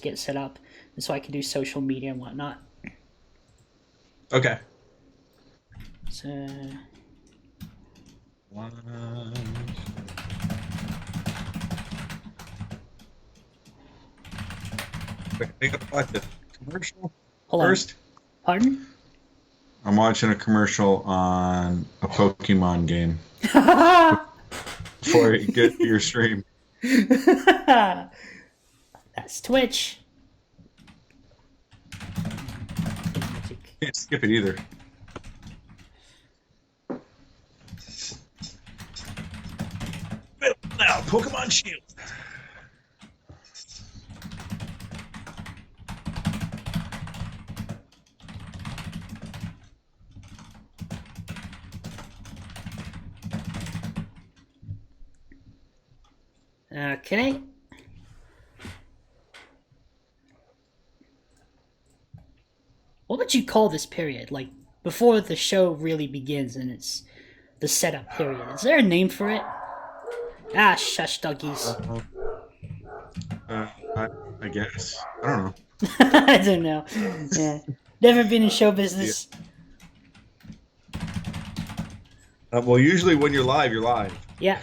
get set up, and so I can do social media and whatnot. Okay. So Wait, I gotta watch a commercial hold on. first. Pardon? I'm watching a commercial on a Pokemon game before you get your stream. That's Twitch. Can't skip it either. Now, Pokemon Shield. Okay. What would you call this period? Like, before the show really begins and it's the setup period. Is there a name for it? Ah, shush, doggies. Uh, I, I guess. I don't know. I don't know. Yeah. Never been in show Yeah. business. Well, usually when you're live, you're live. Yeah.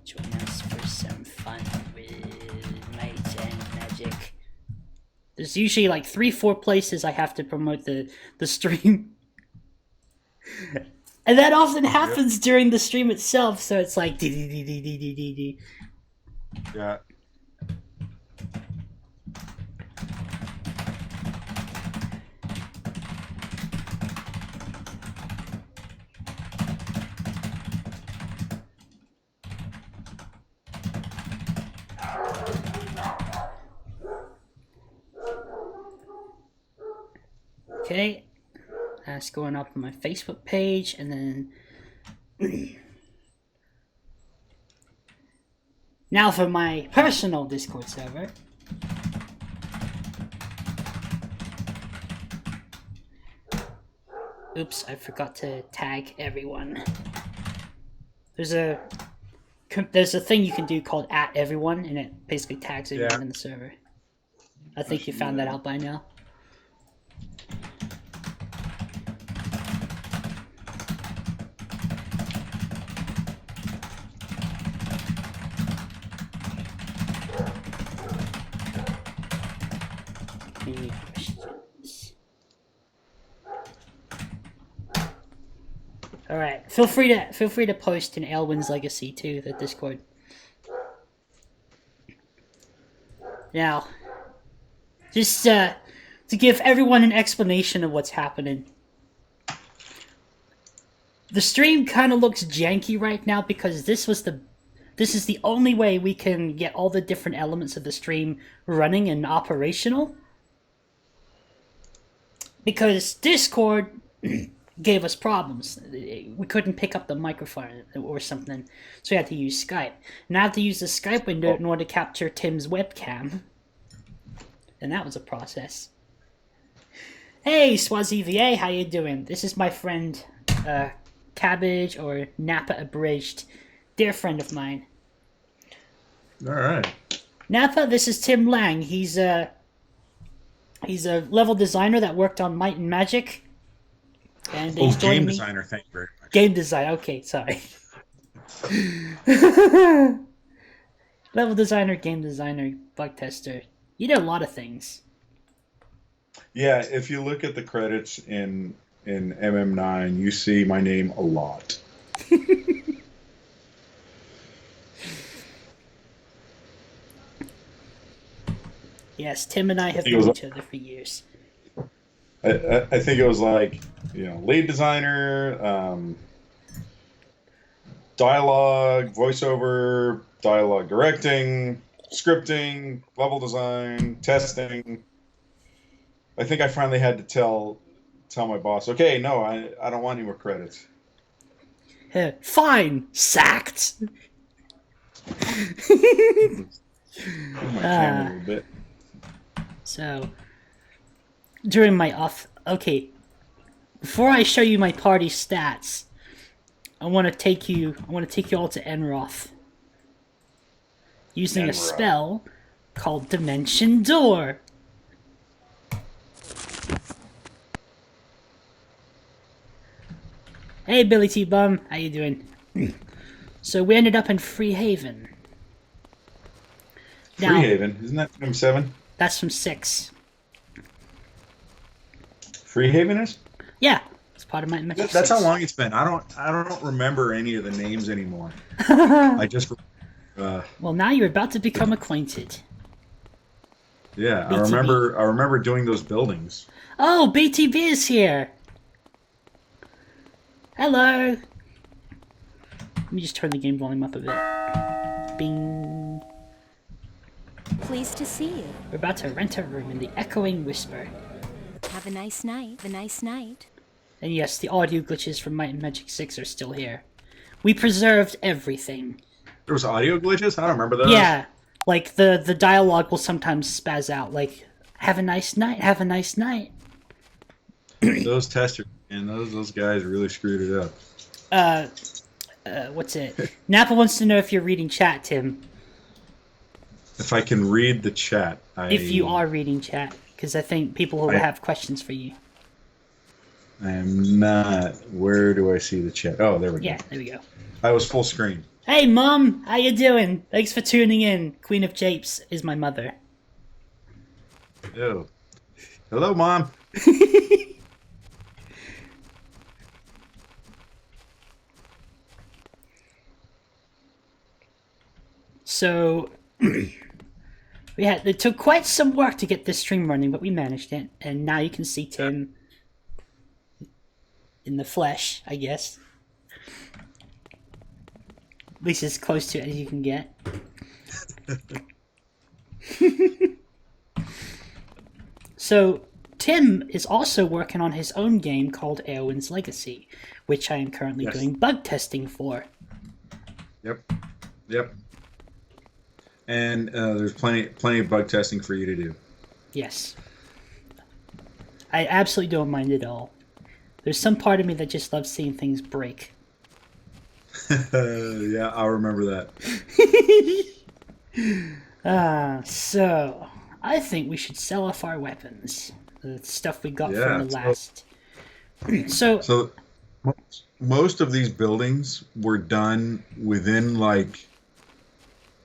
Join us for some fun with might and magic. There's usually like 3-4 places I have to promote the stream. And that often happens during the stream itself, so it's like Yeah. Okay. That's going up on my Facebook page, and then now for my personal Discord server. Oops, I forgot to tag everyone. There's a thing you can do called @everyone, and it basically tags everyone in the server. I think you found that out by now. Any questions? All right, feel free to post in Elwyn's Legacy too, the Discord. Now, just to give everyone an explanation of what's happening. The stream kind of looks janky right now because this is the only way we can get all the different elements of the stream running and operational. Because Discord gave us problems. We couldn't pick up the microphone or something, so we had to use Skype. Now I have to use the Skype window in order to capture Tim's webcam. And that was a process. Hey, Swazi VA, how you doing? This is my friend, Cabbage, or Napa Abridged. Dear friend of mine. All right. Napa, this is Tim Lang. He's a level designer that worked on Might and Magic. And he's game designer, thank you very much. Game design, okay, sorry. Level designer, game designer, bug tester. You did a lot of things. Yeah, if you look at the credits in MM9, you see my name a lot. Yes, Tim and I have known each other for years. I think it was like, lead designer, dialogue, voiceover, dialogue directing, scripting, level design, testing. I think I finally had to tell my boss, okay, no, I don't want any more credits. Fine, sacked. My camera a little bit. So, during my off... Okay, Before I show you my party stats, I want to take you all to Enroth using a Enroth. spell called Dimension Door. Hey, Billy T. Bum, how you doing? So we ended up in Freehaven. Now, Freehaven, isn't that from 7? that's from 6. Freehaven is? Yeah, it's part of my Magic That's 6. how long it's been. I don't remember any of the names anymore. I just Well, now you're about to become acquainted. yeah, BTB. I remember doing those buildings. Oh, BTB is here. Hello. Let me just turn the game volume up a bit. Bing. Pleased to see you. We're about to rent a room in the Echoing Whisper. Have a nice night. Have a nice night. And yes, the audio glitches from Might and Magic 6 are still here. We preserved everything. There was audio glitches? I don't remember those. Yeah, like the dialogue will sometimes spaz out, like, have a nice night, have a nice night. Those testers, and those guys really screwed it up. What's it? Napa wants to know if you're reading chat, Tim. If I can read the chat, If you are reading chat, because I think people will have questions for you. I am not. Where do I see the chat? Oh, there we go. Yeah, there we go. I was full screen. Hey, Mum! How you doing? Thanks for tuning in. Queen of Japes is my mother. Ew. Hello, Mom. So, it took quite some work to get this stream running, but we managed it. And now you can see Tim in the flesh, I guess. At least as close to it as you can get. So, Tim is also working on his own game called Eowyn's Legacy, which I am currently doing bug testing for. Yep. And there's plenty of bug testing for you to do. Yes. I absolutely don't mind it all. There's some part of me that just loves seeing things break. Yeah, I'll remember that. So I think we should sell off our weapons. The stuff we got from the last. So most of these buildings were done within like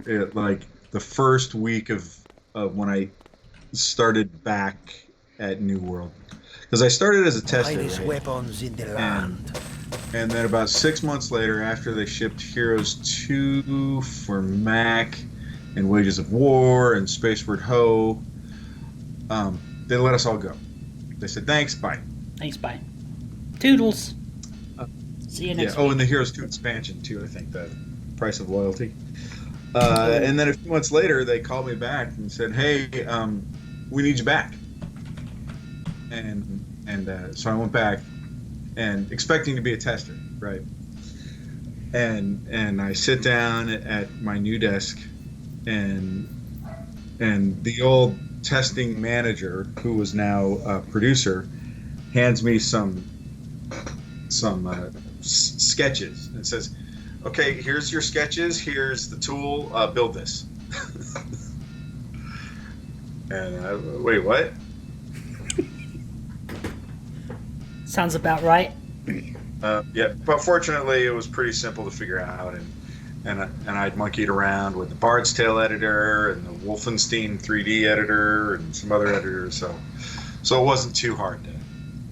the first week of when I started back at New World, because I started as a tester, right? Weapons in the land. And then about 6 months later, after they shipped Heroes 2 for Mac and Wages of War and Spaceward Ho, they let us all go. They said, thanks, bye. Thanks, bye. Toodles. See you next week. Oh, and the Heroes 2 expansion, too, I think, the Price of Loyalty. And then a few months later, they called me back and said, hey, we need you back. And so I went back, and expecting to be a tester, right? And I sit down at my new desk, and the old testing manager, who was now a producer, hands me some sketches and says, "Okay, here's your sketches. Here's the tool. Build this." And wait, what? Sounds about right. Yeah, but fortunately, it was pretty simple to figure out, and I'd monkeyed around with the Bard's Tale editor and the Wolfenstein 3D editor and some other editors, so it wasn't too hard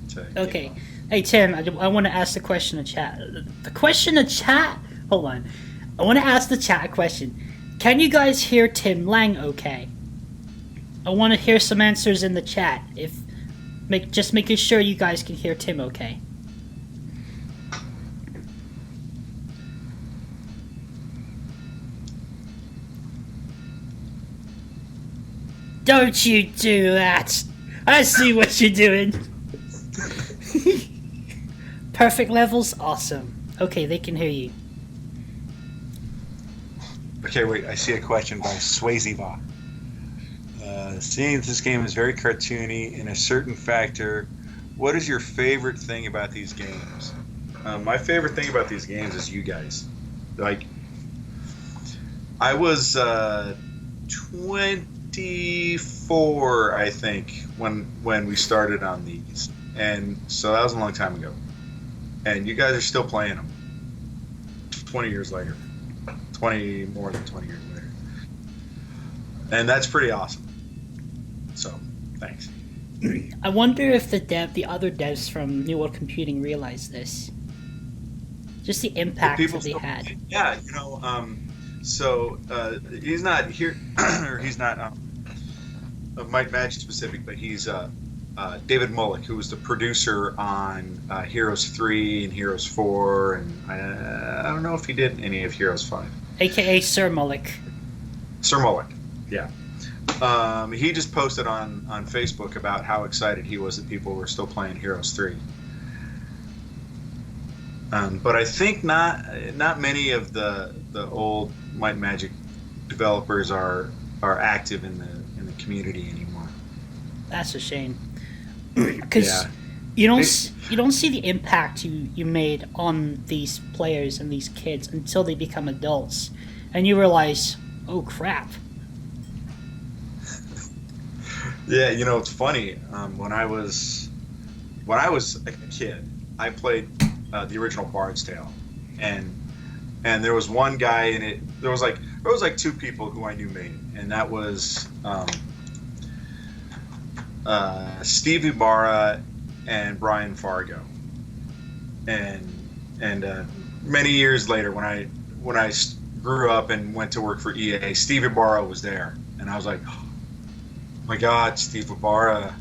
to Okay. Hey, Tim, I want to ask the question in chat. The question in chat? Hold on. I want to ask the chat a question. Can you guys hear Tim Lang okay? I want to hear some answers in the chat. Just making sure you guys can hear Tim okay. Don't you do that! I see what you're doing! Perfect levels? Awesome. Okay, they can hear you. Okay, wait, I see a question by Swayzeva. Seeing that this game is very cartoony in a certain factor, what is your favorite thing about these games? My favorite thing about these games is you guys. Like, I was 24, I think, when we started on these, and so that was a long time ago. And you guys are still playing them 20 years later, more than 20 years later, and that's pretty awesome. So, thanks. I wonder if the other devs from New World Computing realized this. Just the impact that they had. Yeah, so he's not here, or he's not of Might Magic specific, but he's David Mullick, who was the producer on Heroes 3 and Heroes 4, and I don't know if he did any of Heroes 5. AKA Sir Mullick. Sir Mullick, yeah. He just posted on Facebook about how excited he was that people were still playing Heroes 3. But I think not many of the old Might and Magic developers are active in the community anymore. That's a shame, because you don't see the impact you made on these players and these kids until they become adults, and you realize, oh crap. Yeah, it's funny. When I was a kid, I played the original Bard's Tale, and there was one guy in it. There was like two people who I knew made it, and that was Steve Ibarra and Brian Fargo. And many years later, when I grew up and went to work for EA, Steve Ibarra was there, and I was like, oh my God, Steve Ibarra.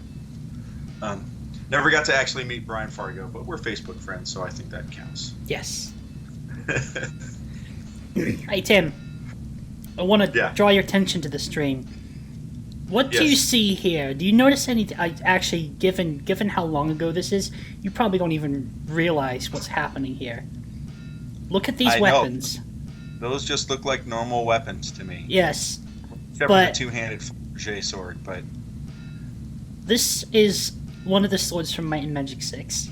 Never got to actually meet Brian Fargo, but we're Facebook friends, so I think that counts. Yes. Hey Tim, I want to draw your attention to the stream. What do you see here? Do you notice anything? Actually, given how long ago this is, you probably don't even realize what's happening here. Look at these weapons. Those just look like normal weapons to me. Yes. Except for the two-handed Fabergé sword, but... This is one of the swords from Might and Magic 6.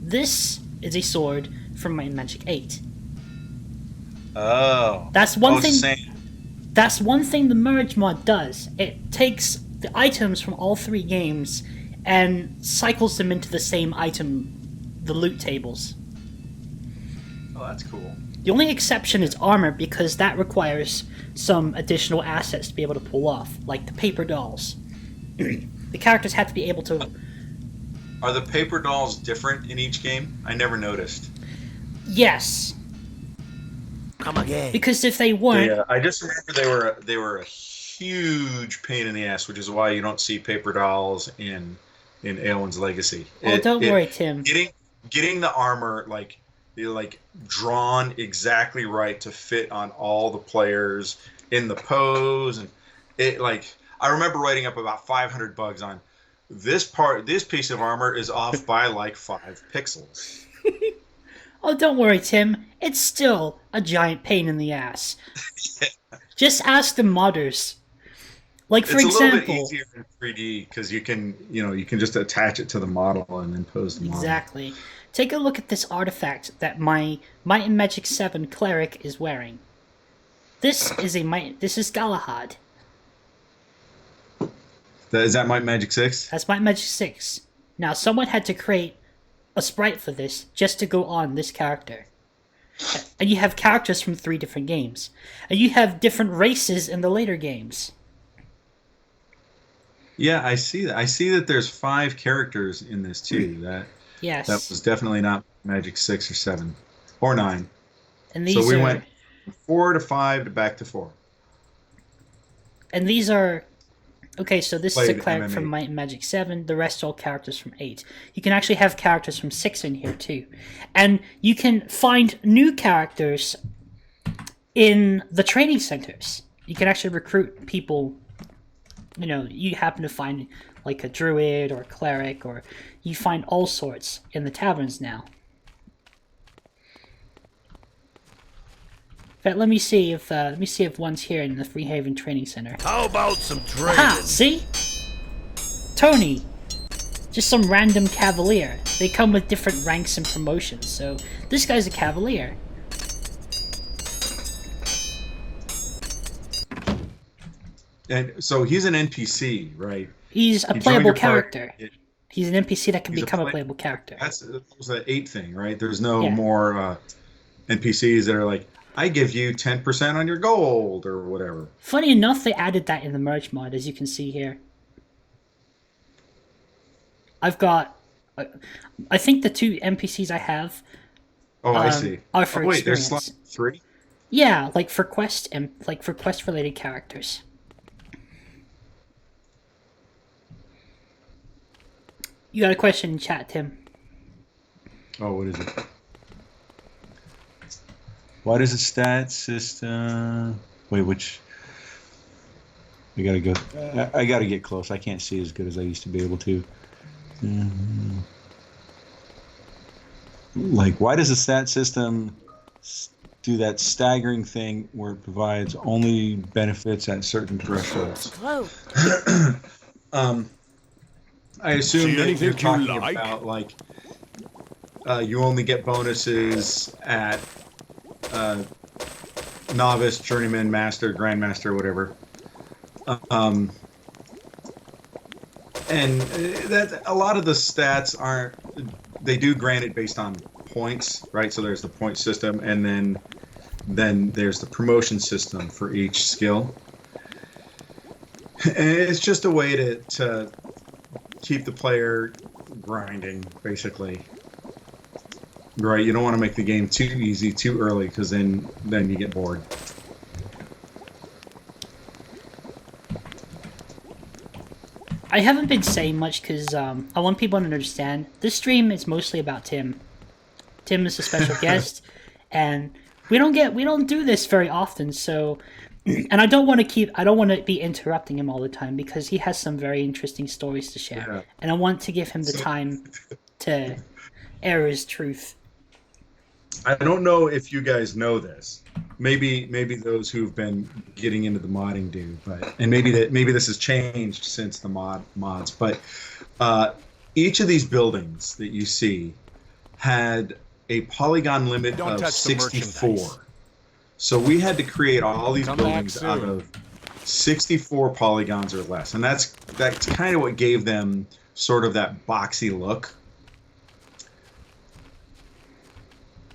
This is a sword from Might and Magic 8. Oh. That's one thing. Same. That's one thing the merge mod does. It takes the items from all three games and cycles them into the same item, the loot tables. Oh, that's cool. The only exception is armor, because that requires some additional assets to be able to pull off, like the paper dolls. The characters have to be able to... Are the paper dolls different in each game? I never noticed. Yes. Come again. Because if they weren't... Yeah, I just remember they were a huge pain in the ass, which is why you don't see paper dolls in Aelwyn's Legacy. Don't worry, Tim. Getting the armor drawn exactly right to fit on all the players in the pose, and I remember writing up about 500 bugs on this piece of armor is off by like 5 pixels. Oh, don't worry, Tim. It's still a giant pain in the ass. Just ask the modders. Like, for example... It's a little bit easier in 3D, because you can just attach it to the model and then pose the model. Exactly. Take a look at this artifact that my Might and Magic 7 cleric is wearing. This is Galahad. Is that Might and Magic 6? That's Might and Magic 6. Now, someone had to create a sprite for this just to go on this character. And you have characters from 3 different games. And you have different races in the later games. Yeah, I see that. I see that there's 5 characters in this too. Yes. That was definitely not Magic 6 or 7 or 9. And these so we went 4 to 5 to back to 4. And these are... Okay, so this is a cleric MMA. from Might and Magic 7. The rest are all characters from 8. You can actually have characters from 6 in here too. And you can find new characters in the training centers. You can actually recruit people. You happen to find like a druid or a cleric, or you find all sorts in the taverns now. In fact, let me see if one's here in the Freehaven Training Center. How about some training? Aha! See? Tony! just some random cavalier. They come with different ranks and promotions. So this guy's a cavalier. And so he's an NPC, right? He's a He joined playable your party. character. He's an NPC that can He's become a playable character. That was the 8 thing, right? There's no Yeah. more NPCs that are like, I give you 10% on your gold or whatever. Funny enough, they added that in the merge mod, as you can see here. I've got, I think the 2 NPCs I have. Oh, I see. Are for wait, there's experience. 3. Yeah, like for quest and like for quest related characters. You got a question in chat, Tim? Oh, what is it? What is a stat system? Wait, which? I gotta go. I gotta get close. I can't see as good as I used to be able to. Like, why does a stat system do that staggering thing where it provides only benefits at certain thresholds? Whoa. I assume See that anything you're you talking like? about like you only get bonuses at novice, journeyman, master, grandmaster, whatever. And that a lot of the stats aren't. They do grant it based on points, right? So there's the point system, and then there's the promotion system for each skill. And it's just a way to keep the player grinding, basically. Right? You don't want to make the game too easy too early, because then you get bored. I haven't been saying much because I want people to understand this stream is mostly about Tim. Tim is a special guest, and we don't do this very often. So, and I don't want to be interrupting him all the time because he has some very interesting stories to share, Yeah. and I want to give him the time to air his truth. I don't know if you guys know this. Maybe those who've been getting into the modding do, but and maybe this has changed since the mods. But each of these buildings that you see had a polygon limit Don't of touch the 64. merchandise. So we had to create all these Come back buildings out soon. of 64 polygons or less, and that's kind of what gave them sort of that boxy look.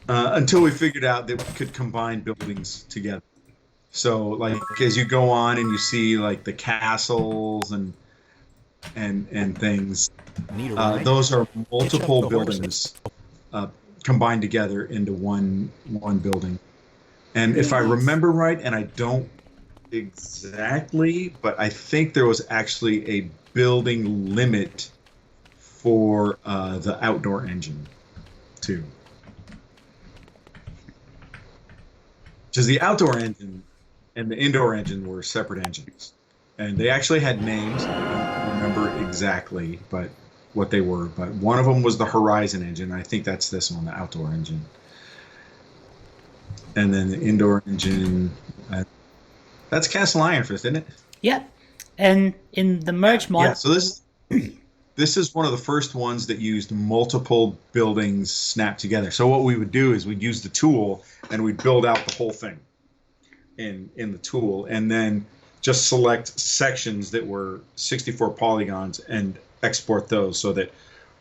Until we figured out that we could combine buildings together. So, like, as you go on and you see like the castles and things, Need a ride? those are multiple Hitch up the horse. buildings combined together into one building. And if I remember right, and I don't exactly, but I think there was actually a building limit for the outdoor engine too. Because the outdoor engine and the indoor engine were separate engines. And they actually had names. I don't remember exactly but what they were. But one of them was the Horizon engine. I think that's this one, the outdoor engine. And then the indoor engine, that's Castle Iron Fist, isn't it? Yep, and in the merge mod, Yeah, so this is one of the first ones that used multiple buildings snapped together. So what we would do is we'd use the tool and we'd build out the whole thing in the tool, and then just select sections that were 64 polygons and export those so that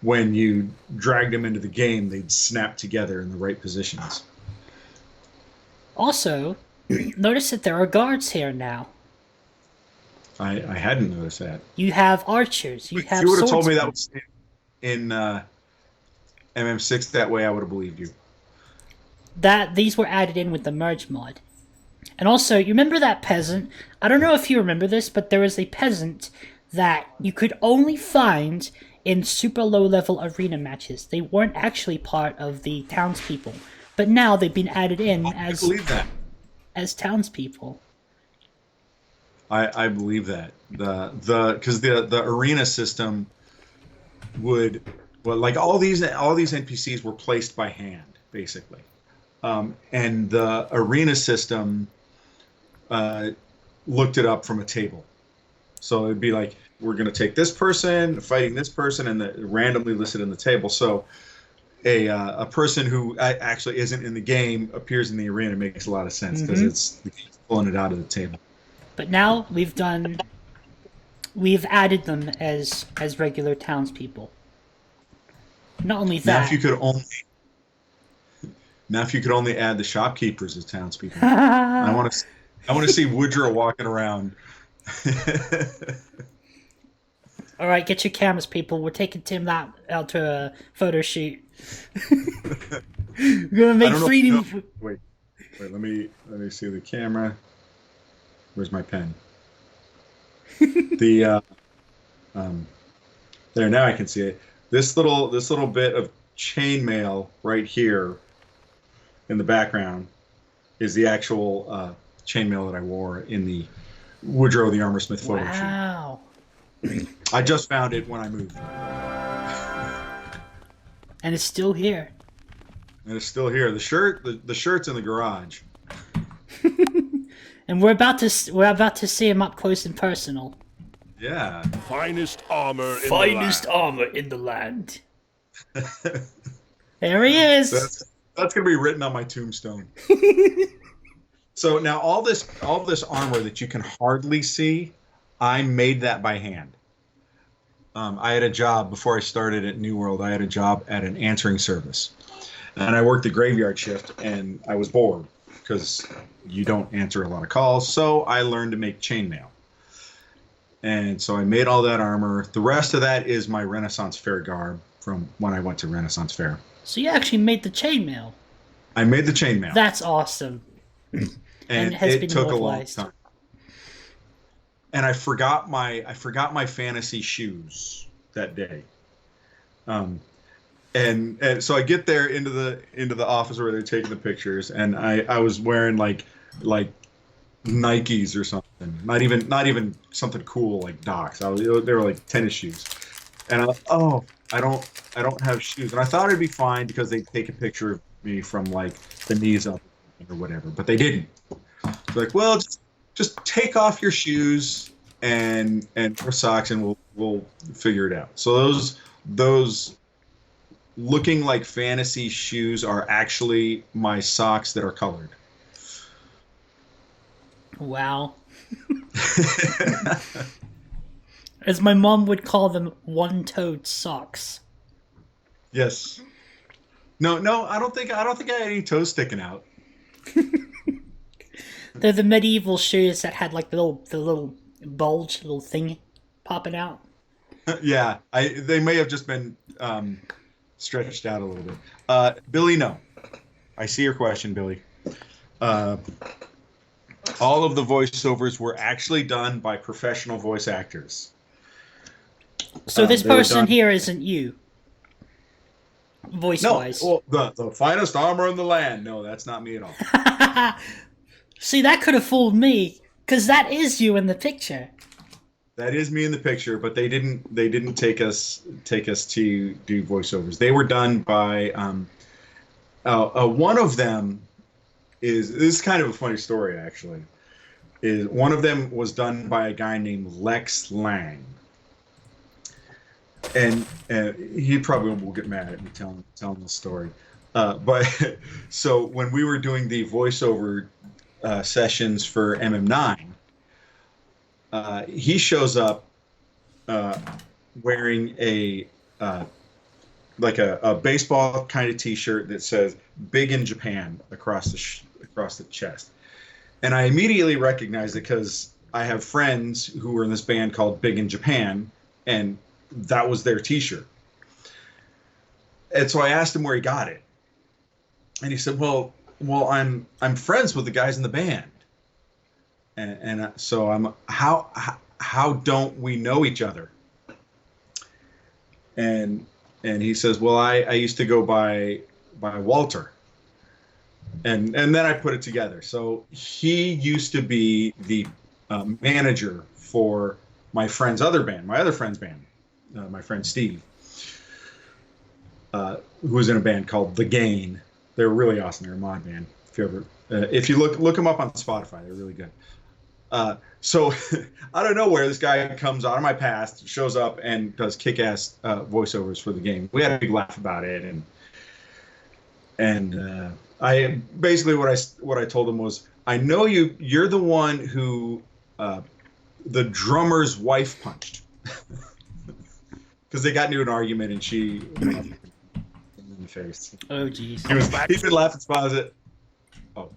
when you dragged them into the game, they'd snap together in the right positions. also notice that there are guards here now. I hadn't noticed that. You have archers. You If have you would have told me that swordsmen. was in MM6 that way, I would have believed you. That these were added in with the merge mod. And also, you remember that peasant? I don't know if you remember this, but there was a peasant that you could only find in super low level arena matches. They weren't actually part of the townspeople, but now they've been added in I believe that. as townspeople. I believe that because the arena system would like all these NPCs were placed by hand basically, and the arena system looked it up from a table. So it'd be like we're going to take this person fighting this person, and randomly listed in the table. So a person who actually isn't in the game appears in the arena makes a lot of sense because it's the game's pulling it out of the table. But now we've added them as regular townspeople. Not only that. Now, if you could only add the shopkeepers as townspeople. I want to see Woodrow walking around. All right, get your cameras, people. We're taking Tim out to a photo shoot. We're gonna make freedom. No. Wait. Let me see the camera. Where's my pen? There, now I can see it. This little bit of chainmail right here in the background is the actual chainmail that I wore in the Woodrow the Armorsmith photo shoot. Wow. I just found it when I moved. And it's still here. And it's still here. The shirt's in the garage. And we're about to see him up close and personal. Yeah. Finest armor in the land. There he is. That's gonna be written on my tombstone. So now all this armor that you can hardly see, I made that by hand. I had a job before I started at New World. I had a job at an answering service, and I worked the graveyard shift, and I was bored because you don't answer a lot of calls. So I learned to make chainmail, and so I made all that armor. The rest of that is my Renaissance Fair garb from when I went to Renaissance Fair. So you actually made the chainmail. I made the chainmail. That's awesome. And it took a long time. And I forgot my fantasy shoes that day. And so I get there into the office where they're taking the pictures, and I was wearing like Nikes or something. Not even something cool like Docs. They were like tennis shoes. And I was I don't have shoes. And I thought it'd be fine because they'd take a picture of me from like the knees up or whatever, but they didn't. They're like, well, just take off your shoes and wear socks, and we'll figure it out. So those looking like fantasy shoes are actually my socks that are colored. Wow. As my mom would call them, one-toed socks. Yes. No, I don't think I had any toes sticking out. They're the medieval shoes that had like the little bulge, little thing popping out. Yeah, they may have just been stretched out a little bit. Billy, no. I see your question, Billy. All of the voiceovers were actually done by professional voice actors. So this person here isn't you, voice-wise. No, well, the finest armor in the land. No, that's not me at all. See, that could have fooled me, because that is you in the picture. That is me in the picture, but they didn't take us to do voiceovers. They were done by one of them this is kind of a funny story actually. Is one of them was done by a guy named Lex Lang. And he probably will get mad at me telling the story. But so when we were doing the voiceover sessions for MM9, he shows up wearing a baseball kind of T-shirt that says "Big in Japan" across the chest, and I immediately recognized it because I have friends who were in this band called Big in Japan, and that was their T-shirt. And so I asked him where he got it, and he said, "Well, I'm friends with the guys in the band." And so I'm how don't we know each other? And he says, well, I used to go by Walter. And then I put it together. So he used to be the manager for my friend's other friend's band, my friend Steve, who was in a band called The Gain. They were really awesome. They're a mod band. If you look them up on Spotify, they're really good. So out of nowhere, this guy comes out of my past, shows up, and does kick-ass voiceovers for the game. We had a big laugh about it, and I basically what I told him was, I know you're the one who the drummer's wife punched because they got into an argument and she in the face. Oh, jeez. He's been laughing, smiles at. Oh.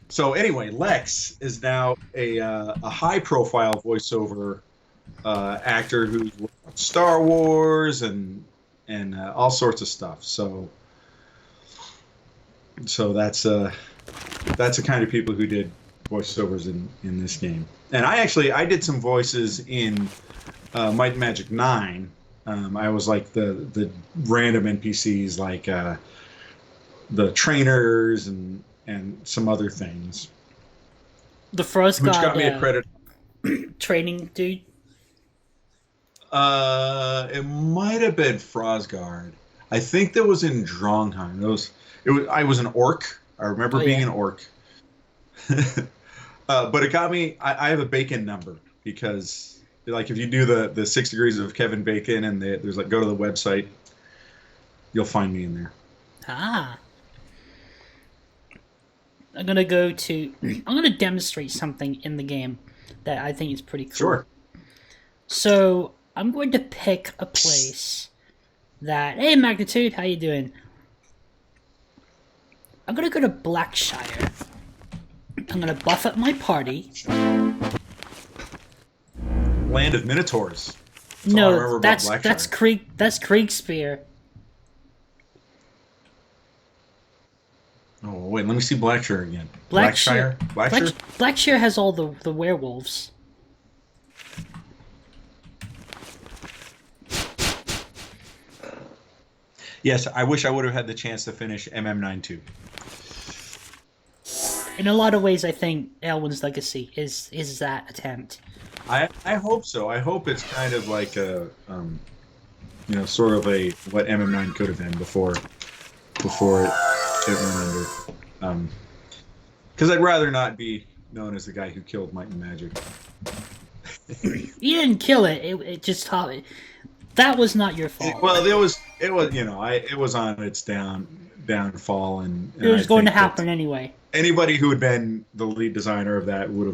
So anyway, Lex is now a high-profile voiceover actor who's worked on Star Wars and all sorts of stuff. So that's the kind of people who did voiceovers in this game. And I did some voices in Might and Magic 9. I was like the random NPCs, like the trainers and some other things. The Frost Which God got me a credit. training dude. It might have been Frostguard. I think that was in Drongheim. I was an orc. I remember being an orc. But it got me. I have a Bacon number because, like, if you do the 6 degrees of Kevin Bacon and there's like, go to the website, you'll find me in there. Ah. I'm gonna demonstrate something in the game that I think is pretty cool. Sure. So I'm going to pick a place that. Hey, Magnitude, how you doing? I'm gonna go to Blackshire. I'm gonna buff up my party. Land of Minotaurs. No, that's Kriegspire. Oh wait, let me see Blackshire again. Blackshire. Blackshire. Blackshire has all the werewolves. Yes, I wish I would have had the chance to finish MM92. In a lot of ways, I think Elwyn's Legacy is that attempt. I hope so. I hope it's kind of like a, sort of a what MM9 could have been before it went under. Because I'd rather not be known as the guy who killed Might and Magic. You didn't kill it. It just taught it. That was not your fault. It was it was on its downfall, and it was going to happen anyway. Anybody who had been the lead designer of that would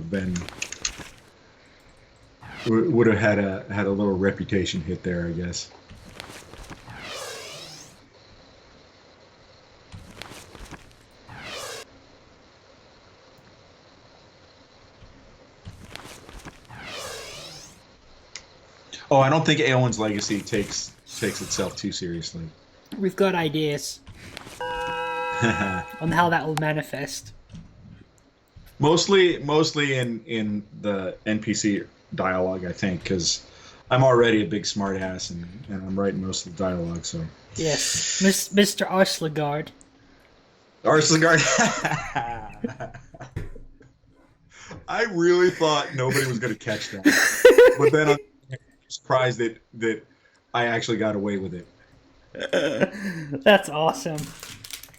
have had a little reputation hit there, I guess. Oh, I don't think Aowen's Legacy takes itself too seriously. We've got ideas on how that will manifest. Mostly in the NPC dialogue, I think, because I'm already a big smartass and I'm writing most of the dialogue. So yes, Mr. Arslegard. Arslegard. I really thought nobody was going to catch that, but then I'm surprised that I actually got away with it. That's awesome.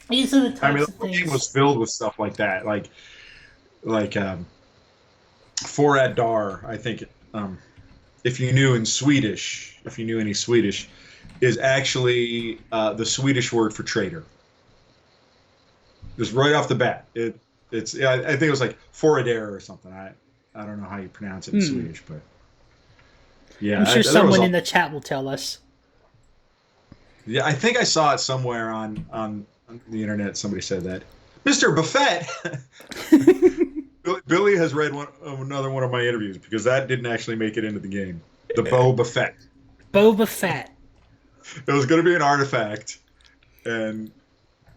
These are the types of the things. game was filled with stuff like that, like Forad Dar. I think if you knew any Swedish, is actually the Swedish word for traitor. Just right off the bat, I think it was like Foradare or something. I don't know how you pronounce it in Swedish, but yeah, I'm sure someone in the chat will tell us. Yeah, I think I saw it somewhere on the internet. Somebody said that. Mr. Buffett. Billy has read another one of my interviews because that didn't actually make it into the game. The Boba Fett. Boba Fett. It was going to be an artifact, and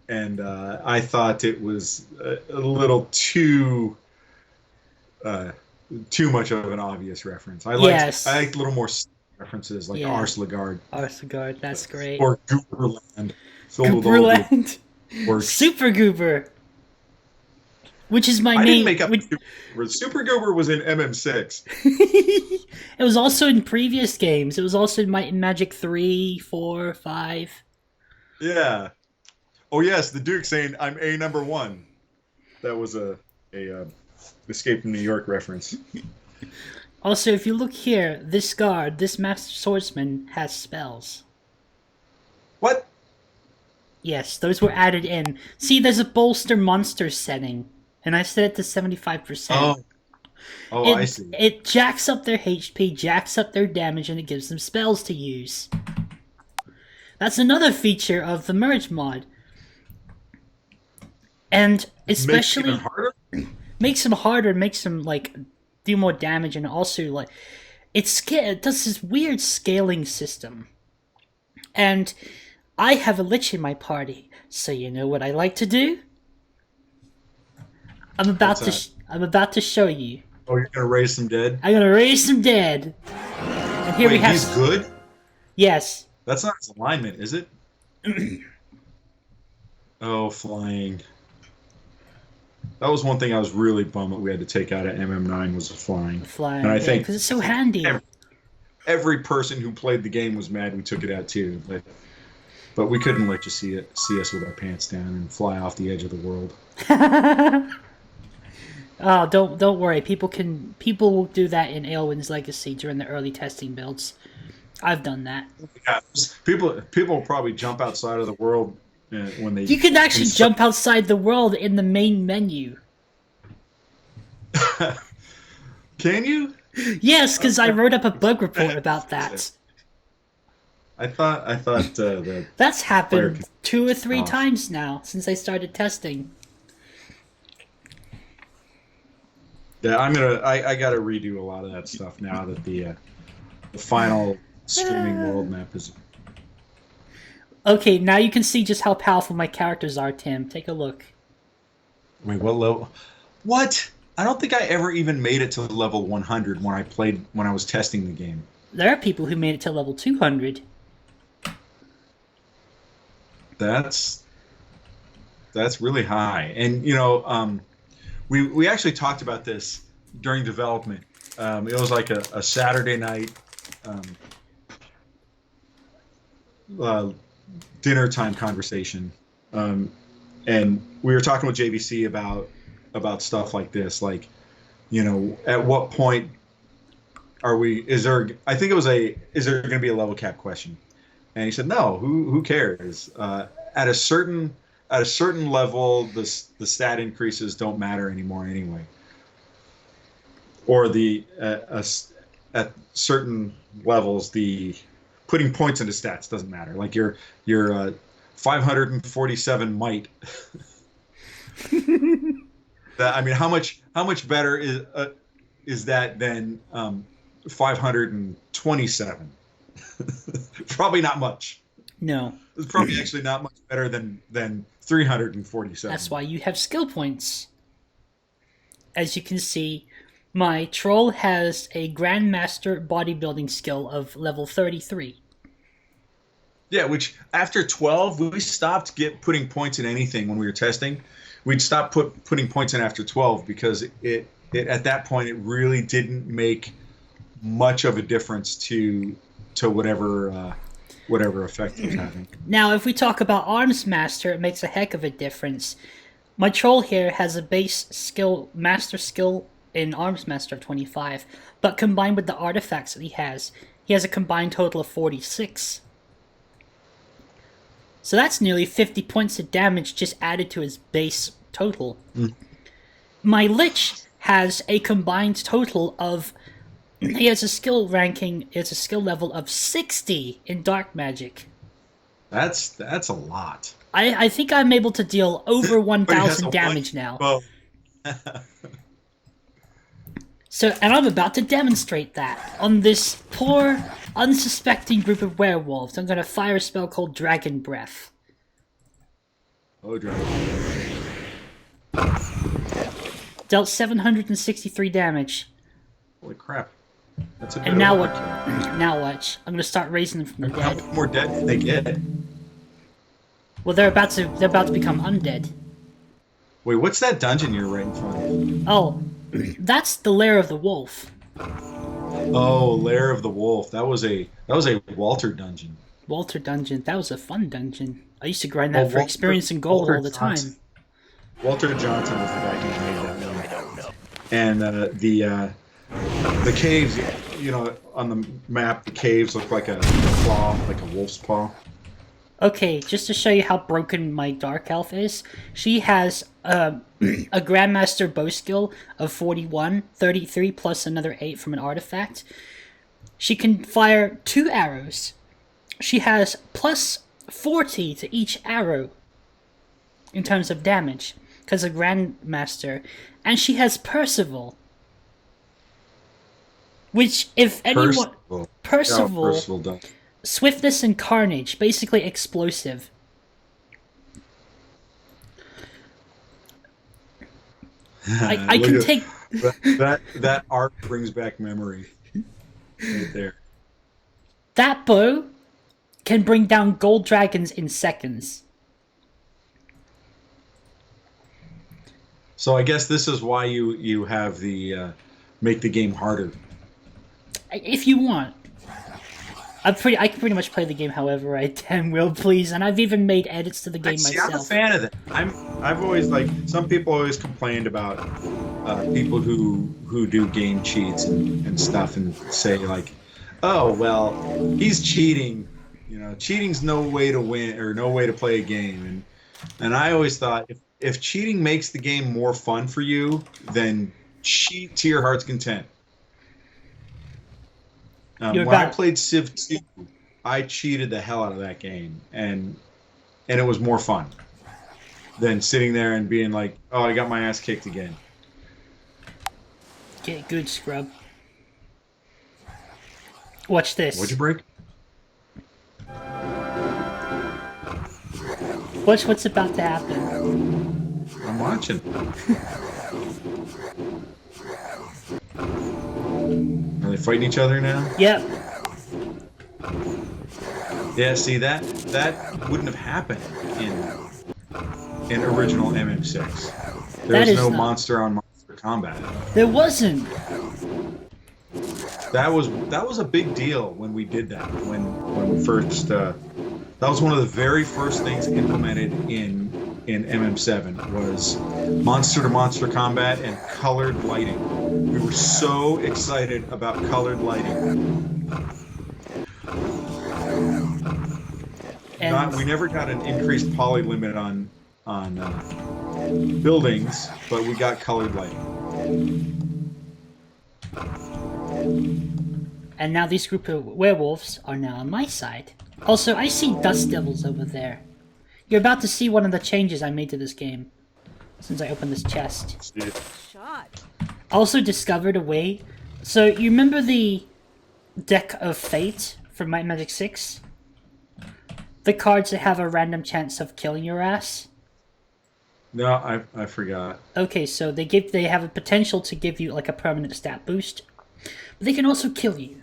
I thought it was a little too much of an obvious reference. I liked a little more references like Arslegard. Arslegard, that's great. Or Gooberland. Gooberland. Super Goober. Which is my name. I didn't make up Super Goober was in MM6. It was also in previous games. It was also in Might and Magic 3, 4, 5. Yeah. Oh yes, the Duke saying I'm A number 1. that was a Escape from New York reference. Also, if you look here, this guard, this master swordsman, has spells. What? Yes, those were added in. See, there's a bolster monster setting, and I set it to 75%. Oh, I see. It jacks up their HP, jacks up their damage, and it gives them spells to use. That's another feature of the merge mod. And especially Makes it even harder? makes them harder, makes them like do more damage, and also like it does this weird scaling system. And I have a lich in my party, so you know what I like to do? I'm about to show you. Oh, you're gonna raise some dead? I'm gonna raise some dead. And here we Wait, have. he's good? Yes. That's not his alignment, is it? Oh, flying. That was one thing I was really bummed that we had to take out of MM9 was the flying. Flying. And I think because it's so handy. every person who played the game was mad we took it out too. But we couldn't let you see us with our pants down and fly off the edge of the world. Oh, don't worry. People will do that in Aelwyn's Legacy during the early testing builds. I've done that. Yeah, people will probably jump outside of the world when they. You can actually jump outside the world in the main menu. Can you? Yes, because I wrote up a bug report about that. I thought that That's happened 2 or 3 times now since I started testing. Yeah, I gotta redo a lot of that stuff now that the final streaming world map is. Okay, now you can see just how powerful my characters are, Tim. Take a look. Wait, what level? What? I don't think I ever even made it to level 100 when I was testing the game. There are people who made it to level 200. That's really high, and we actually talked about this during development. It was like a Saturday night dinner time conversation, and we were talking with JVC about stuff like this, like, at what point is there going to be a level cap question? And he said, no, who cares? At a certain level, the stat increases don't matter anymore anyway. Or at certain levels, the putting points into stats doesn't matter. Like your 547 might. I mean, how much better is that than 527? Probably not much. No. It's probably actually not much better than 347. That's why you have skill points. As you can see, my troll has a Grandmaster bodybuilding skill of level 33. Yeah, which after 12, we stopped putting points in anything when we were testing. We'd stop putting points in after 12 because it at that point it really didn't make much of a difference to whatever effect it was having. Now, if we talk about Arms Master, it makes a heck of a difference. My troll here has a base skill, master skill in Arms Master of 25, but combined with the artifacts that he has a combined total of 46. So that's nearly 50 points of damage just added to his base total. My Lich has a combined total of... He has a skill ranking, it's a skill level of 60 in Dark Magic. That's a lot. I think I'm able to deal over 1,000 damage now. Well. So, and I'm about to demonstrate that on this poor, unsuspecting group of werewolves. I'm going to fire a spell called Dragon Breath. Oh, Dragon Breath. Dealt 763 damage. Holy crap. That's a bit And now of what? overkill. Now what? I'm going to start raising them from the How dead. much more dead did they get? Well, they're about to become undead. Wait, what's that dungeon you're right in front of? Oh, that's the Lair of the Wolf. Oh, Lair of the Wolf. That was a Walter dungeon. Walter dungeon. That was a fun dungeon. I used to grind that for Walter- experience and gold Walter all the time. Walter Johnson was the guy who made that one. And the caves, on the map, the caves look like a claw, like a wolf's paw. Okay, just to show you how broken my Dark Elf is, she has a Grandmaster bow skill of 41, 33 plus another 8 from an artifact. She can fire 2 arrows. She has plus 40 to each arrow in terms of damage, because of Grandmaster. And she has Percival. Which, if anyone... Percival does. Swiftness and Carnage, basically explosive. I can take... That art brings back memory. Right there. That bow can bring down gold dragons in seconds. So I guess this is why you have the make the game harder. If you want. I can pretty much play the game however I damn will please, and I've even made edits to the game myself. I'm a fan of it. I've always some people always complained about people who do game cheats and stuff and say like, oh well, he's cheating. Cheating's no way to win or no way to play a game. And I always thought if cheating makes the game more fun for you, then cheat to your heart's content. When I played Civ 2, I cheated the hell out of that game, and it was more fun than sitting there and being like, "Oh, I got my ass kicked again." Get good, scrub. Watch this. What'd you break? Watch what's about to happen. I'm watching. Are they fighting each other now? Yep. Yeah, see that wouldn't have happened in original MM6. There was no monster on monster combat. There wasn't. That was a big deal when we did that. When we first that was one of the very first things implemented in MM7 was monster to monster combat and colored lighting. We were so excited about colored lighting. We never got an increased poly limit on buildings, but we got colored lighting. And now these group of werewolves are now on my side. Also, I see dust devils over there. You're about to see one of the changes I made to this game since I opened this chest. Shot. Also discovered a way. So you remember the deck of fate from Might and Magic 6? The cards that have a random chance of killing your ass? No, I forgot. Okay, so they have a potential to give you like a permanent stat boost. But they can also kill you.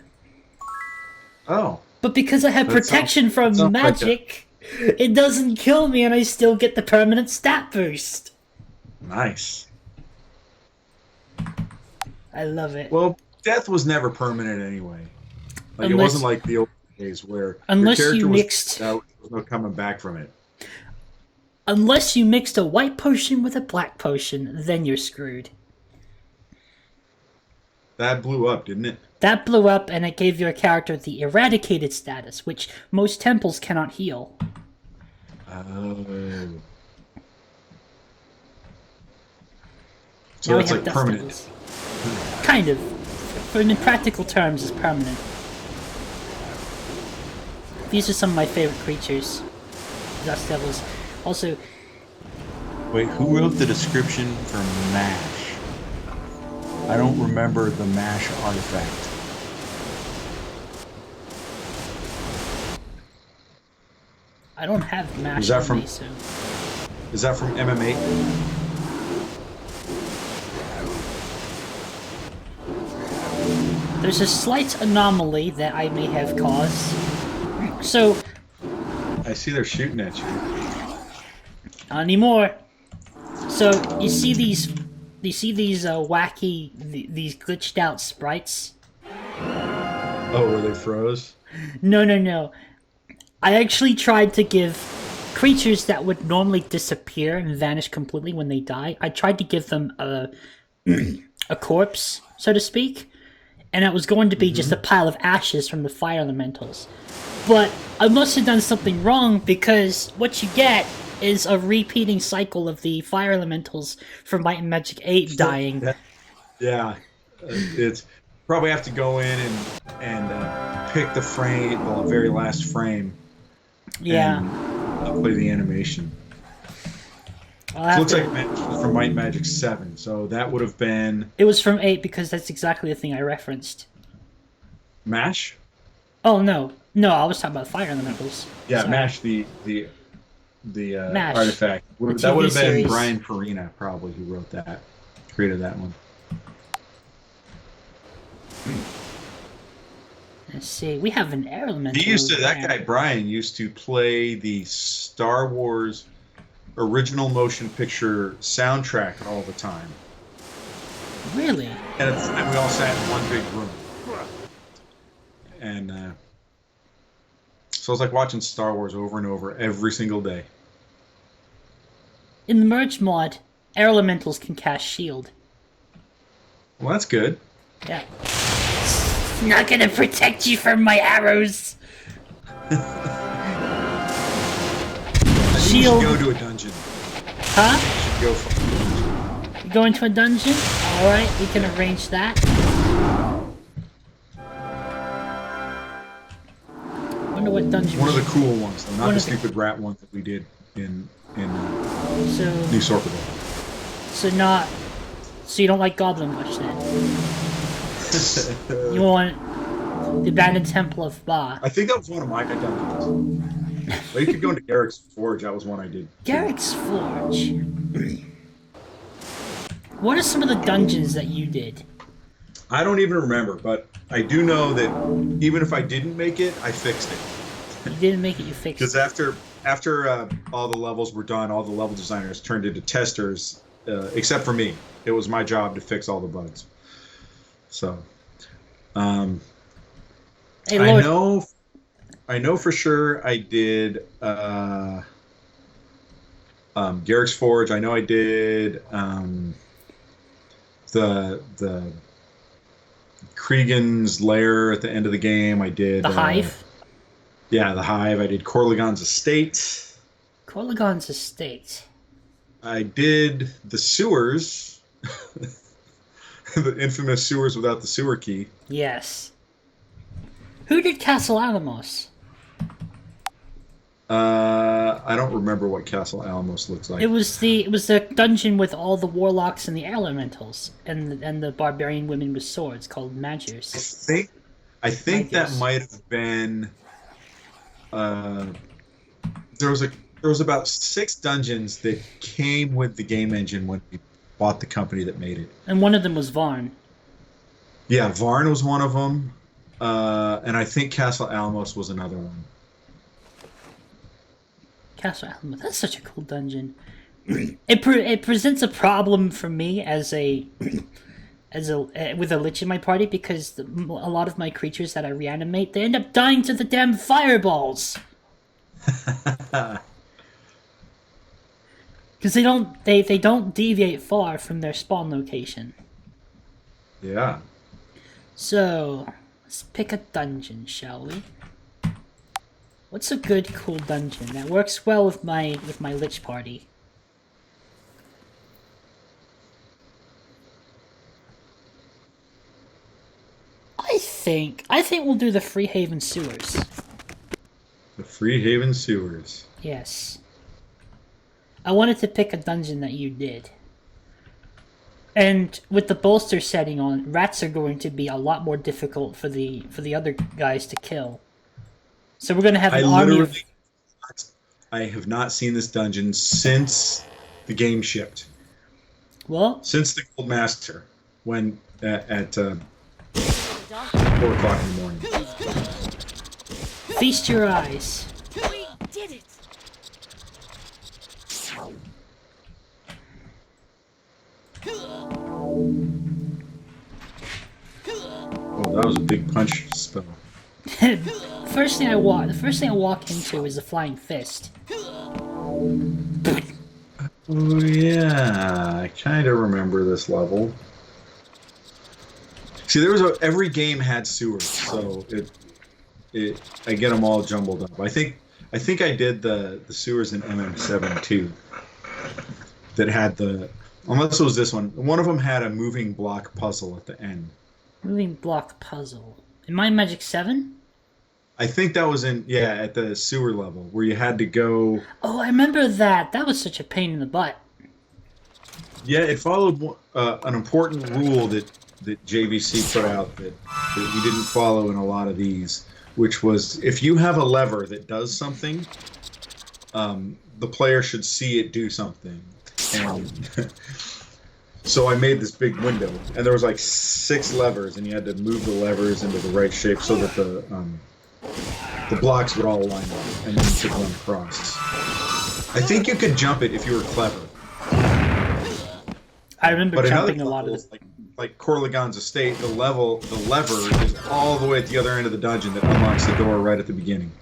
Oh. But because I have protection from magic, it doesn't kill me and I still get the permanent stat boost. Nice. I love it. Well, death was never permanent anyway. It wasn't like the old days where unless your character you mixed, there was no coming back from it. Unless you mixed a white potion with a black potion, then you're screwed. That blew up, didn't it? That blew up, and it gave your character the eradicated status, which most temples cannot heal. Oh. So now it's like permanent. Devils. Kind of. But in practical terms, it's permanent. These are some of my favorite creatures. Dust devils. Also... Wait, who wrote the description for MASH? I don't remember the MASH artifact. I don't have MASH Is that on from, me, so... Is that from MMA? There's a slight anomaly that I may have caused. So... I see they're shooting at you. Not anymore. So, you see these wacky, these glitched out sprites? Oh, where they froze? No. I actually tried to give creatures that would normally disappear and vanish completely when they die, I tried to give them a a corpse, so to speak, and it was going to be just a pile of ashes from the fire elementals. But I must have done something wrong, because what you get is a repeating cycle of the fire elementals from Might and Magic 8 dying. Yeah, it's probably have to go in and pick the frame, the very last frame. Yeah. And play the animation. It looks like from Might and Magic 7, so that would have been... It was from 8 because that's exactly the thing I referenced. MASH? Oh, no. No, I was talking about fire elementals. Yeah, Sorry. MASH, the MASH. artifact. The That would have TV been series. Brian Farina, probably, who wrote that, created that one. Let's see. We have an air elemental. That guy, Brian, used to play the Star Wars original motion picture soundtrack all the time. Really? And we all sat in one big room. And so it was like watching Star Wars over and over every single day. In the merge mod, air elementals can cast shield. Well, that's good. Yeah. It's not gonna protect you from my arrows. Shield. You should go to a dungeon. Huh? You should go for a dungeon. Go into a dungeon? Alright, we can arrange that. Wonder what dungeon. One of the cool ones, though, not One the of the- stupid rat one that we did in So, New Sorkable. so you don't like Goblin much then? You want the Abandoned Temple of Ba. I think that was one of my dungeons. Well, you could go into Garrick's Forge. That was one I did. Garrick's Forge. What are some of the dungeons that you did? I don't even remember, but I do know that even if I didn't make it, I fixed it. You didn't make it, you fixed Because it. after all the levels were done, all the level designers turned into testers, except for me. It was my job to fix all the bugs. So, Hey, Lord. I know for sure I did Garrick's Forge. I know I did the Cregan's Lair at the end of the game. I did The Hive? Yeah, the Hive. I did Corligon's Estate. Corligon's Estate. I did the sewers. The infamous sewers without the sewer key. Yes. Who did Castle Alamos? I don't remember what Castle Alamos looks like. It was the dungeon with all the warlocks and the elementals and the barbarian women with swords called Magers. I think that Magers. might have been. There was about 6 dungeons that came with the game engine when we bought the company that made it. And one of them was Varn. Yeah, Varn was one of them, and I think Castle Alamos was another one. Castle Alamos. That's such a cool dungeon. It presents a problem for me as a with a lich in my party, because a lot of my creatures that I reanimate, they end up dying to the damn fireballs. Because they don't deviate far from their spawn location. Yeah. So let's pick a dungeon, shall we? What's a good, cool dungeon that works well with my lich party? I think we'll do the Freehaven Sewers. The Freehaven Sewers. Yes. I wanted to pick a dungeon that you did. And with the bolster setting on, rats are going to be a lot more difficult for the other guys to kill. So we're going to have an army of... I have not seen this dungeon since the game shipped. Well... Since the Gold Master, when at 4 o'clock in the morning. Feast your eyes. We did it! Oh, that was a big punch spell. The first thing I walk into is a flying fist. Oh yeah, I kind of remember this level. See, every game had sewers, so I get them all jumbled up. I think I did the sewers in MM7 too. That had unless it was this one. One of them had a moving block puzzle at the end. Moving block puzzle. In My Magic 7? I think that was at the sewer level where you had to go. Oh, I remember that. That was such a pain in the butt. Yeah, it followed an important rule that JVC put out that we didn't follow in a lot of these, which was if you have a lever that does something, the player should see it do something. And so I made this big window, and there was like 6 levers, and you had to move the levers into the right shape so that the blocks would all line up, and then you could run across. I think you could jump it if you were clever. I remember jumping a lot of it. Like Corlegon's estate, the lever is all the way at the other end of the dungeon that unlocks the door right at the beginning.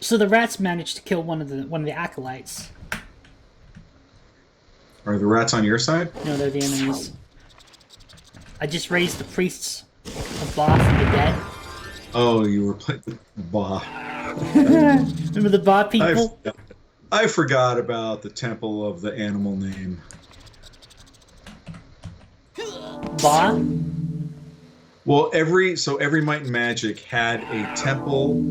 So the rats managed to kill one of the acolytes. Are the rats on your side? No, they're the enemies. I just raised the priests of Ba from the dead. Oh, you were playing with Ba. Remember the Ba people? I forgot about the Temple of the Animal Name. Ba? Well, every Might and Magic had a Temple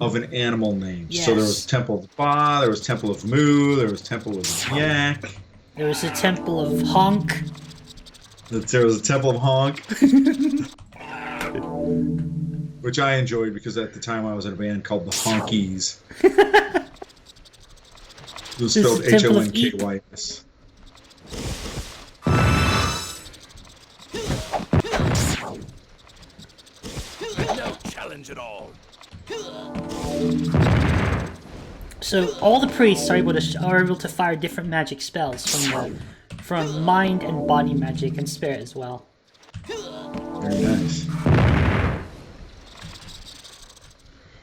of an animal name. Yes. So there was Temple of Ba, there was Temple of Moo, there was Temple of Yak. There was a Temple of Honk. There was a Temple of Honk. Which I enjoyed because at the time I was in a band called the Honkies. It was spelled Honkyys. No challenge at all. So all the priests are able to fire different magic spells from mind and body magic and spirit as well. Very nice.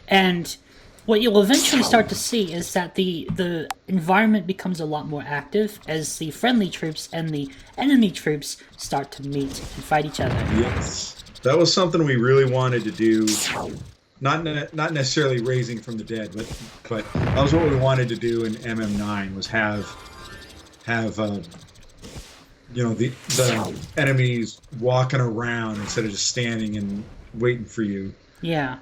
And what you'll eventually start to see is that the environment becomes a lot more active as the friendly troops and the enemy troops start to meet and fight each other. Yes, that was something we really wanted to do. Not necessarily raising from the dead, but that was what we wanted to do in MM9 was have the enemies walking around instead of just standing and waiting for you. Yeah.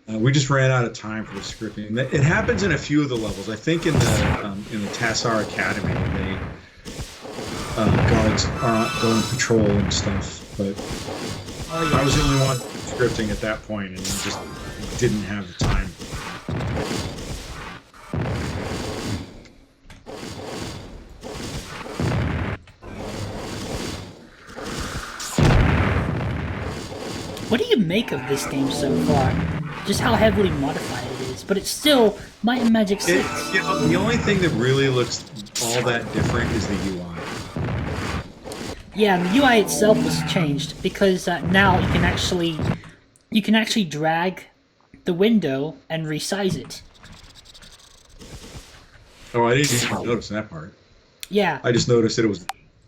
We just ran out of time for the scripting. It happens in a few of the levels. I think in the Tassar Academy, guards go on patrol and stuff. But I was the only one scripting at that point, and just didn't have the time. What do you make of this game so far? Just how heavily modified it is, but it's still Might and Magic 6. The only thing that really looks all that different is the UI. Yeah, and the UI itself was changed because now you can actually drag the window and resize it. Oh, I didn't even notice that part. Yeah. I just noticed that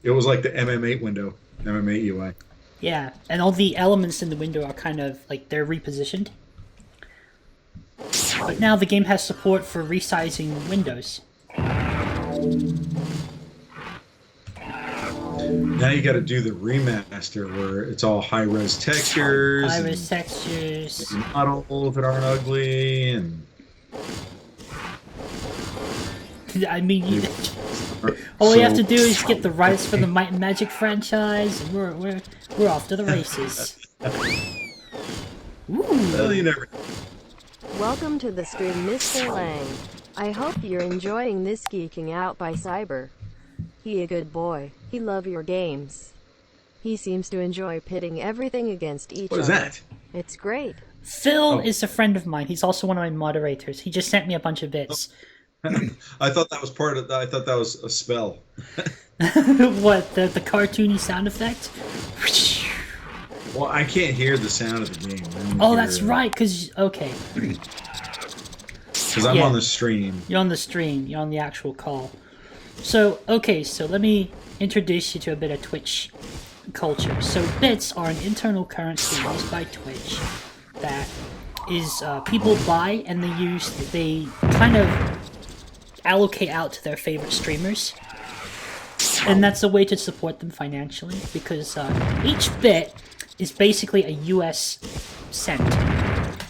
it was like the MM8 window, MM8 UI. Yeah, and all the elements in the window are kind of like they're repositioned. But now the game has support for resizing windows. Now you got to do the remaster where it's all high-res textures. High-res textures. Models that aren't ugly and. I mean, all you have to do is get the rights for the Might and Magic franchise, and we're off to the races. Ooh. Well, you never. Welcome to the stream, Mr. Lang. I hope you're enjoying this geeking out by Cyber. He a good boy. He love your games. He seems to enjoy pitting everything against each other. What is that? It's great. Phil is a friend of mine. He's also one of my moderators. He just sent me a bunch of bits. I thought that was part of. I thought that was a spell. What, the cartoony sound effect? Well, I can't hear the sound of the game. Oh, that's right. Cause okay. Because I'm Yeah. on the stream. You're on the stream. You're on the actual call. So, okay, so let me introduce you to a bit of Twitch culture. So, bits are an internal currency used by Twitch that is people buy and they kind of allocate out to their favorite streamers. And that's a way to support them financially because each bit is basically a US cent.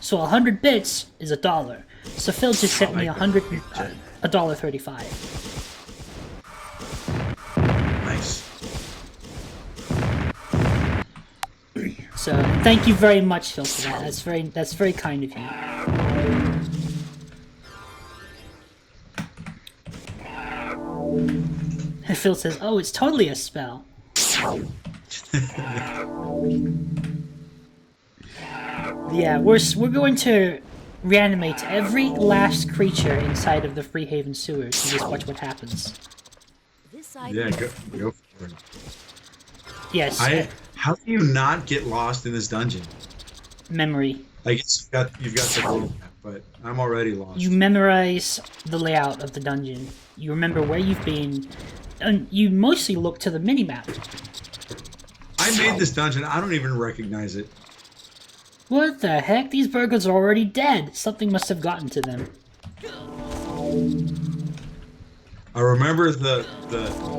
So 100 bits is $1. So Phil just sent me $1.35. Nice. So thank you very much, Phil, for that. That's very kind of you. And Phil says, "Oh, it's totally a spell." Yeah, we're going to reanimate every last creature inside of the Freehaven sewers and just watch what happens. This Yeah, item go for it. Yes, How do you not get lost in this dungeon? memory. I guess you've got the world map, but I'm already lost. You memorize the layout of the dungeon. You remember where you've been, and you mostly look to the minimap. I made this dungeon. I don't even recognize it. What the heck? These burglars are already dead. Something must have gotten to them. I remember the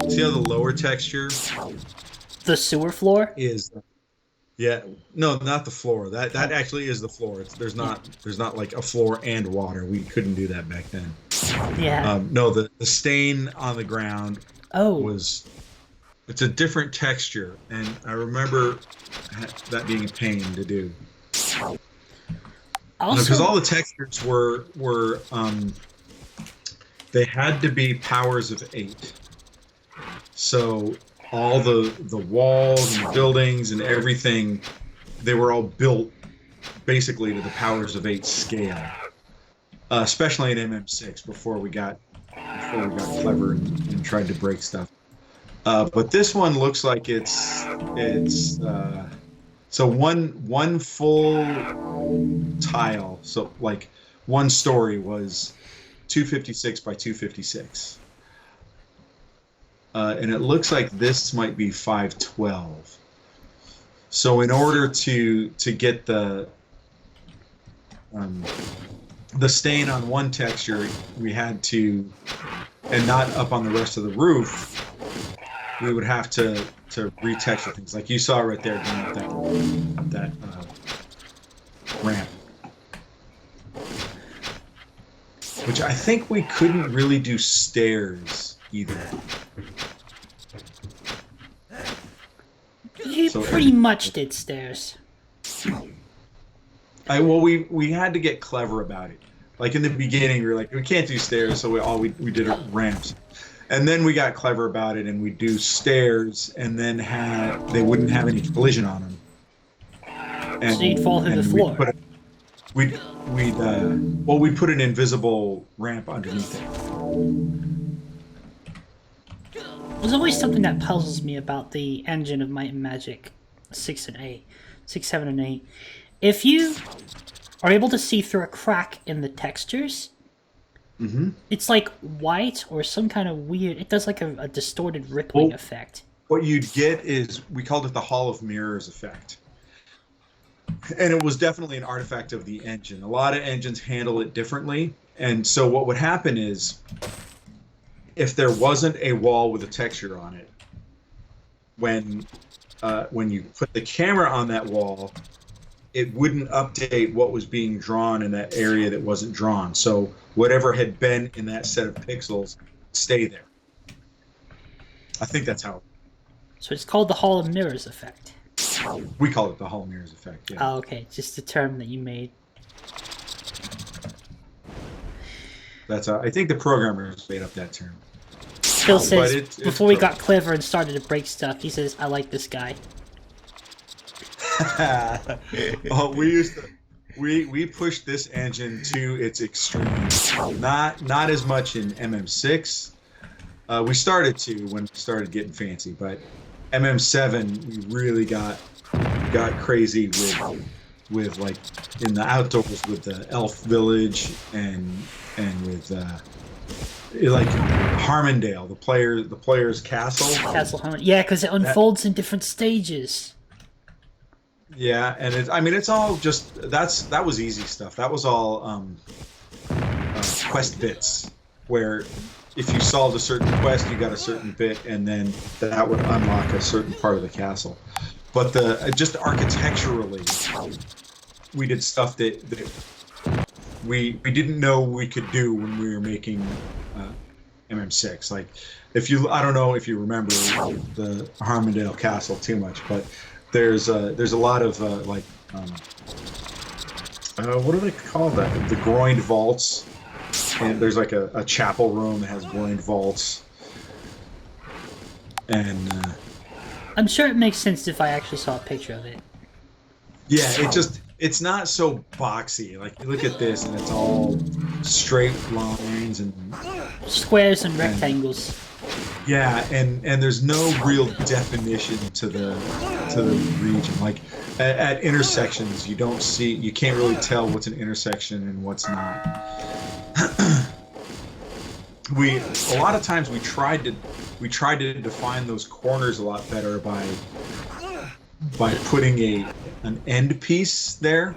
see how the lower texture The sewer floor? is. Yeah, no, not the floor. That actually is the floor. There's not like a floor and water. We couldn't do that back then. Yeah. No, the stain on the ground Oh. it's a different texture, and I remember that being a pain to do. Because Also, all the textures were they had to be powers of 8. So all the walls and the buildings and everything, they were all built basically to the powers of 8 scale. Especially in MM6 before we got clever and tried to break stuff. But this one looks like it's so one full tile, so like one story was 256 by 256. And it looks like this might be 512. So in order to get the stain on one texture, we had to, and not up on the rest of the roof, we would have to retexture things. Like you saw right there, going up that ramp. Which I think we couldn't really do stairs either. you so- pretty much did stairs. We had to get clever about it. Like in the beginning, we were like, we can't do stairs, so we did ramps. And then we got clever about it, and we do stairs, and then they wouldn't have any collision on them. And, So you'd fall through the floor. We'd put an invisible ramp underneath it. There's always something that puzzles me about the engine of Might and Magic 6 and 8. 6, 7, and 8. If you are able to see through a crack in the textures, it's like white or some kind of weird... It does like a distorted rippling effect. What you'd get is, we called it the Hall of Mirrors effect. And it was definitely an artifact of the engine. A lot of engines handle it differently. And so what would happen is, if there wasn't a wall with a texture on it, when you put the camera on that wall, it wouldn't update what was being drawn in that area that wasn't drawn. So whatever had been in that set of pixels stay there. I think that's how So it's called the Hall of Mirrors effect. we call it, the Hall of Mirrors effect. Yeah. Oh, okay. Just the term that you made. That's I think the programmers made up that term. Phil says, it's before we true. got clever and started to break stuff, he says, I like this guy. Oh, we pushed this engine to its extreme. Not as much in MM6. We started to when we started getting fancy, but MM7 we really got crazy with like in the outdoors with the elf village and with like Harmondale, the player's castle. Castle Hunt. Yeah, because it unfolds in different stages. Yeah, and it's all just that was easy stuff. That was all quest bits where if you solved a certain quest, you got a certain bit, and then that would unlock a certain part of the castle. But just architecturally, we did stuff that we didn't know we could do when we were making MM6. Like, I don't know if you remember the Harmondale Castle too much, but there's a lot of what do they call that? The groined vaults. And there's like a chapel room that has groined vaults. And I'm sure it makes sense if I actually saw a picture of it. yeah, it's not so boxy. Like, you look at this and it's all straight lines and squares and rectangles. Yeah, and there's no real definition to the region. Like at intersections, you can't really tell what's an intersection and what's not. A lot of times we tried to define those corners a lot better by putting an end piece there.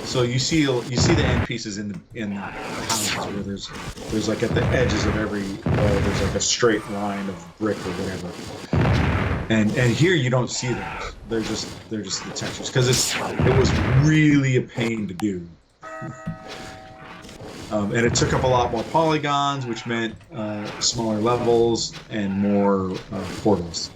So you see the end pieces in the houses where there's like at the edges of every wall there's like a straight line of brick or whatever. And here you don't see those. They're just the textures because it was really a pain to do. And it took up a lot more polygons, which meant smaller levels and more portals.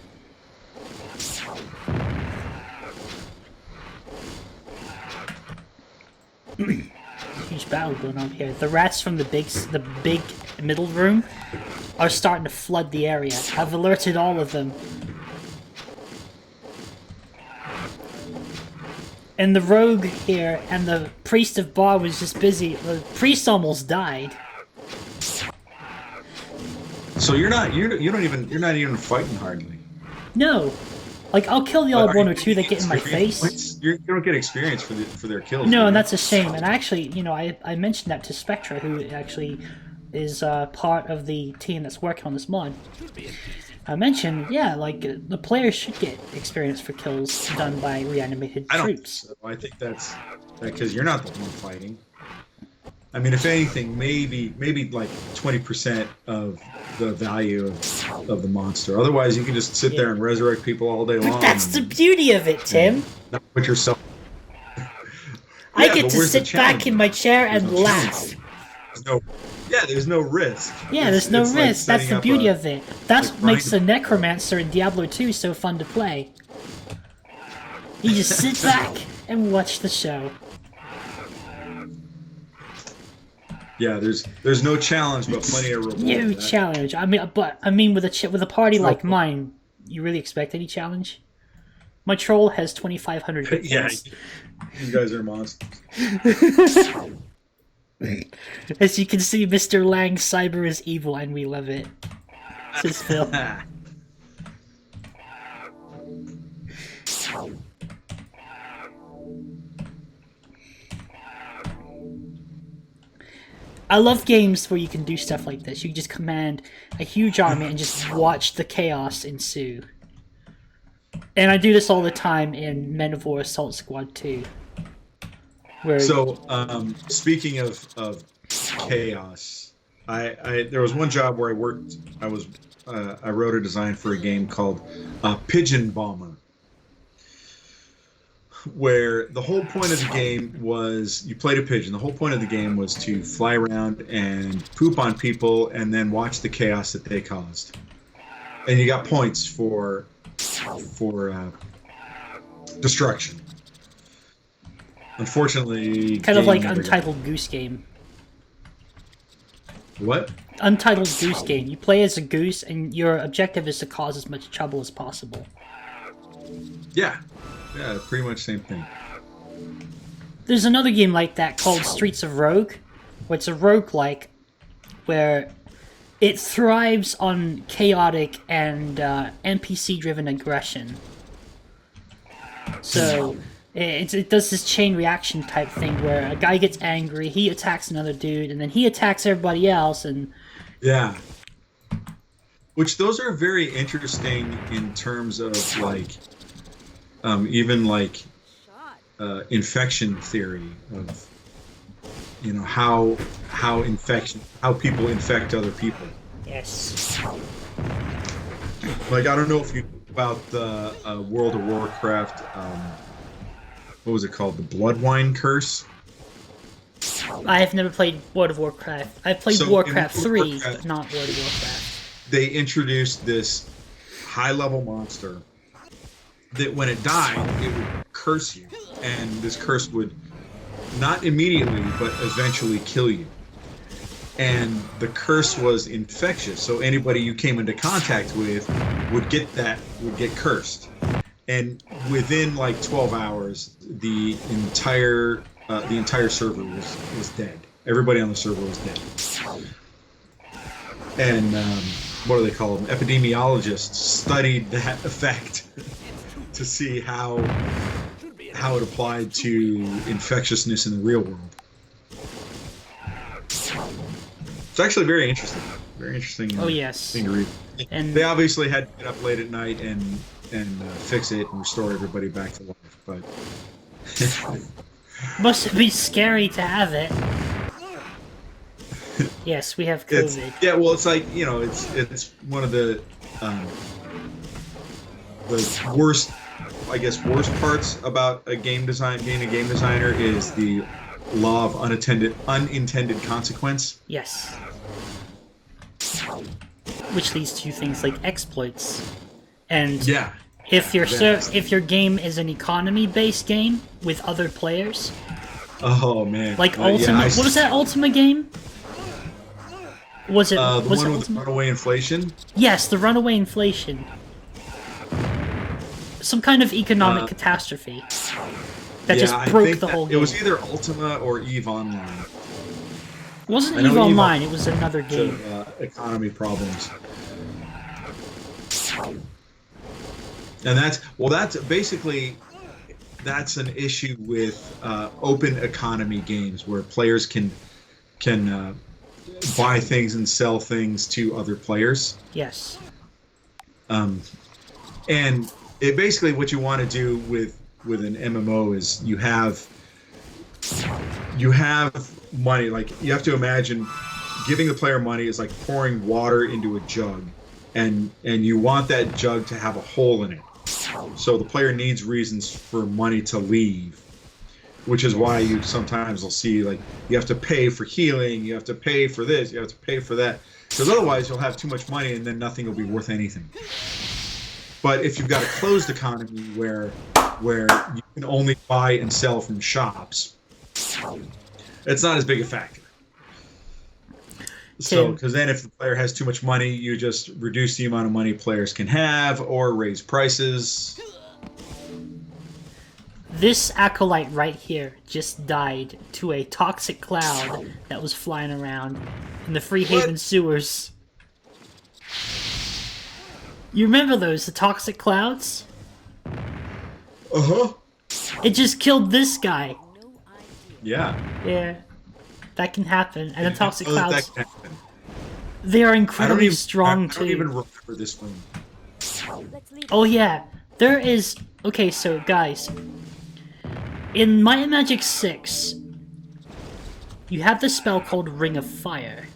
Huge battle going on here. The rats from the big middle room are starting to flood the area. I've alerted all of them. And the rogue here and the priest of Bar was just busy. The priest almost died. So you're not even fighting hardly. No. Like, I'll kill the odd one or two that get in my face. You don't get experience for their kills. No, and that's a shame. And actually, I mentioned that to Spectra, who actually is part of the team that's working on this mod. I mentioned, the players should get experience for kills done by reanimated troops. I think that's because you're not the one fighting. I mean, if anything, maybe like 20% of the value of the monster. Otherwise, you can just sit there and resurrect people all day long. But that's the beauty of it, Tim. Not put yourself. I get to sit back in my chair and laugh. There's no risk. Yeah, there's no risk. Like that's the beauty of it. That's what makes the Necromancer in Diablo 2 so fun to play. You just sit back and watch the show. Yeah, there's no challenge, but plenty of reward. No challenge. I mean, with a party like mine, you really expect any challenge? My troll has 2,500 hit points. Yeah, you guys are monsters. As you can see, Mr. Lang's cyber is evil, and we love it. Says Phil. I love games where you can do stuff like this. You just command a huge army and just watch the chaos ensue. And I do this all the time in Men of War Assault Squad 2. Speaking of chaos, there was one job where I worked. I wrote a design for a game called Pigeon Bomber, where the whole point of the game was you played a pigeon. The whole point of the game was to fly around and poop on people and then watch the chaos that they caused. And you got points for destruction. Unfortunately, kind of like Untitled Goose Game. What? Untitled Goose Game. You play as a goose, and your objective is to cause as much trouble as possible. Yeah, pretty much same thing. There's another game like that called Streets of Rogue, where it's a roguelike, where it thrives on chaotic and NPC-driven aggression. So It does this chain reaction type thing where a guy gets angry, he attacks another dude, and then he attacks everybody else, and Yeah. Which those are very interesting in terms of like, even like infection theory of, you know, how people infect other people. yes. Like I don't know if you know about the World of Warcraft. What was it called? The Bloodwine Curse. I have never played World of Warcraft. I've played So in Warcraft World of 3, Warcraft- but not World of Warcraft. They introduced this high-level monster that when it died, it would curse you, and this curse would not immediately, but eventually kill you. And the curse was infectious, so anybody you came into contact with would get cursed. And within like 12 hours, the entire server was dead. Everybody on the server was dead. And what do they call them? Epidemiologists studied that effect to see how it applied to infectiousness in the real world. It's actually very interesting. Very interesting. Oh, yes. Thing to read. And They obviously had to get up late at night and fix it and restore everybody back to life, but must be scary to have it. Yes, we have COVID. well, it's like, you know, it's one of the worst, I guess, worst parts about being a game designer is the law of unintended consequence. Yes. Which leads to things like exploits. And Yeah. if your game is an economy-based game with other players, Oh man. like Yeah, Ultima, what was that Ultima game? Was it the was it one with Ultima? runaway inflation? Yes, the runaway inflation. Some kind of economic catastrophe that just I broke think the whole It game. was either Ultima or EVE Online. It wasn't I know EVE EVE Online, it was another game. Economy problems. And that's basically an issue with open economy games where players can buy things and sell things to other players. Yes. And it basically what you want to do with an MMO is you have money. Like you have to imagine giving the player money is like pouring water into a jug, and you want that jug to have a hole in it. So the player needs reasons for money to leave, which is why you sometimes will see like you have to pay for healing, you have to pay for this, you have to pay for that, because otherwise you'll have too much money and then nothing will be worth anything. But if you've got a closed economy where you can only buy and sell from shops, it's not as big a factor. So, because then if the player has too much money, you just reduce the amount of money players can have or raise prices. This acolyte right here just died to a toxic cloud that was flying around in the Freehaven sewers. You remember those, the toxic clouds? Uh-huh. It just killed this guy. Yeah. Yeah. That can happen. And the toxic I know that clouds, can happen. they are incredibly strong I too. don't even remember this room. Oh yeah, there is... Okay, so guys, in Might and Magic 6, you have this spell called Ring of Fire.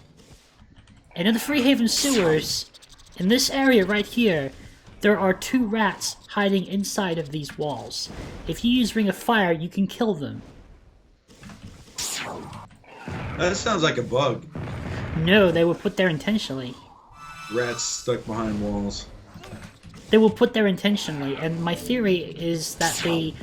And in the Freehaven sewers, in this area right here, there are 2 rats hiding inside of these walls. If you use Ring of Fire, you can kill them. That sounds like a bug. No, they were put there intentionally. Rats stuck behind walls. They were put there intentionally, and my theory is that they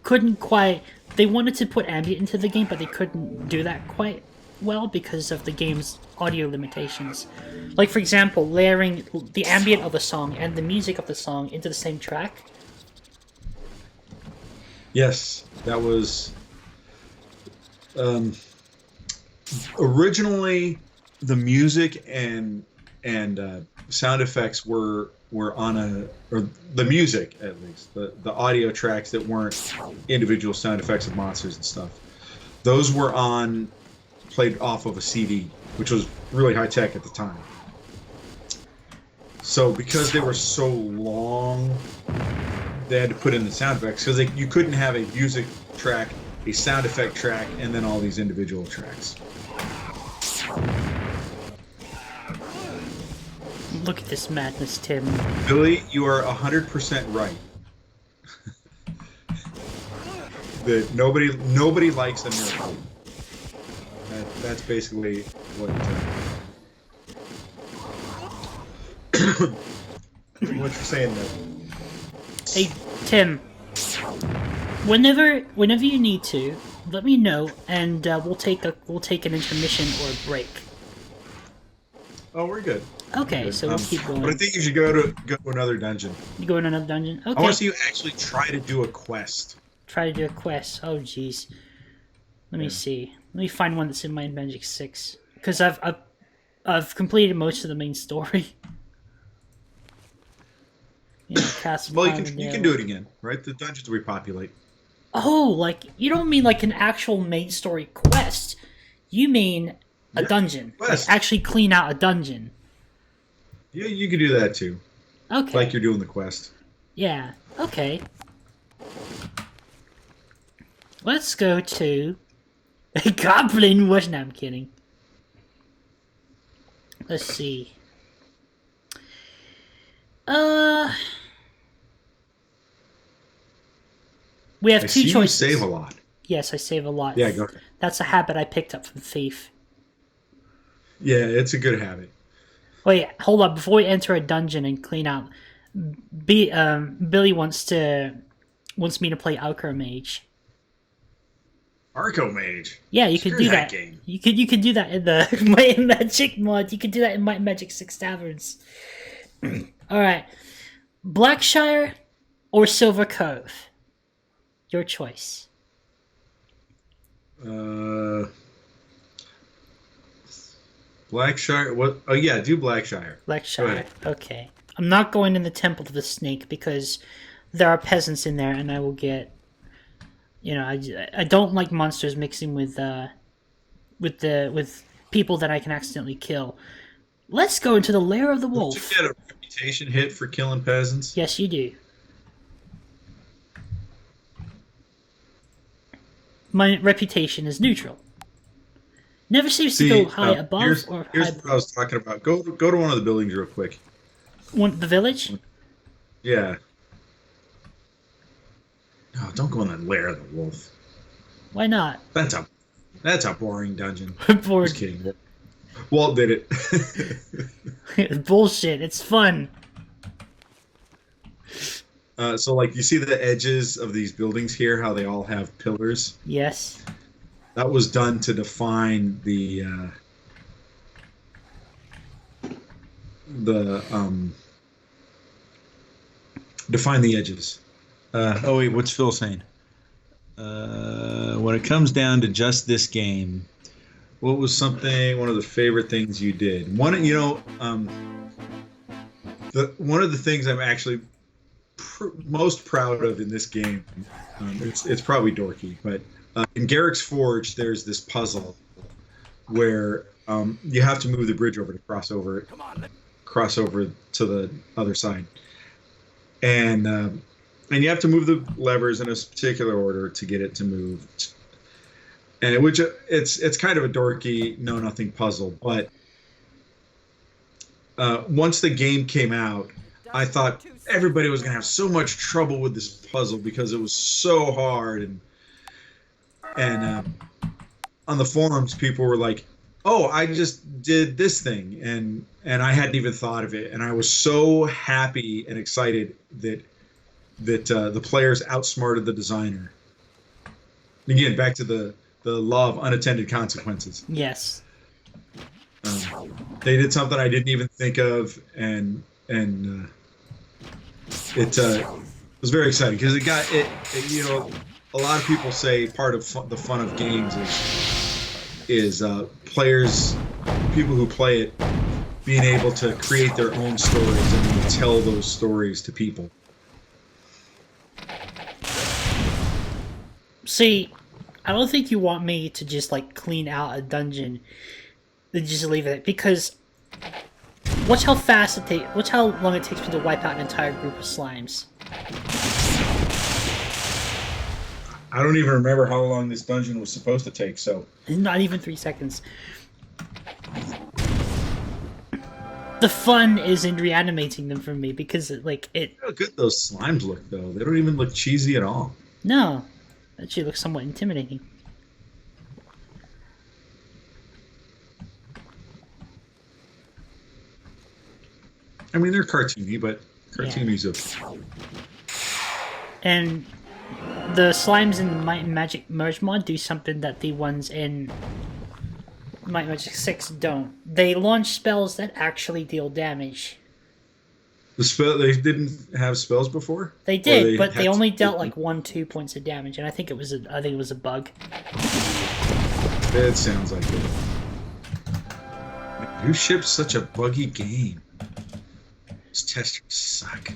couldn't quite... They wanted to put ambient into the game, but they couldn't do that quite well because of the game's audio limitations. Like, for example, layering the ambient of the song and the music of the song into the same track. Yes, that was... originally, the music and sound effects were were on or the music at least, the audio tracks that weren't individual sound effects of monsters and stuff. Those were played off of a CD, which was really high tech at the time. So because they were so long, they had to put in the sound effects because you couldn't have a music track, a sound effect track, and then all these individual tracks. Look at this madness, Tim. Billy, you are 100% right. That nobody likes a miracle. That's basically what you're saying there. Hey, Tim. Whenever you need to, let me know, and we'll take an intermission or a break. Oh, we're good. Okay, Good. so we'll keep going. But I think you should go to another dungeon. You go in another dungeon? Okay. I want to see you actually try to do a quest. Try to do a quest. Oh, jeez. Let me see. Let me find one that's in my Magic 6. Because I've completed most of the main story. Well, you can do it again, right? The dungeons repopulate. Oh, like, you don't mean like an actual main story quest. You mean a dungeon. Like, actually clean out a dungeon. Yeah, you can do that too. Okay. Like you're doing the quest. Yeah, okay. Let's go to a Goblin Woods. No, I'm kidding. Let's see. We have two choices. You save a lot. Yes, I save a lot. Yeah, go ahead. That's a habit I picked up from Thief. Yeah, it's a good habit. Wait, hold up. Before we enter a dungeon and clean out, Billy wants me to play Alchemy Mage. Arco Mage. Yeah, you could do that. Game. You could do that in the Might and Magic mod. You could do that in Might and Magic 6 Taverns. All right, Blackshire or Silver Cove. Your choice. Blackshire. What? Oh yeah, do Blackshire. Blackshire. Okay. I'm not going in the Temple of the Snake because there are peasants in there, and I will get. You know, I don't like monsters mixing with people that I can accidentally kill. Let's go into the lair of the wolf. Don't you get a reputation hit for killing peasants? Yes, you do. My reputation is neutral. Never seems to go high above or high here's what I was talking about. Go to one of the buildings real quick. The village? Yeah. No, don't go in the lair of the wolf. Why not? That's a boring dungeon. Boring. Just kidding. Walt did it. Bullshit. It's fun. So, like, you see the edges of these buildings here, how they all have pillars? Yes. That was done to define define the edges. Oh wait, what's Phil saying? When it comes down to just this game, what was one of the favorite things you did? One of the things I'm actually most proud of in this game, it's probably dorky, but in Garrick's Forge, there's this puzzle where you have to move the bridge over to cross over to the other side, and you have to move the levers in a particular order to get it to move. And it's kind of a dorky know nothing puzzle, but once the game came out, I thought everybody was going to have so much trouble with this puzzle because it was so hard, and on the forums people were like, "Oh, I just did this thing," and I hadn't even thought of it, and I was so happy and excited that the players outsmarted the designer. Again, back to the law of unintended consequences. Yes. They did something I didn't even think of, and it was very exciting because it you know, a lot of people say part of the fun of games is players, people who play it, being able to create their own stories and then tell those stories to people. See, I don't think you want me to just like clean out a dungeon and just leave it, because watch how fast it takes. Watch how long it takes me to wipe out an entire group of slimes. I don't even remember how long this dungeon was supposed to take, so... Not even 3 seconds. The fun is in reanimating them for me, because like it. Look how good those slimes look, though. They don't even look cheesy at all. No, it actually looks somewhat intimidating. I mean, they're cartoony, but cartoony's okay. And the slimes in the Might and Magic Merge mod do something that the ones in Might and Magic 6 don't. They launch spells that actually deal damage. They didn't have spells before? They did, but they only dealt like 1-2 points of damage, and I think it was a bug. It sounds like it. Who ships such a buggy game? These testers suck.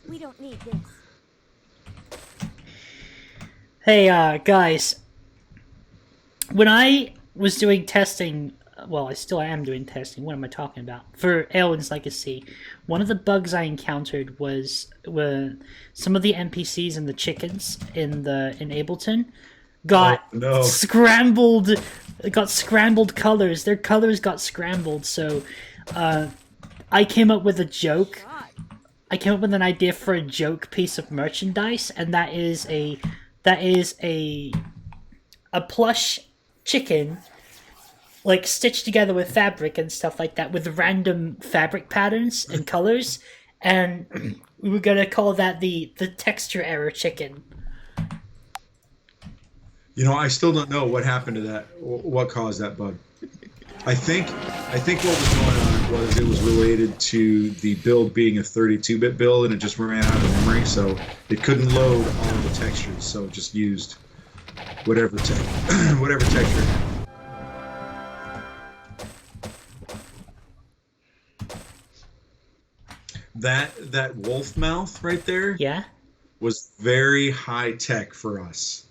We don't need this. Hey, guys. When I was doing testing, well, I still am doing testing. What am I talking about? For Alien's Legacy, one of the bugs I encountered was some of the NPCs and the chickens in Ableton got scrambled. Got scrambled colors. Their colors got scrambled. So, I came up with a joke. I came up with an idea for a joke piece of merchandise, and that is a plush chicken, like stitched together with fabric and stuff like that, with random fabric patterns and colors, and we were gonna call that the texture error chicken. You know, I still don't know what happened to that. What caused that bug? I think what was going on was it was related to the build being a 32-bit build, and it just ran out of memory, so it couldn't load all of the textures, so it just used whatever texture it had. That wolf mouth right there, Yeah. was very high tech for us.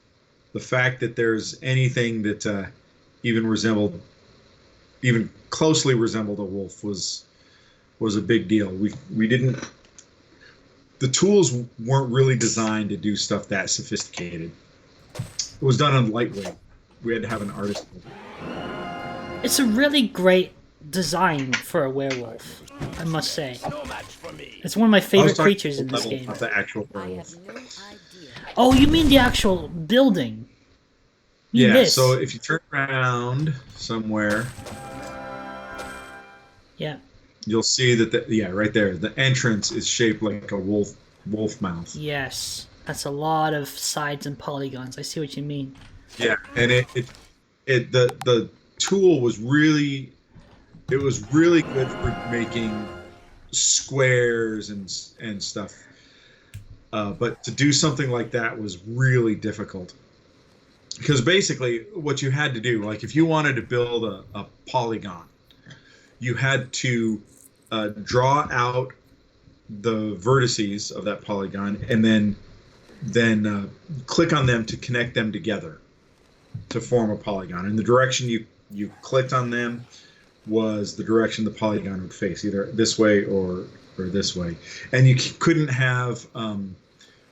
The fact that there's anything that even closely resembled a wolf was a big deal. We didn't. The tools weren't really designed to do stuff that sophisticated. It was done on lightweight. We had to have an artist. It's a really great design for a werewolf, I must say. No match for me. It's one of my I was favorite talking creatures in this level, game. not the actual I werewolf. have no idea. Oh, you mean the actual building? You mean Yeah. this. So if you turn around somewhere, Yeah. you'll see that right there, the entrance is shaped like a wolf mouth. Yes. That's a lot of sides and polygons. I see what you mean. Yeah, and the tool was really good for making squares and stuff. But to do something like that was really difficult. Because basically what you had to do, like if you wanted to build a polygon, you had to draw out the vertices of that polygon and then click on them to connect them together to form a polygon. And the direction you clicked on them was the direction the polygon would face, either this way or this way. And you couldn't have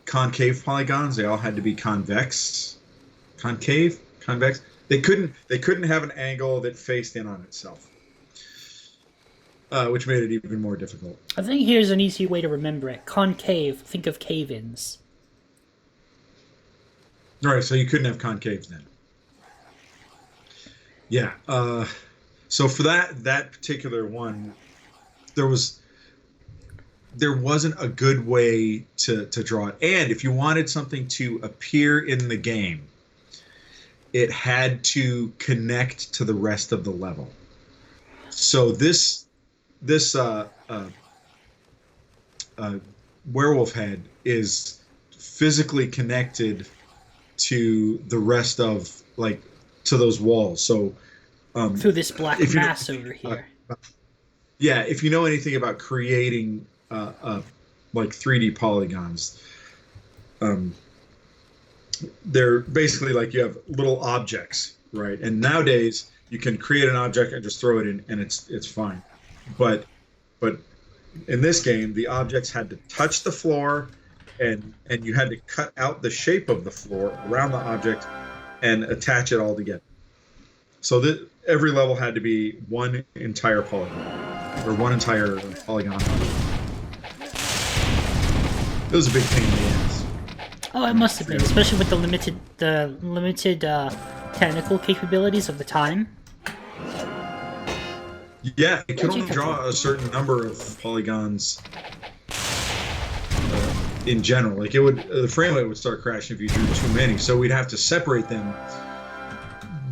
concave polygons; they all had to be convex. Concave, convex. They couldn't have an angle that faced in on itself, which made it even more difficult. I think here's an easy way to remember it. Concave, think of cave-ins. All right, so you couldn't have concaves then. Yeah. So for that particular one, there wasn't a good way to draw it. And if you wanted something to appear in the game, it had to connect to the rest of the level. So this werewolf head is physically connected to the rest of, like, to those walls. So through this black if you know mass over anything here. Yeah, if you know anything about creating like 3D polygons, they're basically like you have little objects, right? And nowadays you can create an object and just throw it in, and it's fine. But in this game, the objects had to touch the floor, and you had to cut out the shape of the floor around the object and attach it all together. So that every level had to be one entire polygon, or one entire polygon. It was a big pain in the ass. Oh, it must have been, especially with the limited technical capabilities of the time. Yeah, it could only draw a certain number of polygons in general. Like the frame rate would start crashing if you drew too many. So we'd have to separate them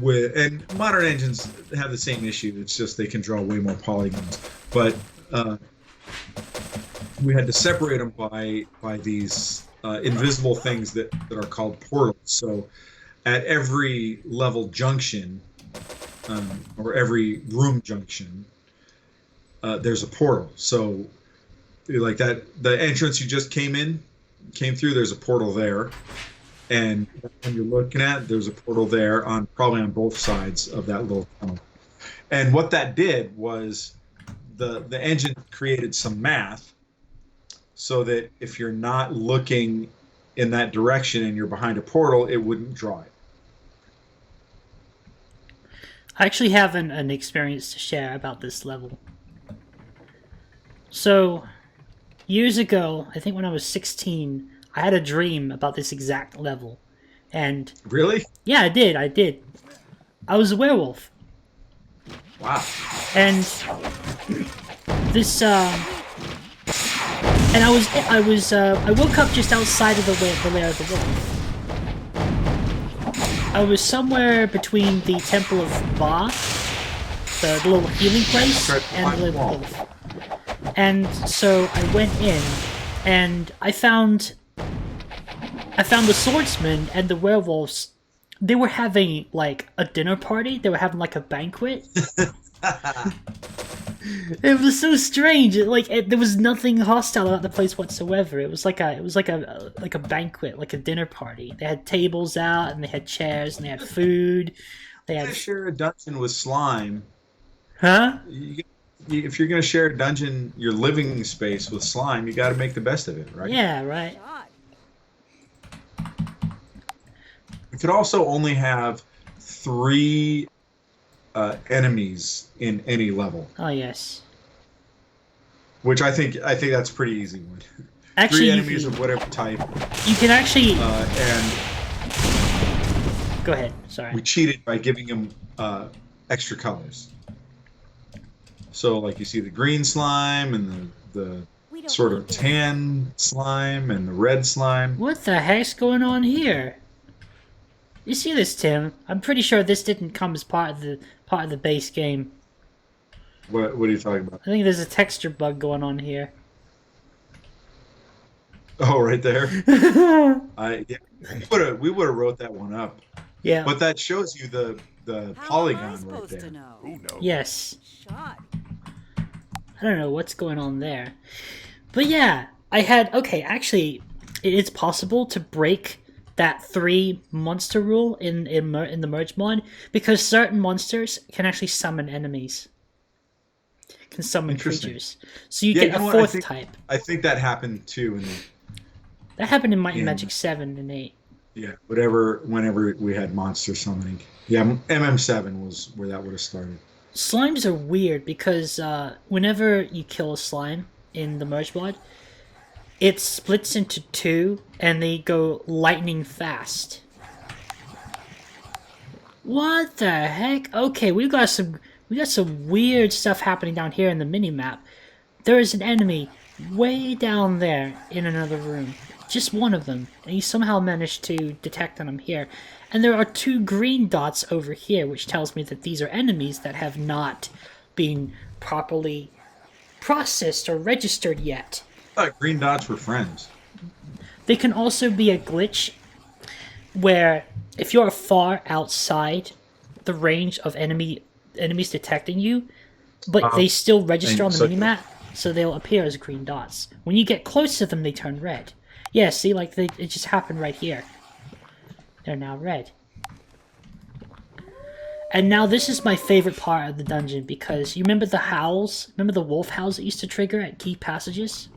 and modern engines have the same issue. It's just they can draw way more polygons. But we had to separate them by these invisible things that are called portals. So at every level junction, or every room junction, there's a portal. So like that, the entrance you just came through, there's a portal there. And when you're looking at, there's a portal there probably on both sides of that little tunnel. And what that did was the engine created some math so that if you're not looking in that direction and you're behind a portal, it wouldn't draw it. I actually have an experience to share about this level. So, years ago, I think when I was 16, I had a dream about this exact level. And Really? yeah, I did. I was a werewolf. Wow. And this and I woke up just outside of the lair of the wolf. I was somewhere between the Temple of Ba, the little healing place, and the little wolf. And so I went in, and I found the swordsman and the werewolves. They were having like a dinner party. They were having like a banquet. It was so strange. There was nothing hostile about the place whatsoever. It was like a banquet, like a dinner party. They had tables out, and they had chairs, and they had food. They had Share a dungeon with slime. huh? If you're going to share a dungeon, your living space with slime, you got to make the best of it, right? Yeah, right. You could also only have 3 enemies in any level, Oh yes. which I think that's a pretty easy one. Actually, 3 enemies of whatever type, you can actually and go ahead. Sorry. we cheated by giving them extra colors. So, like you see the green slime and the We don't sort need of this. tan slime and the red slime. What the heck's going on here? You see this, Tim? I'm pretty sure this didn't come as part of the base game. What are you talking about? I think there's a texture bug going on here. Oh, right there. We would have wrote that one up. Yeah. But that shows you the How am I polygon right supposed there. to know? Who knows? Yes. Shot. I don't know what's going on there. But yeah, actually, it's possible to break that 3 monster rule in the merge mod, because certain monsters can actually summon enemies. Can summon creatures. So you get a 4th type. I think that happened too That happened in Might and Magic 7 and 8. whenever we had monster summoning. Yeah, MM7 was where that would have started. Slimes are weird because whenever you kill a slime in the merge mod, it splits into 2 and they go lightning fast. What the heck? Okay, we got some weird stuff happening down here in the mini-map. There is an enemy way down there in another room. Just one of them. And you somehow managed to detect them here. And there are 2 green dots over here, which tells me that these are enemies that have not been properly processed or registered yet. I thought green dots were friends. They can also be a glitch where if you're far outside the range of enemy enemies detecting you, but they still register on the so- minimap, so they'll appear as green dots. When you get close to them, they turn red. Yeah, see, like it just happened right here. They're now red. And now this is my favorite part of the dungeon, because you remember the howls? Remember the wolf howls that used to trigger at key passages?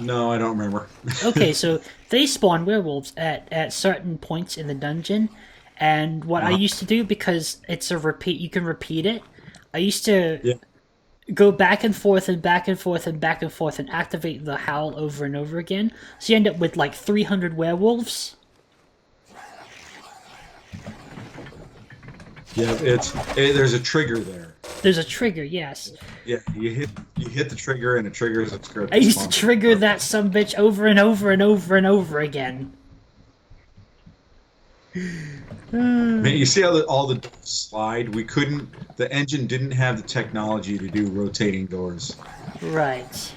No, I don't remember. Okay, so they spawn werewolves at certain points in the dungeon, and what I used to do, because it's a repeat, you can repeat it, I used to go back and forth and back and forth and back and forth and activate the howl over and over again, so you end up with like 300 werewolves. Yeah, there's a trigger there. There's a trigger, yes. Yeah, you hit the trigger and it triggers a script. I used to trigger that sumbitch over and over and over and over again. Man, you see how all the doors slide? The engine didn't have the technology to do rotating doors. Right.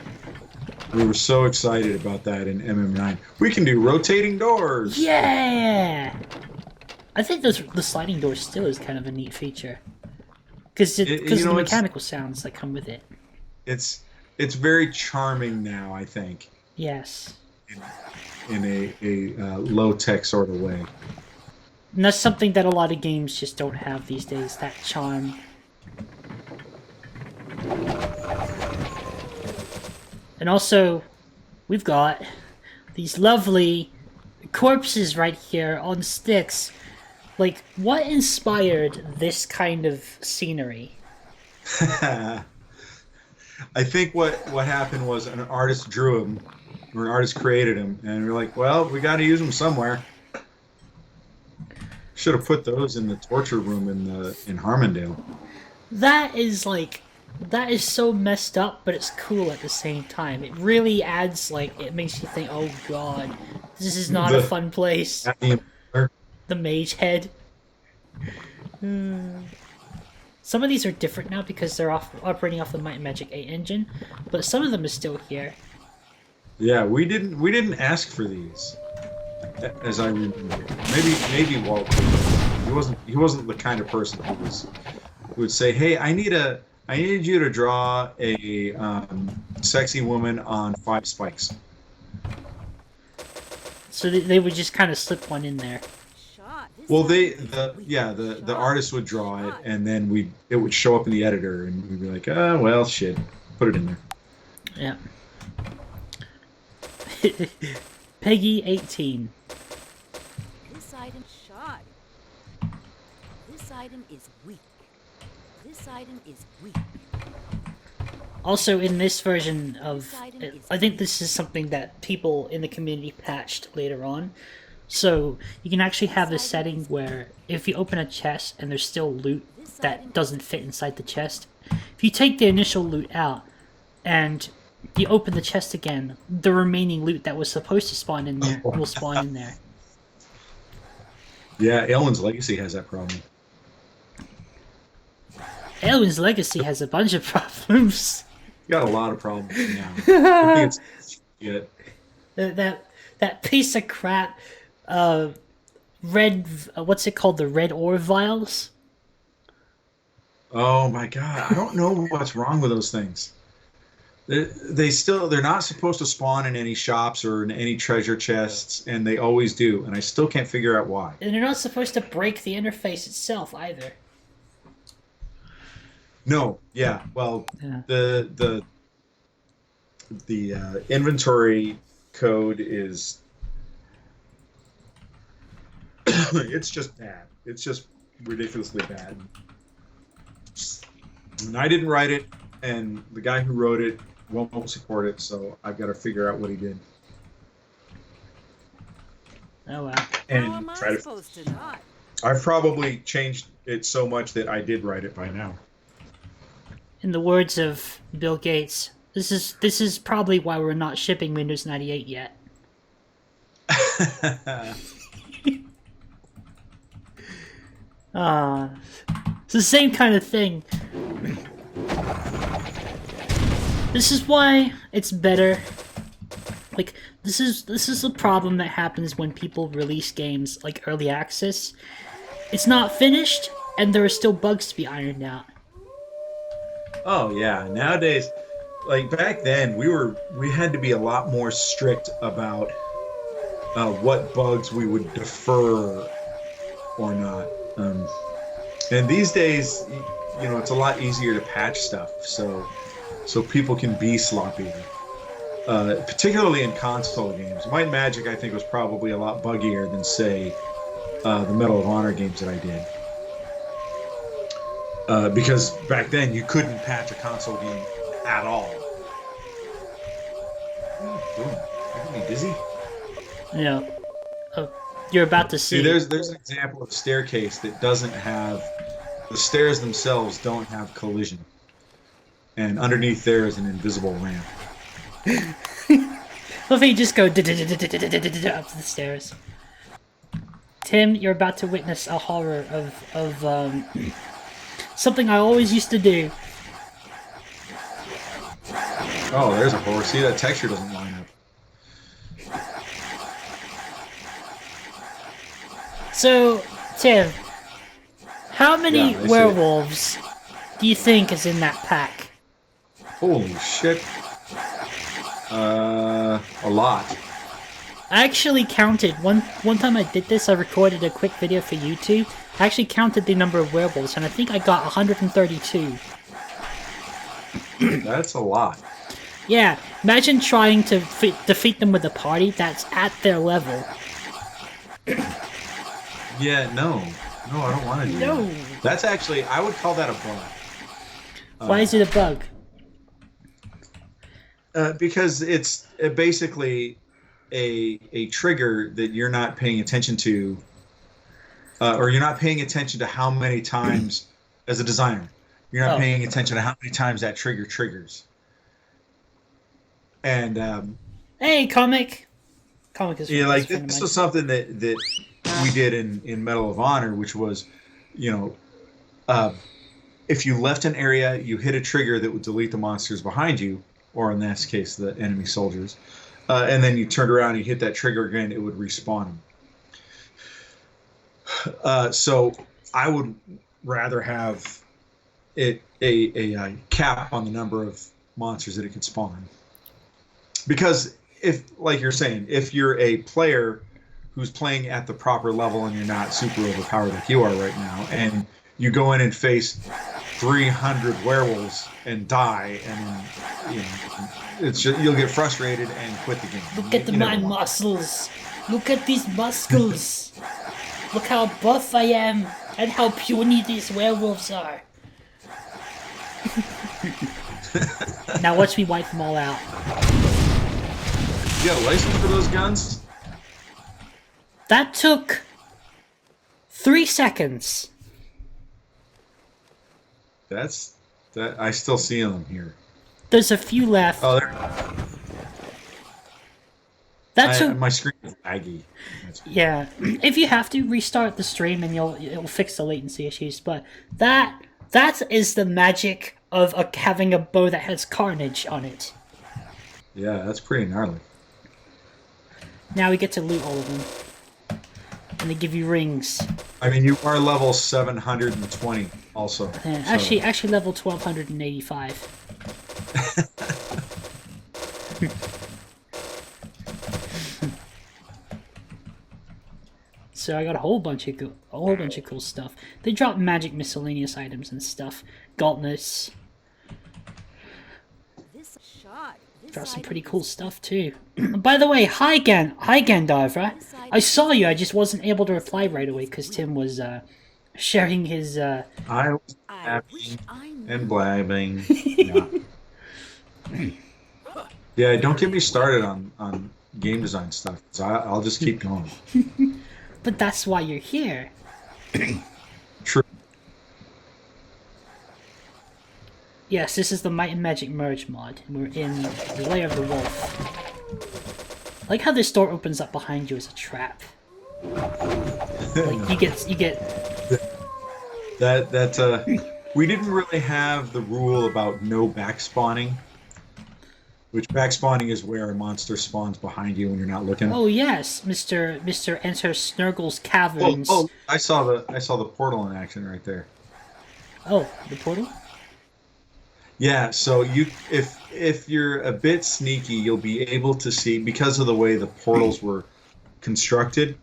We were so excited about that in MM9. We can do rotating doors! Yeah! I think the sliding door still is kind of a neat feature. Because of the mechanical sounds that come with it. It's very charming now, I think. Yes. In a low-tech sort of way. And that's something that a lot of games just don't have these days, that charm. And also, we've got these lovely corpses right here on sticks. Like, what inspired this kind of scenery? I think what happened was an artist drew them, or an artist created them, and we're like, well, we got to use them somewhere. Should have put those in the torture room in Harmondale. That is so messed up, but it's cool at the same time. It really adds, it makes you think, oh god, this is not a fun place. The mage head. Some of these are different now because they're operating off the Might and Magic 8 engine, but some of them are still here. Yeah, we didn't ask for these, as I remember. Maybe Walt. He wasn't the kind of person who would say, "Hey, I need you to draw a sexy woman on 5 spikes." So they would just kind of slip one in there. Well, the artist would draw it, and then it would show up in the editor, and we'd be like, "Oh, well, shit, put it in there." Yeah. Peggy 18. This item shot. This item is weak. This item is weak. Also, in this version of, I think this is something that people in the community patched later on. So you can actually have this setting where if you open a chest and there's still loot that doesn't fit inside the chest, if you take the initial loot out and you open the chest again, the remaining loot that was supposed to spawn in there will spawn in there. Yeah, Ellen's Legacy has that problem. Alien's Legacy has a bunch of problems. You got a lot of problems now. I think it's shit. That piece of crap, red, what's it called? The red ore vials? Oh my god, I don't know what's wrong with those things. They're not supposed to spawn in any shops or in any treasure chests, and they always do, and I still can't figure out why. And they're not supposed to break the interface itself either. No, yeah, well, Yeah. the inventory code is it's just bad. It's just ridiculously bad. And I didn't write it, and the guy who wrote it won't support it, so I've got to figure out what he did. Oh wow. And How am I supposed to not? I've probably changed it so much that I did write it by now. In the words of Bill Gates, this is probably why we're not shipping Windows 98 yet. It's the same kind of thing. This is why it's better. Like, this is the problem that happens when people release games like early access. It's not finished, and there are still bugs to be ironed out. Oh yeah, nowadays, like back then, we had to be a lot more strict about what bugs we would defer or not. And these days, you know, it's a lot easier to patch stuff, so people can be sloppy. Particularly in console games. Might and Magic, I think, was probably a lot buggier than, say, the Medal of Honor games that I did. Because back then, you couldn't patch a console game at all. Making me dizzy? Yeah. You're about to see. See, there's an example of a staircase that doesn't have... The stairs themselves don't have collision. And underneath there is an invisible ramp. Well, if you just go up the stairs. Tim, you're about to witness a horror of something I always used to do. Oh, there's a horror. See, that texture doesn't line up. So, Tim, how many Yeah, I see. werewolves do you think is in that pack? Holy shit. A lot. I actually counted. One time I did this, I recorded a quick video for YouTube. I actually counted the number of werewolves, and I think I got 132. That's a lot. Yeah, imagine trying to defeat them with a party that's at their level. Yeah, no, I don't want to do No. that. That's actually, I would call that a bug. Why is it a bug? Because it's basically a trigger that you're not paying attention to, or you're not paying attention to how many times, as a designer, you're not paying attention to how many times that trigger triggers. And Hey, comic is yeah, like this was something that we did in Medal of Honor, which was, you know, if you left an area, you hit a trigger that would delete the monsters behind you, or in this case, the enemy soldiers, and then you turned around and you hit that trigger again, it would respawn them. So I would rather have it a cap on the number of monsters that it could spawn. Because if, like you're saying, if you're a player who's playing at the proper level and you're not super overpowered like you are right now, and you go in and face 300 werewolves and die, and then, you know, it's just, you'll get frustrated and quit the game. Look at my muscles. Look at these muscles. Look how buff I am and how puny these werewolves are. Now watch me wipe them all out. You got a license for those guns? That took 3 seconds. That I still see them here. There's a few left. Oh, That took my screen is laggy. Yeah, if you have to restart the stream and it'll fix the latency issues. But that is the magic of having a bow that has carnage on it. Yeah, that's pretty gnarly. Now we get to loot all of them, and they give you rings. I mean, you are level 720 also. Yeah, so. actually level 1285. So I got a whole bunch of cool stuff. They drop magic miscellaneous items and stuff. Gauntlets. This shot. Drop some pretty cool stuff too. By the way, hi Gandalf. I saw you. I just wasn't able to reply right away because Tim was sharing his. I was blabbing and blabbing. Yeah. Yeah, don't get me started on game design stuff. So I'll just keep going. But that's why you're here. True. Yes, this is the Might and Magic Merge mod. We're in the Lair of the Wolf. I like how this door opens up behind you as a trap. Like you get. We didn't really have the rule about no back spawning. which backspawning is where a monster spawns behind you when you're not looking. Oh yes, Mr. Enter Snurgle's Oh, caverns. I saw the portal in action right there. Oh, the portal. Yeah, so if you're a bit sneaky, you'll be able to see, because of the way the portals were constructed,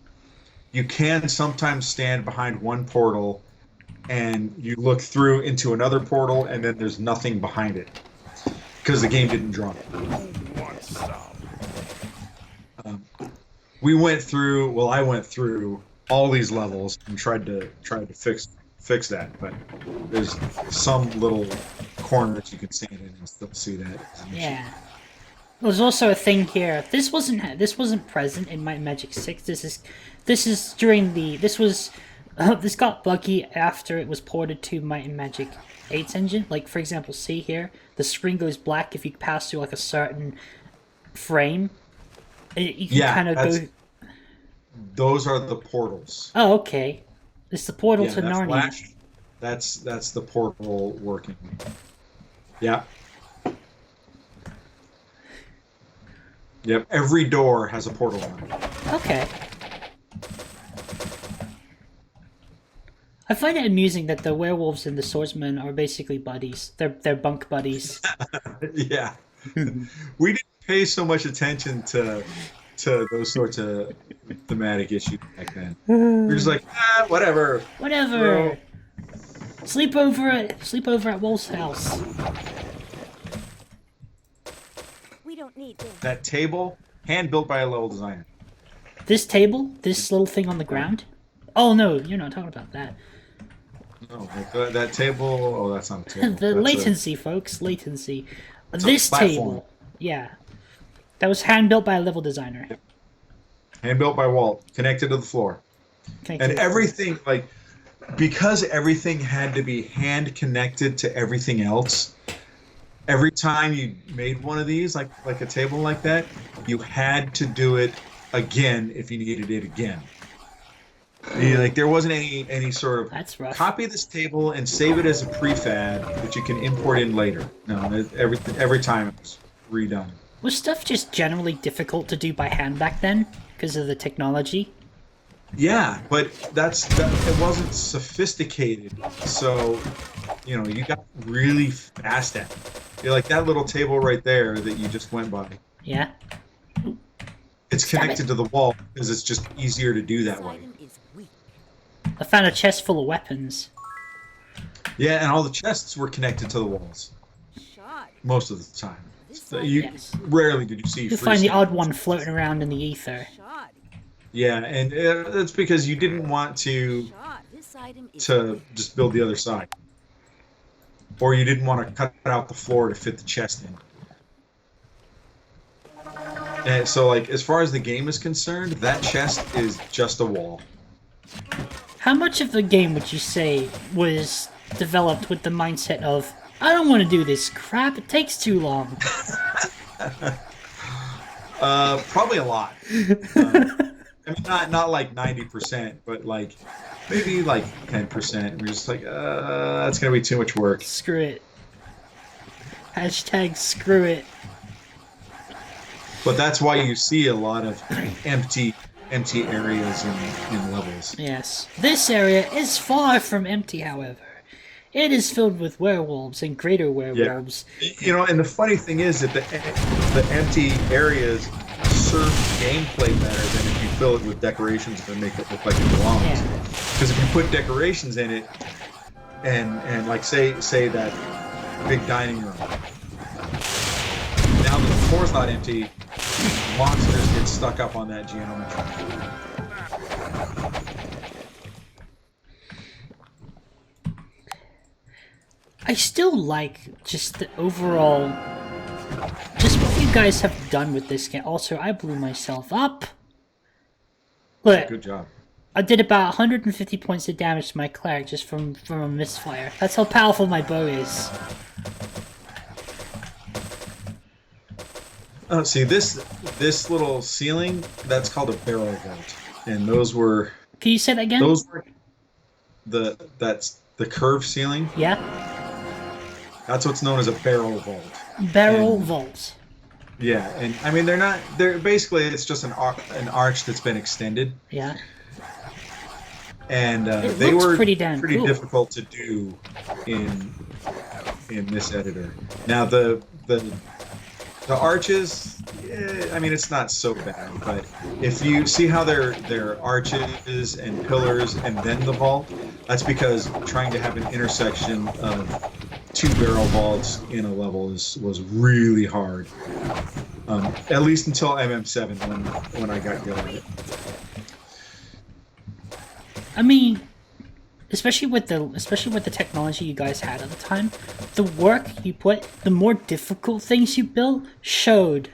you can sometimes stand behind one portal and you look through into another portal and then there's nothing behind it because the game didn't draw it. I went through all these levels and tried to fix that, but there's some little corner that you can stand in and still see that. Yeah. There's also a thing here. This wasn't present in Might and Magic 6. This got buggy after it was ported to Might and Magic 8's engine. Like, for example, see here, the screen goes black if you pass through like a certain frame. You can kind of go. Those are the portals. Oh, okay. It's the portal to that Narnia. flash, that's the portal working. Yeah. Yep. Every door has a portal on it. Okay. I find it amusing that the werewolves and the swordsmen are basically buddies. They're bunk buddies. Yeah. We didn't pay so much attention to those sorts of thematic issues back then. We were just like, whatever. Whatever. Sleep over at Wolf's house. We don't need this. That table, hand built by a level designer. This table, this little thing on the ground. Oh no, you're not talking about that. No, like that table. Oh, that's not a table. The That's latency, folks, latency. a This platform. table, yeah, that was hand built by a level designer. Hand built by Walt, connected to the floor. Connected And to- everything, like, because everything had to be hand connected to everything else, every time you made one of these, like a table like that, you had to do it again if you needed it again. Like, there wasn't any sort of That's rough. copy this table and save it as a prefab that you can import in later. No, every time it was redone. Was stuff just generally difficult to do by hand back then because of the technology? Yeah, but it wasn't sophisticated, so you got really fast at it. You're like that little table right there that you just went by. Yeah. It's connected to the wall because it's just easier to do that way. Item is weak. I found a chest full of weapons. Yeah, and all the chests were connected to the walls Shot. most of the time. This So item Yes. rarely did you see. You free find the stuff. odd one floating around in the ether. Shot. Yeah, and that's because you didn't want to Shot. This item is weak. just build the other side, or you didn't want to cut out the floor to fit the chest in. And so, like, as far as the game is concerned, that chest is just a wall. How much of the game would you say was developed with the mindset of, I don't want to do this crap, it takes too long? Probably a lot. I mean, not like 90%, but like maybe like 10%. We're just like, that's gonna be too much work. Screw it. Hashtag screw it. But that's why you see a lot of empty areas in levels. Yes. This area is far from empty, however. It is filled with werewolves and greater werewolves. And the funny thing is that the empty areas serve gameplay better than if you fill it with decorations and make it look like it belongs. Yeah. Because if you put decorations in it, and like say that big dining room, now that the floor's not empty, monsters get stuck up on that geometry. I still like just the overall, just what you guys have done with this game. Also, I blew myself up. Look, Good job. I did about 150 points of damage to my cleric just from a misfire. That's how powerful my bow is. See this little ceiling, that's called a barrel vault, and those were Can you say that again? those were that's the curved ceiling. Yeah? That's what's known as a barrel vault. Barrel And- vault. Yeah, and I mean they're basically it's just an arch that's been extended, Yeah. and It they looks were pretty damn cool. difficult to do in this editor. Now the arches, I mean it's not so bad, but if you see how they're arches and pillars and then the vault, that's because trying to have an intersection of two barrel vaults in a level was really hard. At least until MM7 when I got good at it. I mean, especially with the technology you guys had at the time, the work you put, the more difficult things you built showed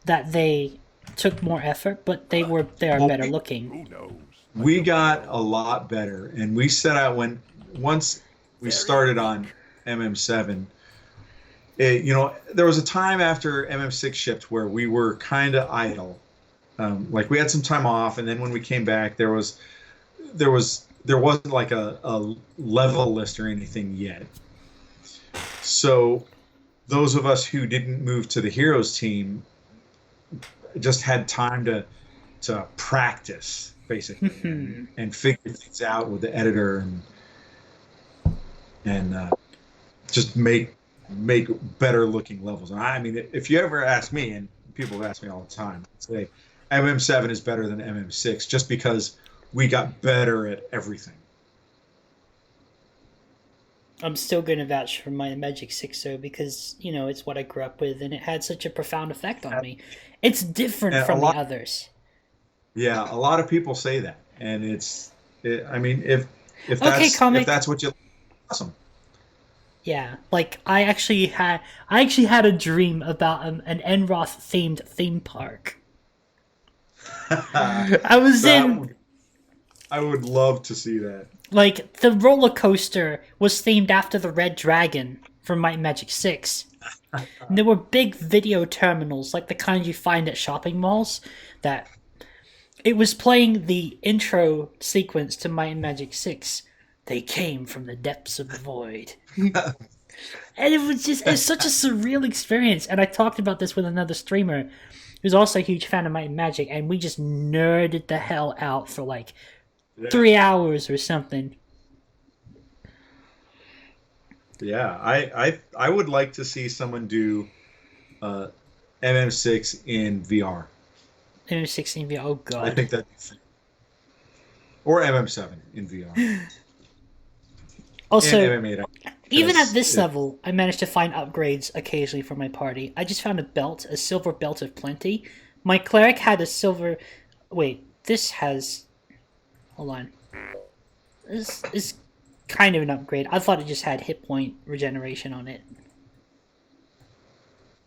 that they took more effort, but they are better looking. Who knows? We got a lot better, and we set out once we started on MM7. There was a time after MM6 shipped where we were kind of idle. Like we had some time off, and then when we came back, there wasn't like a level list or anything yet. So those of us who didn't move to the Heroes team just had time to practice basically and figure things out with the editor and just make better looking levels. And I mean, if you ever ask me, and people ask me all the time, I'd say MM7 is better than MM6 just because we got better at everything. I'm still going to vouch for my Magic 6 though, because it's what I grew up with, and it had such a profound effect on me. It's different from the others. Yeah, a lot of people say that, and I mean, if Comic. if that's what you like, awesome. Yeah, like I actually had a dream about an Enroth themed theme park. I would love to see that. Like, the roller coaster was themed after the Red Dragon from Might and Magic 6. And there were big video terminals, like the kind you find at shopping malls, that it was playing the intro sequence to Might and Magic 6. They came from the depths of the void. And it's such a surreal experience. And I talked about this with another streamer who's also a huge fan of Might and Magic, and we just nerded the hell out for like 3 hours or something. Yeah, I would like to see someone do MM6 in VR. MM16 VR, oh god. I think that, or MM7 in VR. Also, and MM8, even at this level, I managed to find upgrades occasionally for my party. I just found a silver belt of plenty. My cleric had a silver... Wait, this has... Hold on. This is kind of an upgrade. I thought it just had hit point regeneration on it.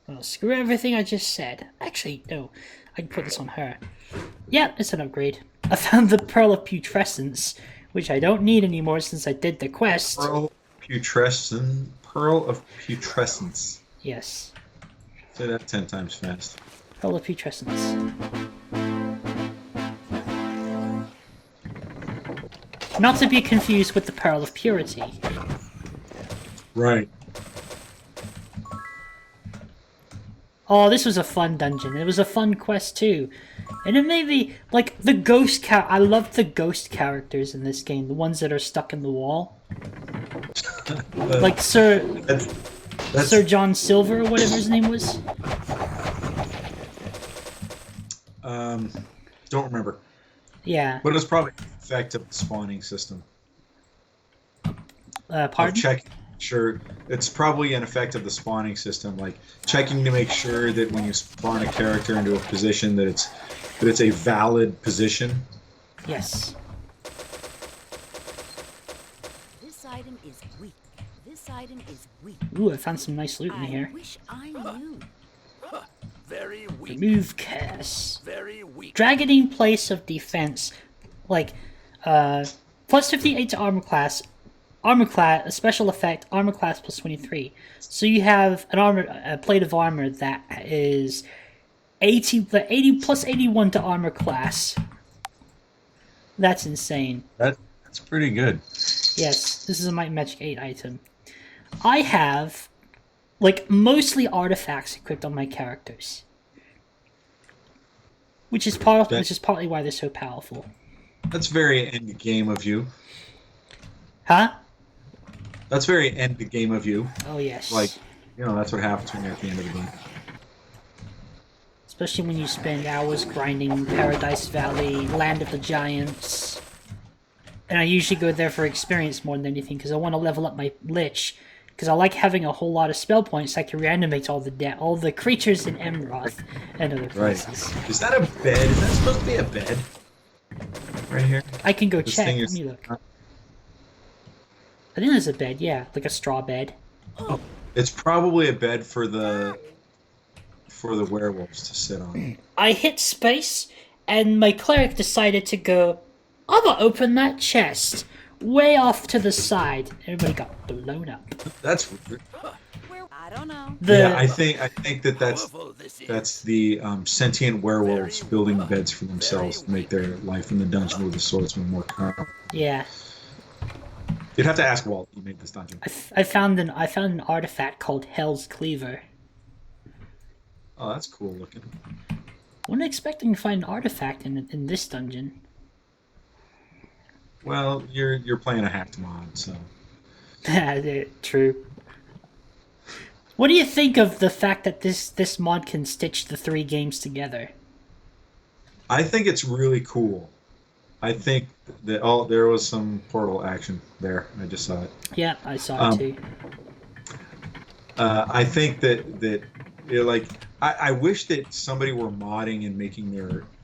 Well, screw everything I just said. Actually, no. I can put this on her. Yeah, it's an upgrade. I found the Pearl of Putrescence, which I don't need anymore since I did the quest. Pearl of Putrescence. Yes. Say that 10 times fast. Pearl of Putrescence. Not to be confused with the Pearl of Purity. Right. Oh, this was a fun dungeon. It was a fun quest too. And it made me, like, the ghost I loved the ghost characters in this game. The ones that are stuck in the wall. Like Sir John Silver or whatever his name was. Don't remember. Yeah. But it was probably an effect of the spawning system. Pardon? Check. Sure, it's probably an effect of the spawning system, like checking to make sure that when you spawn a character into a position that it's a valid position. Yes. This item is weak. This item is weak. Ooh, I found some nice loot in here. I wish I knew. Very weak. Remove curse. Very weak. Dragoning place of defense, like plus 58 to armor class. Armor class, a special effect, armor class plus 23. So you have a plate of armor that is 80 plus 81 to armor class. That's insane. That's pretty good. Yes, this is a Might and Magic 8 item. I have, like, mostly artifacts equipped on my characters. which is partly why they're so powerful. That's very end game of you. Huh? That's very end game of you. Oh yes. Like, that's what happens when you're at the end of the game. Especially when you spend hours grinding Paradise Valley, Land of the Giants. And I usually go there for experience more than anything, because I want to level up my Lich. Because I like having a whole lot of spell points so I can reanimate all the creatures in Emroth and other places. Right. Is that a bed? Is that supposed to be a bed? Right here? I can go This check. thing Let is- me look. I think there's a bed, yeah. Like a straw bed. It's probably a bed for the werewolves to sit on. I hit space, and my cleric decided to go, I'm gonna open that chest. Way off to the side. Everybody got blown up. That's weird. I don't know. Yeah, I think that's Powerful this is. that's the sentient werewolves building beds for themselves to make their life in the dungeon with the swordsman more comfortable. Yeah. You'd have to ask Walt who made this dungeon. I found an artifact called Hell's Cleaver. Oh, that's cool looking. Wasn't expecting to find an artifact in this dungeon. Well, you're playing a hacked mod, so. True. What do you think of the fact that this mod can stitch the 3 games together? I think it's really cool. I think that there was some portal action there. I just saw it. Yeah, I saw it too. I think that like I wish that somebody were modding and making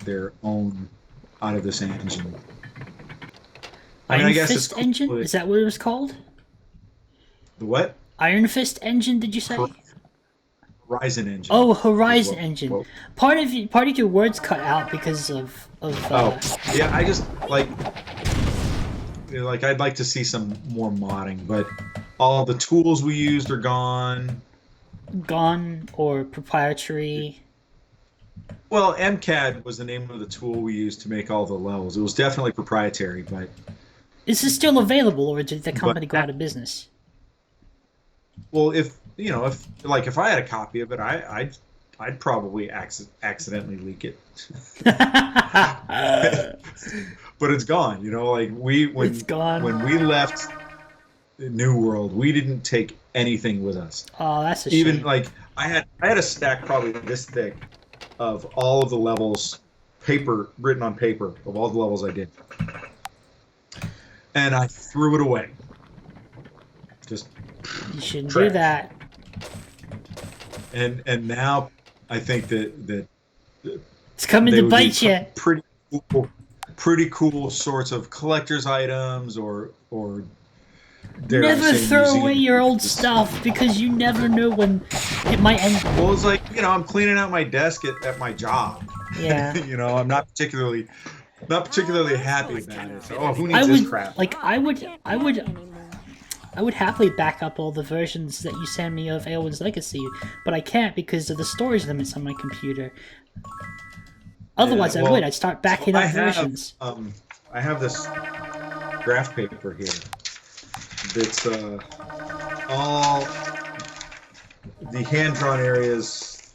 their own out of this engine. Iron Fist engine? Is that what it was called? The what? Iron Fist engine? Did you say? Horizon engine. Oh, Horizon Well, engine. well- Part of your words cut out because of Yeah, I just like I'd like to see some more modding, but all the tools we used are gone. gone or proprietary. Well, MCAD was the name of the tool we used to make all the levels. It was definitely proprietary, but Is this still available, or did the company go out of business? well, if I had a copy of it, I'd probably accidentally leak it. But it's gone. It's gone. when we left New World, we didn't take anything with us. Oh, that's a shame. Even like I had a stack probably this thick of all of the levels, written on paper of all the levels I did, and I threw it away. Just You shouldn't trash. do that. and now I think that It's coming they to would bite be you. pretty cool sorts of collector's items or dare I Never say throw museum away your old pieces. stuff because you never know when it might end. Well, it's like I'm cleaning out my desk at my job. Yeah. I'm not particularly happy about it. So, who needs I this would crap? I would happily back up all the versions that you send me of Aelwyn's Legacy, but I can't because of the storage limits on my computer. Otherwise, Yeah, I well, would. I'd start backing So up versions. I have this graph paper here. That's all the hand-drawn areas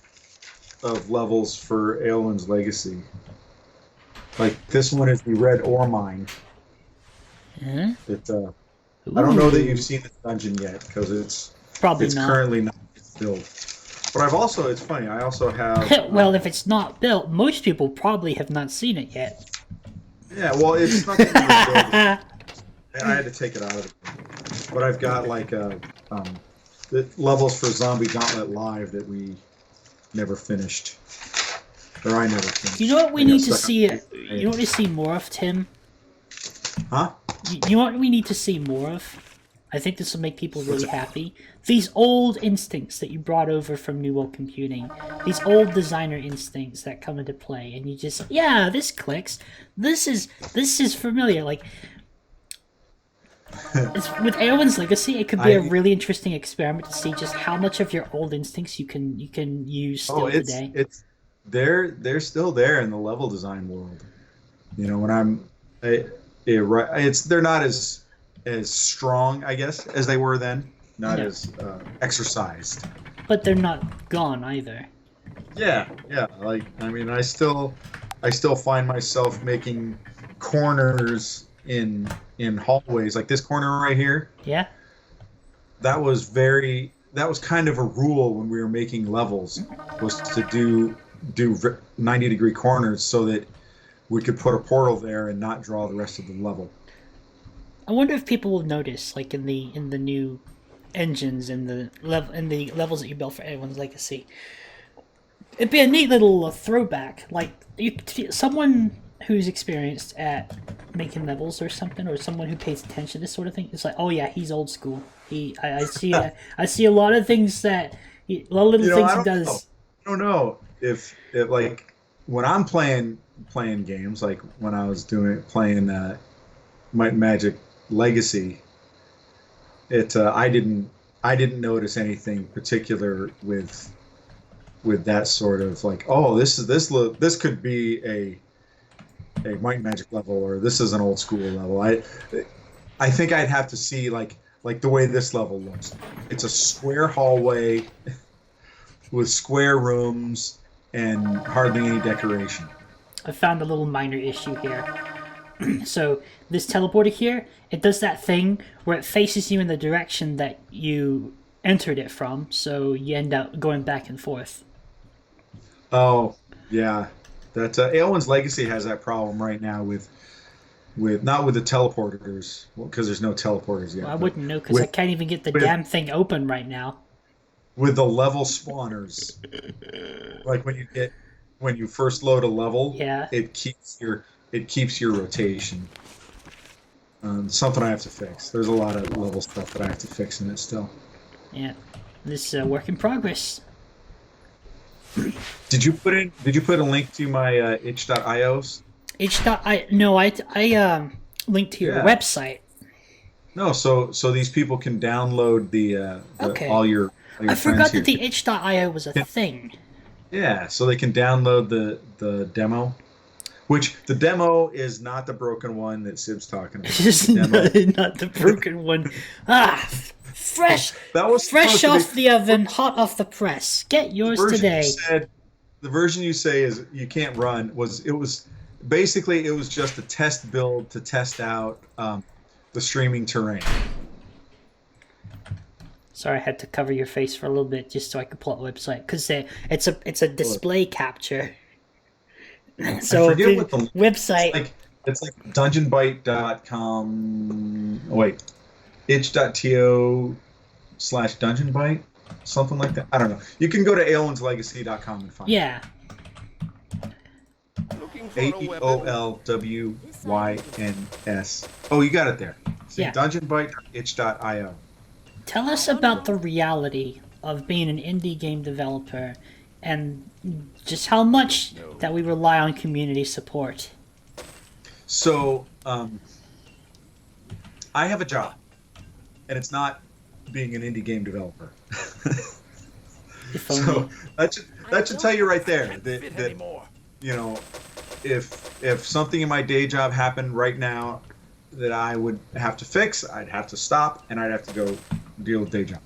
of levels for Aelwyn's Legacy. Like this one is the red ore mine. Huh? That I don't know that Ooh. you've seen this dungeon yet because it's Probably it's not. currently not built. But it's funny. I also have. Well, if it's not built, most people probably have not seen it yet. Yeah, well, it's not that it was built. And I had to take it out of it. But I've got the levels for Zombie Gauntlet Live that we never finished. Or I never finished. You know what we I got need to stuck see? on You know what we see more of, Tim? Huh? You know what we need to see more of? I think this will make people really happy. These old instincts that you brought over from New World Computing. These old designer instincts that come into play, and you just, yeah, this clicks. This is familiar. Like, with Aelwyn's Legacy, it could be a really interesting experiment to see just how much of your old instincts you can use still today. They're still there in the level design world. When they're not as strong, I guess, as they were then. Not Yeah. as exercised. But they're not gone either. Yeah. I I still find myself making corners in hallways, like this corner right here. Yeah. That was kind of a rule when we were making levels, was to do 90-degree corners so that we could put a portal there and not draw the rest of the level. I wonder if people will notice, like in the new engines and the levels that you built for Anyone's Legacy. It'd be a neat little throwback, like someone who's experienced at making levels or something, or someone who pays attention to this sort of thing. It's like, oh yeah, he's old school. I see I see a lot of things that a lot of little things he does. I don't know if like when I'm playing games, like when I was playing Might and Magic Legacy, I didn't notice anything particular with that sort of like, oh, this could be a Might and Magic level, or this is an old school level. I think I'd have to see like the way this level looks. It's a square hallway with square rooms and hardly any decoration. I found a little minor issue here. So this teleporter here, it does that thing where it faces you in the direction that you entered it from, so you end up going back and forth. Oh, yeah. That Aelwyn's Legacy has that problem right now with not with the teleporters, because there's no teleporters yet. Well, I wouldn't know, because I can't even get the damn thing open right now. With the level spawners, like when you first load a level, yeah, it keeps your rotation. Something I have to fix. There's a lot of level stuff that I have to fix in it still. Yeah, this is work in progress. Did you put a link to my itch.ios? No, I linked to your website. No, so these people can download all your I forgot that the itch.io was a thing. Yeah, so they can download the demo, which the demo is not the broken one that Sib's talking about. It's not the broken one. Fresh off the oven, hot off the press. Get yours today. The version you say is you can't run it was just a test build to test out the streaming terrain. Sorry, I had to cover your face for a little bit just so I could pull up the website, because it's a display capture. So I forget what the website. It's like dungeonbyte.com. Oh, wait, itch.to/dungeonbyte, something like that. I don't know. You can go to aelwinslegacy.com and find it. Yeah. AEOLWYNS. Oh, you got it there. See, yeah. Dungeonbyte.itch.io. Tell us about the reality of being an indie game developer, and just how much that we rely on community support. So, I have a job, and it's not being an indie game developer. So that should tell you right there that you know, if something in my day job happened right now that I would have to fix, I'd have to stop and I'd have to go deal with day job.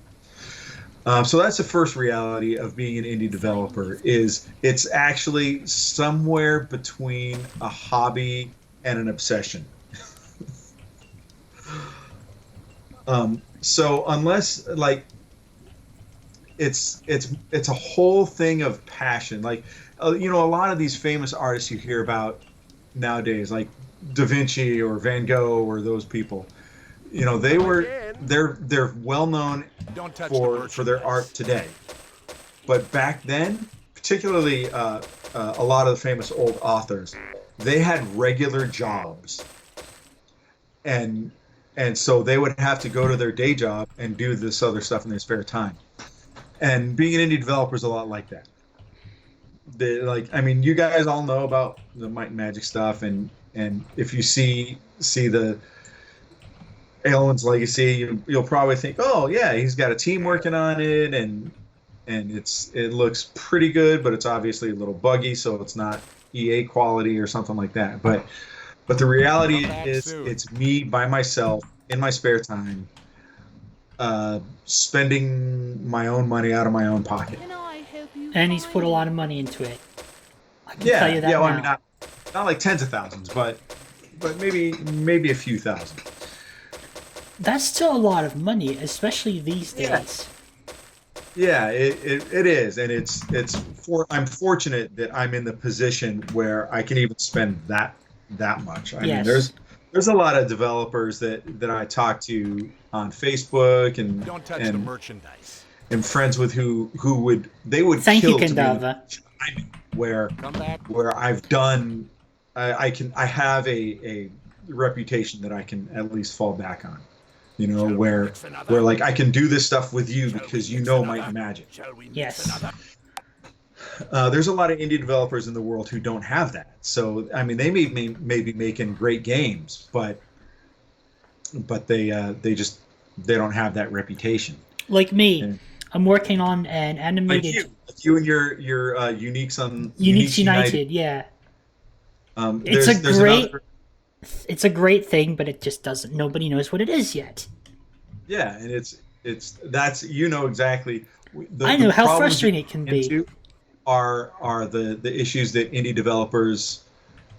So that's the first reality of being an indie developer, is it's actually somewhere between a hobby and an obsession. So unless like it's a whole thing of passion, like you know, a lot of these famous artists you hear about nowadays, like Da Vinci or Van Gogh or those people, you know, they're well known for their art today, but back then, particularly a lot of the famous old authors, they had regular jobs, and so they would have to go to their day job and do this other stuff in their spare time. And being an indie developer is a lot like that. I mean, you guys all know about the Might and Magic stuff, and if you see the Aelwyn's Legacy, you'll probably think, oh yeah, he's got a team working on it, and it looks pretty good, but it's obviously a little buggy, so it's not EA quality or something like that. But the reality is, it's me by myself in my spare time, spending my own money out of my own pocket. And he's put a lot of money into it. I can tell you that now. Well, I mean, not like tens of thousands, but maybe a few thousand. That's still a lot of money, especially these Yeah. days. Yeah, it is, and I'm fortunate that I'm in the position where I can even spend that much. I mean, Yes. there's a lot of developers that I talk to on Facebook Don't touch the and merchandise. am friends with who would Thank you, kill to be in the Kendava. position I'm in, where Come back. I've done I have a reputation that I can at least fall back on. You know, where like I can do this stuff with you because you know my magic. Shall we mix Yes. another? There's a lot of indie developers in the world who don't have that. So I mean, they may be making great games, but they don't have that reputation. Like me, And- I'm working on an Like animated you and your Uniques on Uniques United. Yeah, There's another, it's a great thing, but it just doesn't. Nobody knows what it is yet. yeah, and that's exactly. I know the how problems frustrating you it can get be. into Are the issues that indie developers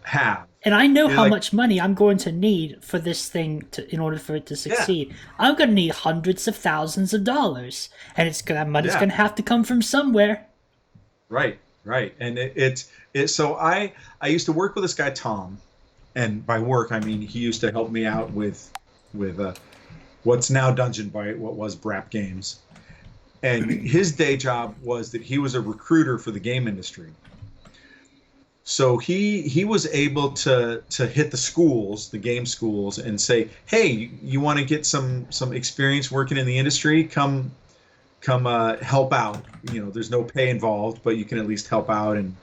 have. And I know You're how like- much money I'm going to need for this thing in order for it to succeed. I'm going to need hundreds of thousands of dollars, and that money's Yeah. going to have to come from somewhere. Right, and it's so I used to work with this guy Tom, and by work I mean he used to help me out with what's now Dungeon Byte, what was Brap Games, and his day job was that he was a recruiter for the game industry. So he was able to hit the schools, the game schools, and say, hey, you want to get some experience working in the industry? Come help out. You know, there's no pay involved, but you can at least help out and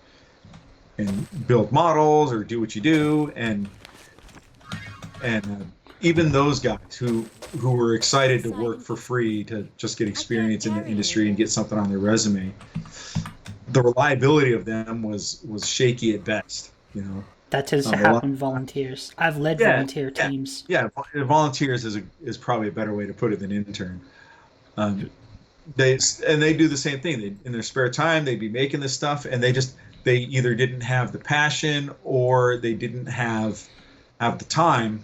build models or do what you do. And even those guys who were excited to work for free to just get experience in the industry and get something on their resume, the reliability of them was shaky at best. You know. That tends to happen with volunteers. I've led volunteer teams. Yeah, volunteers is probably a better way to put it than intern. They do the same thing. They, in their spare time, they'd be making this stuff, and they either didn't have the passion or they didn't have the time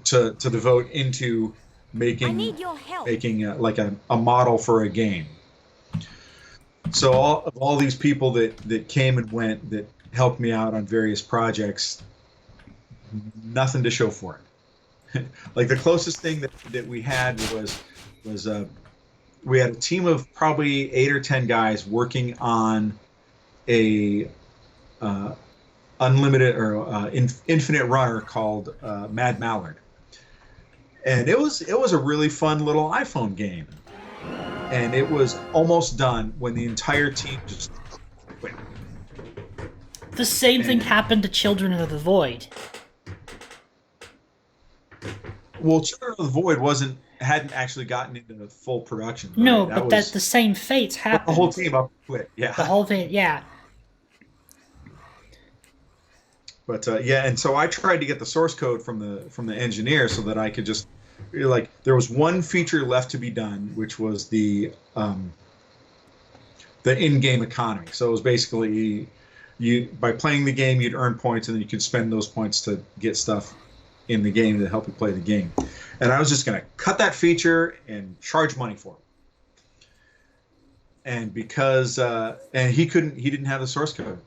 to devote into I need your help. making like a model for a game. So all these people that came and went that helped me out on various projects, nothing to show for it. Like the closest thing that we had was we had a team of probably 8 or 10 guys working on a unlimited or infinite runner called Mad Mallard, and it was a really fun little iPhone game, and it was almost done when the entire team just quit. The same thing happened to Children of the Void. Well, Children of the Void hadn't actually gotten into full production. Right? No, but the same fates happened. The whole team up quit. Yeah. The whole thing, yeah. But and so I tried to get the source code from the engineer so that I could just there was one feature left to be done, which was the in-game economy. So it was basically by playing the game you'd earn points and then you could spend those points to get stuff in the game to help you play the game. And I was just going to cut that feature and charge money for it. And because and he didn't have the source code.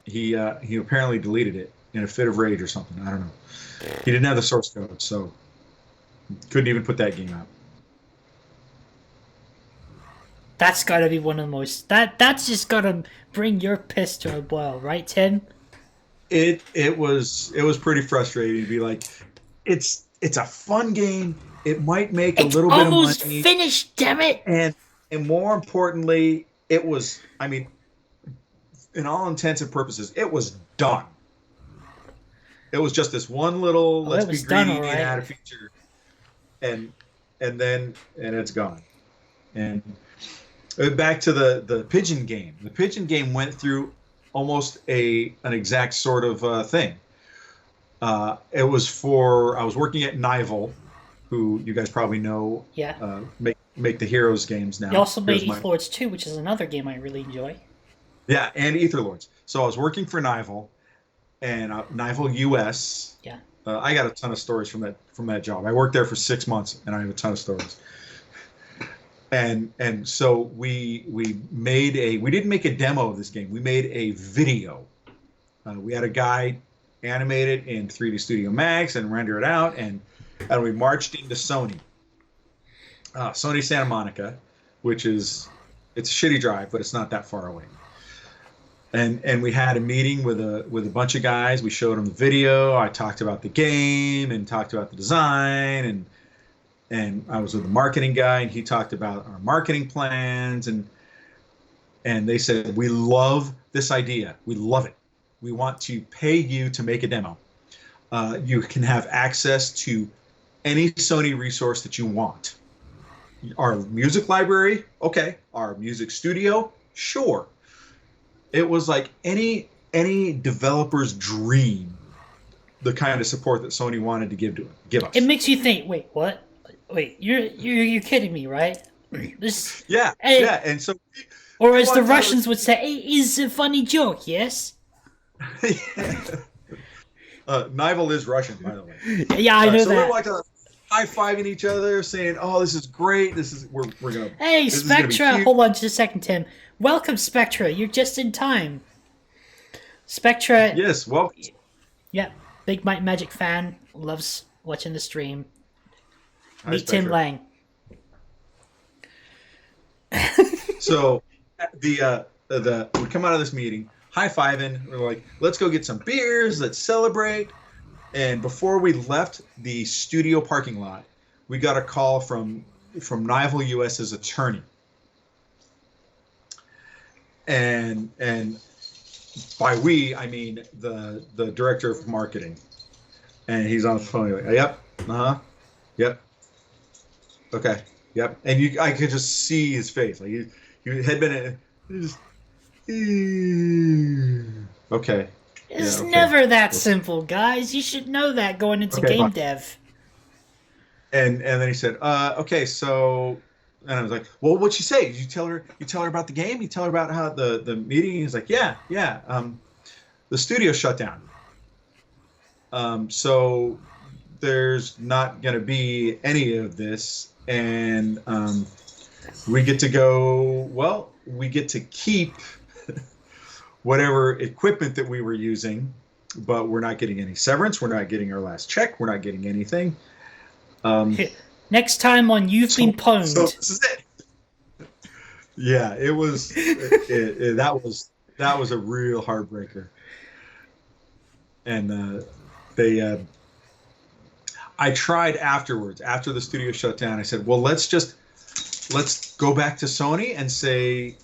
He apparently deleted it in a fit of rage or something. I don't know. He didn't have the source code, so couldn't even put that game out. That's gotta be one of the most. That's just gotta bring your piss to a boil, right, Tim? It was pretty frustrating to be like, it's a fun game. It might make a little bit of money. It's almost finished, damn it! And more importantly, it was. I mean, in all intents and purposes, it was done. It was just this one little let's be greedy and add a feature, and then it's gone. And back to the pigeon game. The pigeon game went through almost an exact sort of thing. It was I was working at Nival, who you guys probably know. Yeah. Make the Heroes games now. You also made Here's Lords 2, which is another game I really enjoy. Yeah, and Etherlords. So I was working for Nival and Nival US. Yeah. I got a ton of stories from that job. I worked there for 6 months, and I have a ton of stories. And so we didn't make a demo of this game. We made a video. We had a guy animate it in 3D Studio Max and render it out, and we marched into Sony Santa Monica, which is it's a shitty drive, but it's not that far away. And we had a meeting with a bunch of guys. We showed them the video. I talked about the game and talked about the design, and I was with the marketing guy, and he talked about our marketing plans, and they said, we love this idea. We love it. We want to pay you to make a demo. You can have access to any Sony resource that you want. Our music library, okay. Our music studio, sure. It was like any developer's dream, the kind of support that Sony wanted to give us. It makes you think. Wait, what? Wait, you're kidding me, right? This. Yeah, Hey, yeah, and so. or as the Russians would say, is a funny joke, yes? Nival is Russian, by the way. Yeah, I know so that. we're like high-fiving each other, saying, "Oh, this is great. We're gonna." Hey, this is gonna be Spectra! huge." Hold on just a second, Tim. Welcome, Spectra. You're just in time. Spectra. Yes, well. Yeah, big Might Magic fan. Loves watching the stream. Hi, Meet Tim Spectra. Lang. So we come out of this meeting, high-fiving. We're like, let's go get some beers. Let's celebrate. And before we left the studio parking lot, we got a call from Nival US's attorney. And by we, I mean the director of marketing. And he's on the phone. He's like, yep, yep, okay, yep. And I could just see his face. Like he had been just, okay. It's Yeah, okay. never that simple, guys. You should know that going into Okay, game fine. dev. And then he said, okay, so, and I was like, well, what'd she say? Did you tell her about the game? You tell her about how the meeting? He's like, yeah. The studio shut down. So there's not going to be any of this. And we get to keep whatever equipment that we were using, but we're not getting any severance. We're not getting our last check. We're not getting anything. Next time on You've Been Pwned. So this is it. Yeah, it was. That was a real heartbreaker. And I tried afterwards, after the studio shut down. I said, well, let's go back to Sony and say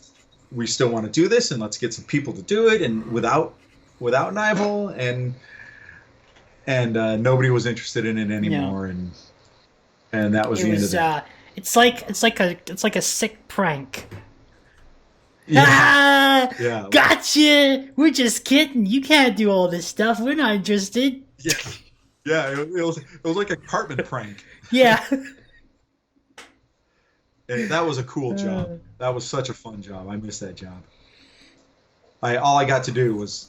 we still want to do this, and let's get some people to do it, and without Nival, and nobody was interested in it anymore, and that was the end of that. It's like a sick prank. Yeah. Ah, Yeah. gotcha. We're just kidding. You can't do all this stuff. We're not interested. Yeah, it was like a Cartman prank. Yeah. And that was a cool job. That was such a fun job. I miss that job. All I got to do was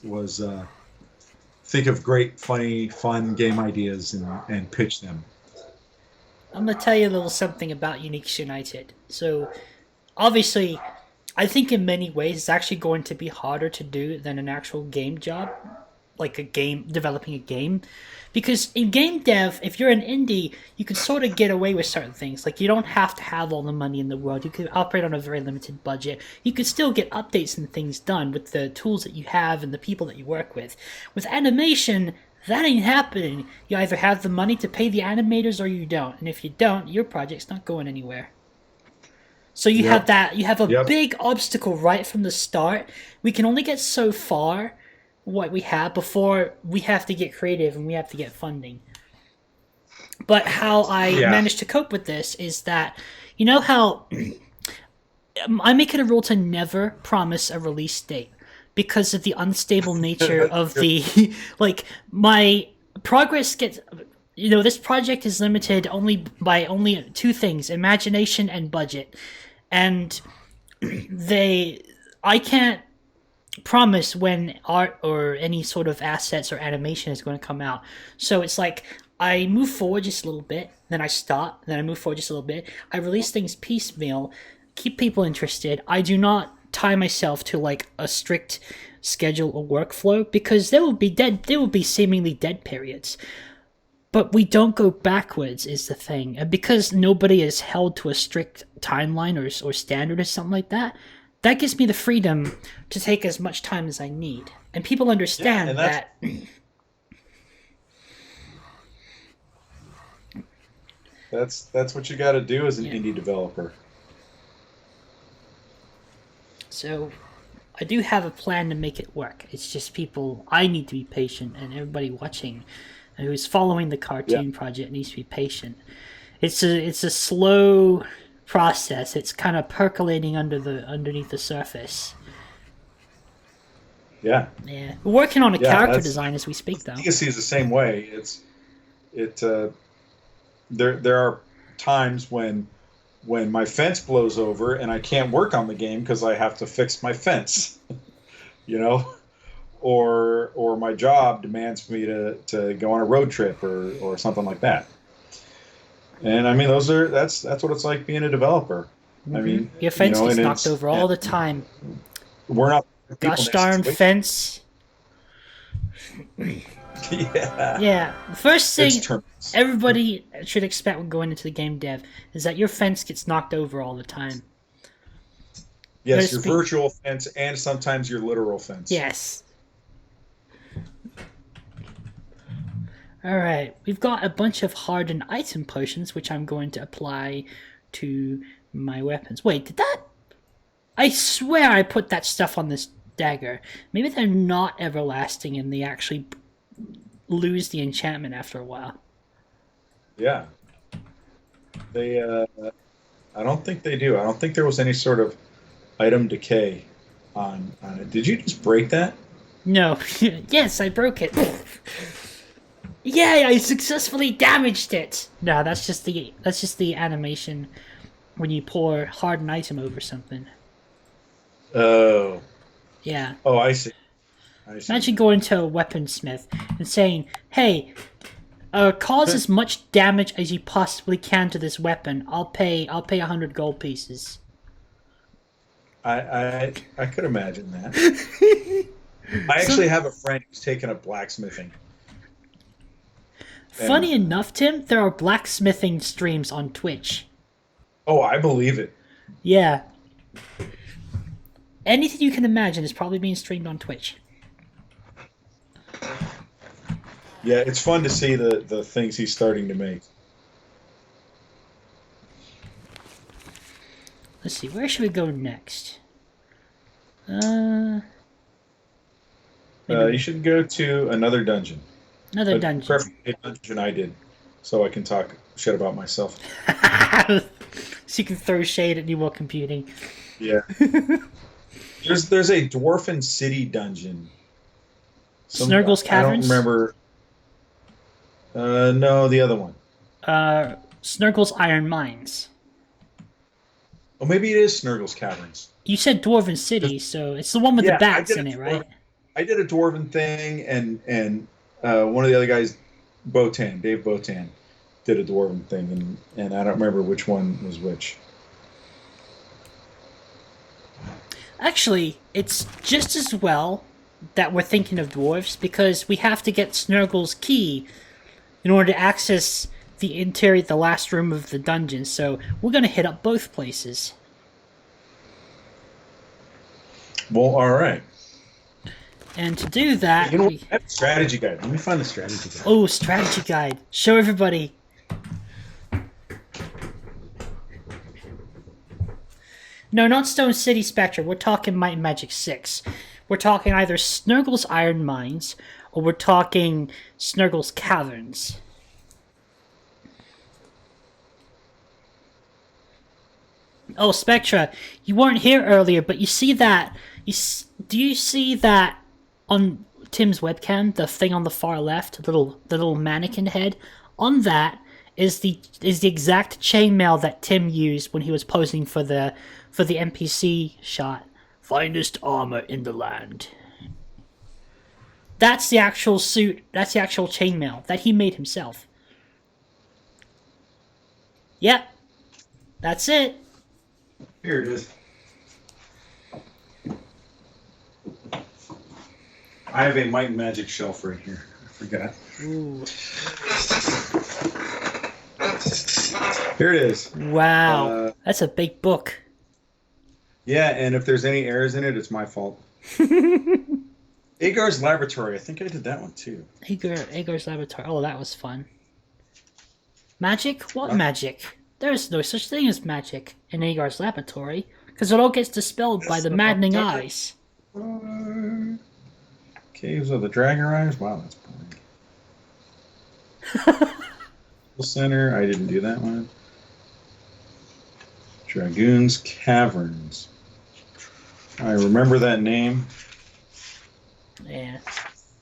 think of great, funny, fun game ideas and pitch them. I'm gonna tell you a little something about Uniques United. So, obviously, I think in many ways it's actually going to be harder to do than an actual game job, like developing a game. Because in game dev, if you're an indie, you can sort of get away with certain things. Like, you don't have to have all the money in the world. You can operate on a very limited budget. You can still get updates and things done with the tools that you have and the people that you work with. With animation, that ain't happening. You either have the money to pay the animators or you don't. And if you don't, your project's not going anywhere. So you have a big obstacle right from the start. We can only get so far what we have before we have to get creative and we have to get funding. But how I managed to cope with this is that, you know how I make it a rule to never promise a release date because of the unstable nature of the my progress gets, this project is limited by only two things: imagination and budget. And I can't promise when art or any sort of assets or animation is going to come out. So it's like I move forward just a little bit, then I stop, then I move forward just a little bit. I release things piecemeal, keep people interested. I do not tie myself to like a strict schedule or workflow, because there will be seemingly dead periods. But we don't go backwards is the thing. And because nobody is held to a strict timeline or standard or something like that, that gives me the freedom to take as much time as I need. And people understand that. That's what you got to do as an indie developer. So I do have a plan to make it work. It's just I need to be patient, and everybody watching who's following the cartoon project needs to be patient. It's a slow process. It's kind of percolating underneath the surface. Yeah. Yeah. We're working on a character design as we speak, though. Legacy is the same way. There are times when my fence blows over and I can't work on the game because I have to fix my fence, or my job demands me to go on a road trip or something like that. And I mean, that's what it's like being a developer. Mm-hmm. I mean, your fence gets knocked over all the time. We're not gosh darn fence. Yeah. The first thing everybody should expect when going into the game dev is that your fence gets knocked over all the time. Yes, your virtual fence and sometimes your literal fence. Yes. Alright, we've got a bunch of hardened item potions which I'm going to apply to my weapons. Wait, did that... I swear I put that stuff on this dagger. Maybe they're not everlasting and they actually lose the enchantment after a while. Yeah. They, I don't think they do. I don't think there was any sort of item decay on it. Did you just break that? No. Yes, I broke it. Yay, I successfully damaged it! No, that's just the animation when you pour hardened item over something. Oh. Yeah. Oh, I see. Imagine going to a weaponsmith and saying, "Hey, cause as much damage as you possibly can to this weapon. I'll pay 100 gold pieces." I could imagine that. I actually have a friend who's taken up blacksmithing. Funny enough, Tim, there are blacksmithing streams on Twitch. Oh, I believe it. Yeah. Anything you can imagine is probably being streamed on Twitch. Yeah, it's fun to see the things he's starting to make. Let's see, where should we go next? You should go to another dungeon. Another dungeon. Preferably a dungeon I did, so I can talk shit about myself. So you can throw shade at New World Computing. Yeah. There's a Dwarfen City dungeon. Snurgle's Caverns? I don't remember. No, the other one. Snurgle's Iron Mines. Oh, maybe it is Snurgle's Caverns. You said Dwarven City, so it's the one with the bats in it, right? I did a Dwarven thing, and one of the other guys, Dave Botan, did a Dwarven thing, and I don't remember which one was which. Actually, it's just as well that we're thinking of dwarves, because we have to get Snurgle's key in order to access the last room of the dungeon, so we're going to hit up both places. Well, alright. And to do that... You know what? I have a strategy guide. Let me find the strategy guide. Oh, strategy guide. Show everybody. No, not Stone City Spectre. We're talking Might and Magic 6. We're talking either Snurgle's Iron Mines, or we're talking Snurgle's Caverns. Oh, Spectra, you weren't here earlier, but you see that... Do you see that on Tim's webcam, the thing on the far left, the little mannequin head? On that is the exact chainmail that Tim used when he was posing for the NPC shot finest armor in the land. That's the actual suit. That's the actual chainmail that he made himself. Yep. That's it. Here it is. I have a Might and Magic shelf right here. I forgot. Ooh. Here it is. Wow. That's a big book. Yeah, and if there's any errors in it, it's my fault. Agar's Laboratory. I think I did that one too. Agar's Laboratory. Oh, that was fun. Magic? What magic? There's no such thing as magic in Agar's Laboratory, because it all gets dispelled by the maddening eyes. Caves of the Dragon Riders. Wow, that's boring. Center. I didn't do that one. Dragoon's Caverns. I remember that name. Yeah.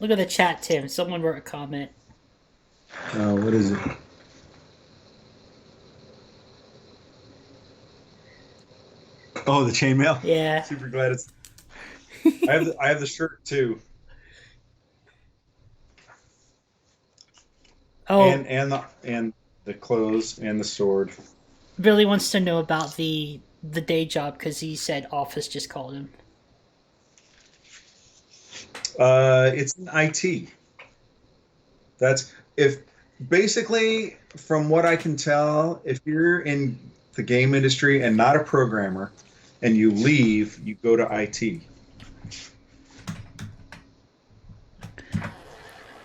Look at the chat, Tim. Someone wrote a comment. What is it? Oh, the chainmail. Yeah. Super glad it's. I have the shirt too. Oh, And the clothes and the sword. Billy wants to know about the day job because he said Office just called him. It's in IT. That's if basically from what I can tell, if you're in the game industry and not a programmer, and you leave, you go to IT.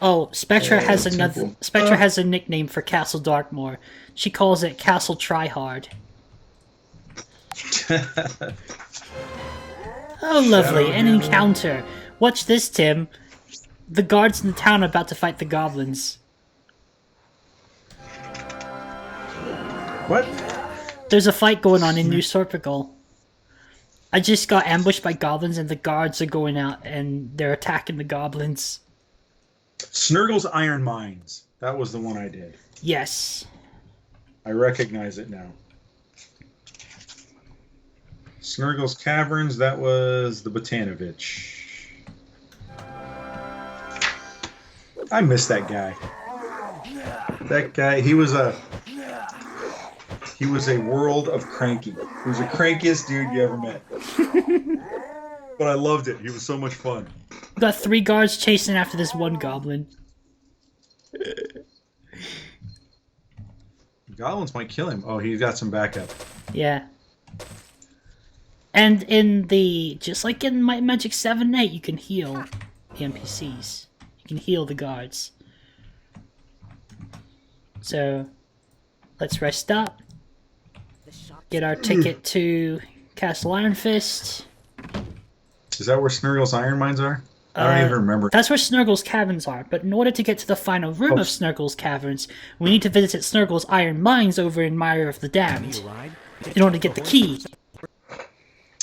Oh, Spectra has simple. Spectra has a nickname for Castle Darkmoor. She calls it Castle Tryhard. Oh, lovely! An encounter. Watch this, Tim. The guards in the town are about to fight the goblins. What? There's a fight going on in New Sorpigal. I just got ambushed by goblins, and the guards are going out and they're attacking the goblins. Snurgle's Iron Mines. That was the one I did. Yes. I recognize it now. Snurgle's Caverns. That was the Botanovich. I miss that guy. That guy. He was a world of cranky. He was the crankiest dude you ever met. But I loved it. He was so much fun. Got 3 guards chasing after this one goblin. Goblins might kill him. Oh, he's got some backup. Yeah. And in just like in Might and Magic 7 and 8, you can heal the NPCs. You can heal the guards. So, let's rest up. Get our ticket to Castle Iron Fist. Is that where Snurgle's Iron Mines are? I don't even remember. That's where Snurgle's Caverns are, but in order to get to the final room of Snurgle's Caverns, we need to visit Snurgle's Iron Mines over in Mire of the Damned in order to get the key.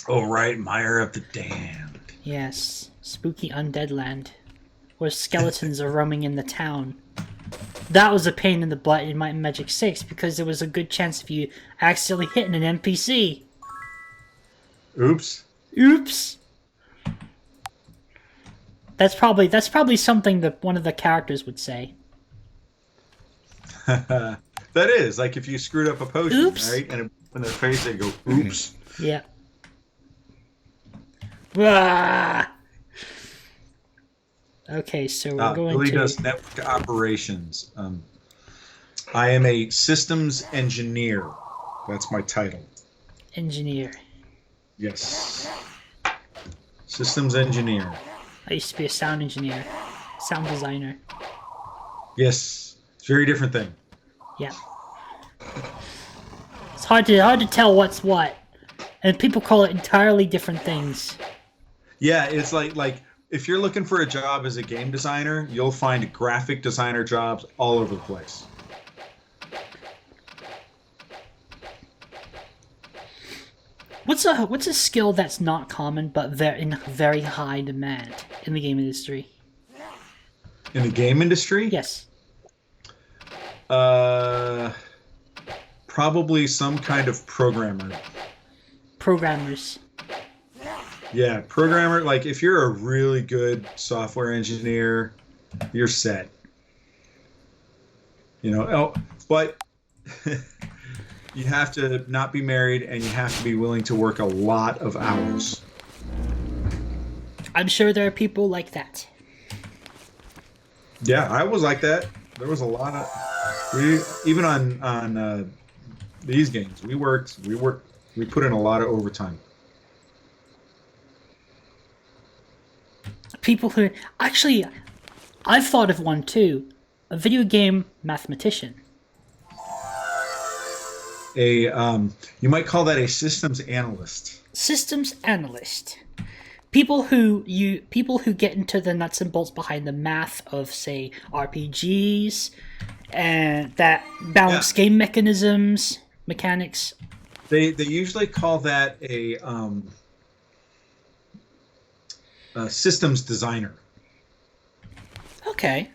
Oh, right, Mire of the Damned. Yes, spooky undead land, where skeletons are roaming in the town. That was a pain in the butt in Might and Magic 6 because there was a good chance of you accidentally hitting an NPC. Oops. Oops. That's probably something that one of the characters would say. That is like if you screwed up a potion, Oops. right? And in their face they go, "Oops." Yeah. Ah! Okay, so we're going Billy to... does network operations. I am a systems engineer. That's my title. Engineer. Yes. Systems engineer. I used to be a sound engineer. Sound designer. Yes. It's a very different thing. Yeah. It's hard to tell what's what. And people call it entirely different things. Yeah, it's like if you're looking for a job as a game designer, you'll find graphic designer jobs all over the place. What's a skill that's not common but in very high demand in the game industry? In the game industry? Yes. Probably some kind of programmer. Programmers. Yeah, programmer. Like if you're a really good software engineer, you're set. You know. Oh, but you have to not be married, and you have to be willing to work a lot of hours. I'm sure there are people like that. Yeah, I was like that. There was a lot of even on these games. We put in a lot of overtime. People who actually, I've thought of one too. A video game mathematician. You might call that a systems analyst. Systems analyst. People who get into the nuts and bolts behind the math of, say, RPGs and that balance game mechanics. They usually call that a systems designer. Okay.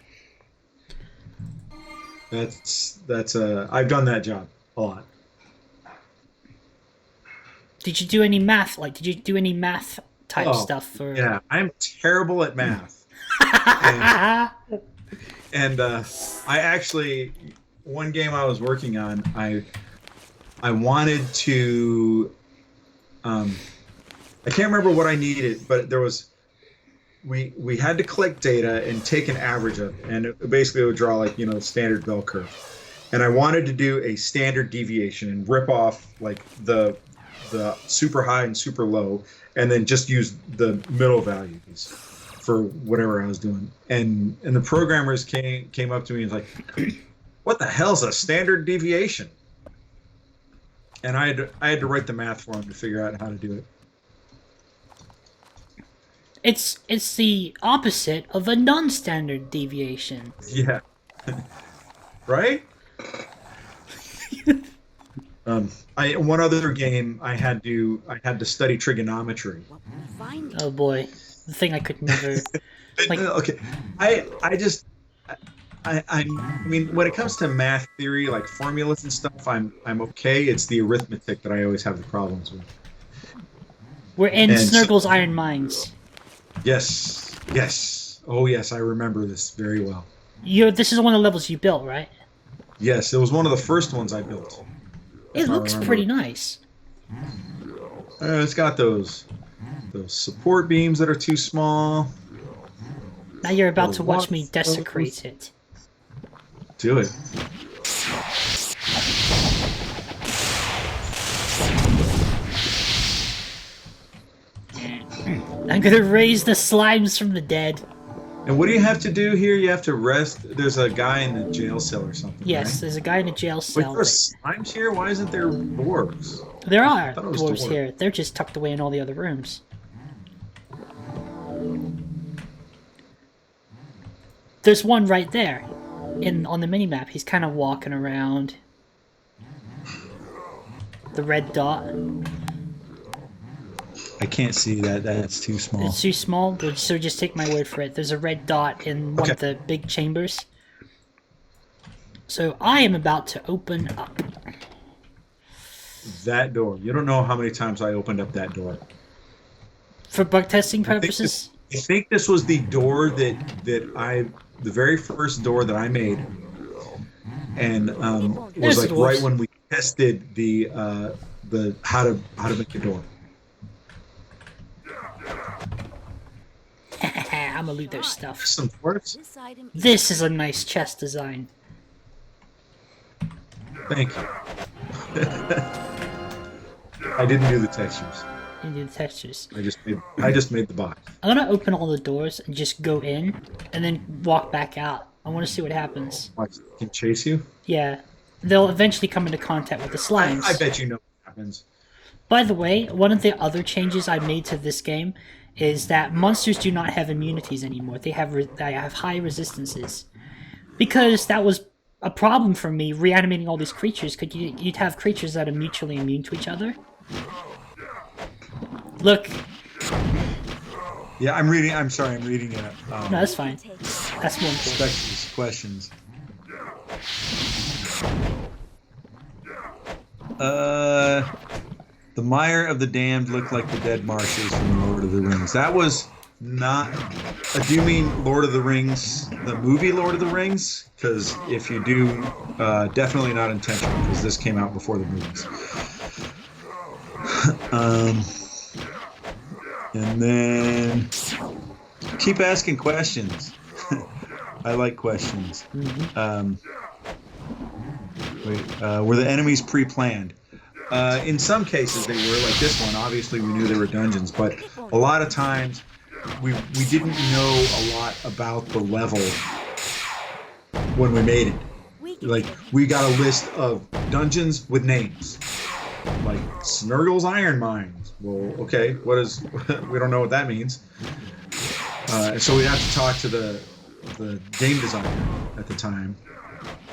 I've done that job a lot. Did you do any math? Like, did you do any math type stuff? For... Yeah, I'm terrible at math. and I actually, one game I was working on, I wanted to, I can't remember what I needed, but there was, we had to collect data and take an average of it, and it basically would draw like, you know, standard bell curve. And I wanted to do a standard deviation and rip off like the super high and super low, and then just use the middle values for whatever I was doing. And the programmers came up to me and was like, "What the hell's a standard deviation?" And I had to write the math for them to figure out how to do it. It's the opposite of a non-standard deviation. Yeah. Right? One other game I had to study trigonometry. Oh boy, the thing I could never. Like, okay, I mean, when it comes to math theory, like formulas and stuff, I'm okay. It's the arithmetic that I always have the problems with. We're in Snurgle's Iron Mines. Yes. Oh yes, I remember this very well. This is one of the levels you built, right? Yes, it was one of the first ones I built. It looks pretty nice. It's got those support beams that are too small. Now you're about to watch me desecrate it. Do it. I'm gonna raise the slimes from the dead. And what do you have to do here? You have to rest. There's a guy in the jail cell or something. Yes, right? there's a guy in a jail cell. Wait, there's slimes here? Why isn't there dwarves? There are dwarves here. They're just tucked away in all the other rooms. There's one right there, on the minimap. He's kind of walking around. The red dot. I can't see that. That's too small. It's too small, so just take my word for it. There's a red dot in one of the big chambers. So I am about to open up. That door. You don't know how many times I opened up that door. For bug testing purposes? I think this was the door the very first door that I made, and was like right when we tested the how to make the door. I'm gonna loot their stuff. Some parts. This is a nice chest design. Thank you. I didn't do the textures. You do the textures. I just made the box. I'm gonna open all the doors and just go in, and then walk back out. I want to see what happens. Watch, can chase you? Yeah, they'll eventually come into contact with the slimes. I bet you know what happens. By the way, one of the other changes I made to this game is that monsters do not have immunities anymore. They have high resistances, because that was a problem for me reanimating all these creatures. Because you'd have creatures that are mutually immune to each other. Look. Yeah, I'm reading. I'm sorry, I'm reading it. No, that's fine. That's more important. Questions. The Mire of the Damned looked like the dead marshes from Lord of the Rings. That was not. Do you mean Lord of the Rings, the movie Lord of the Rings? Because if you do, definitely not intentional, because this came out before the movies. And then keep asking questions. I like questions. Were the enemies pre-planned? In some cases they were, like this one. Obviously we knew there were dungeons, but a lot of times we didn't know a lot about the level when we made it. Like, we got a list of dungeons with names, like Snurgle's Iron Mines. Well, okay, what is? We don't know what that means. And so we'd have to talk to the game designer at the time,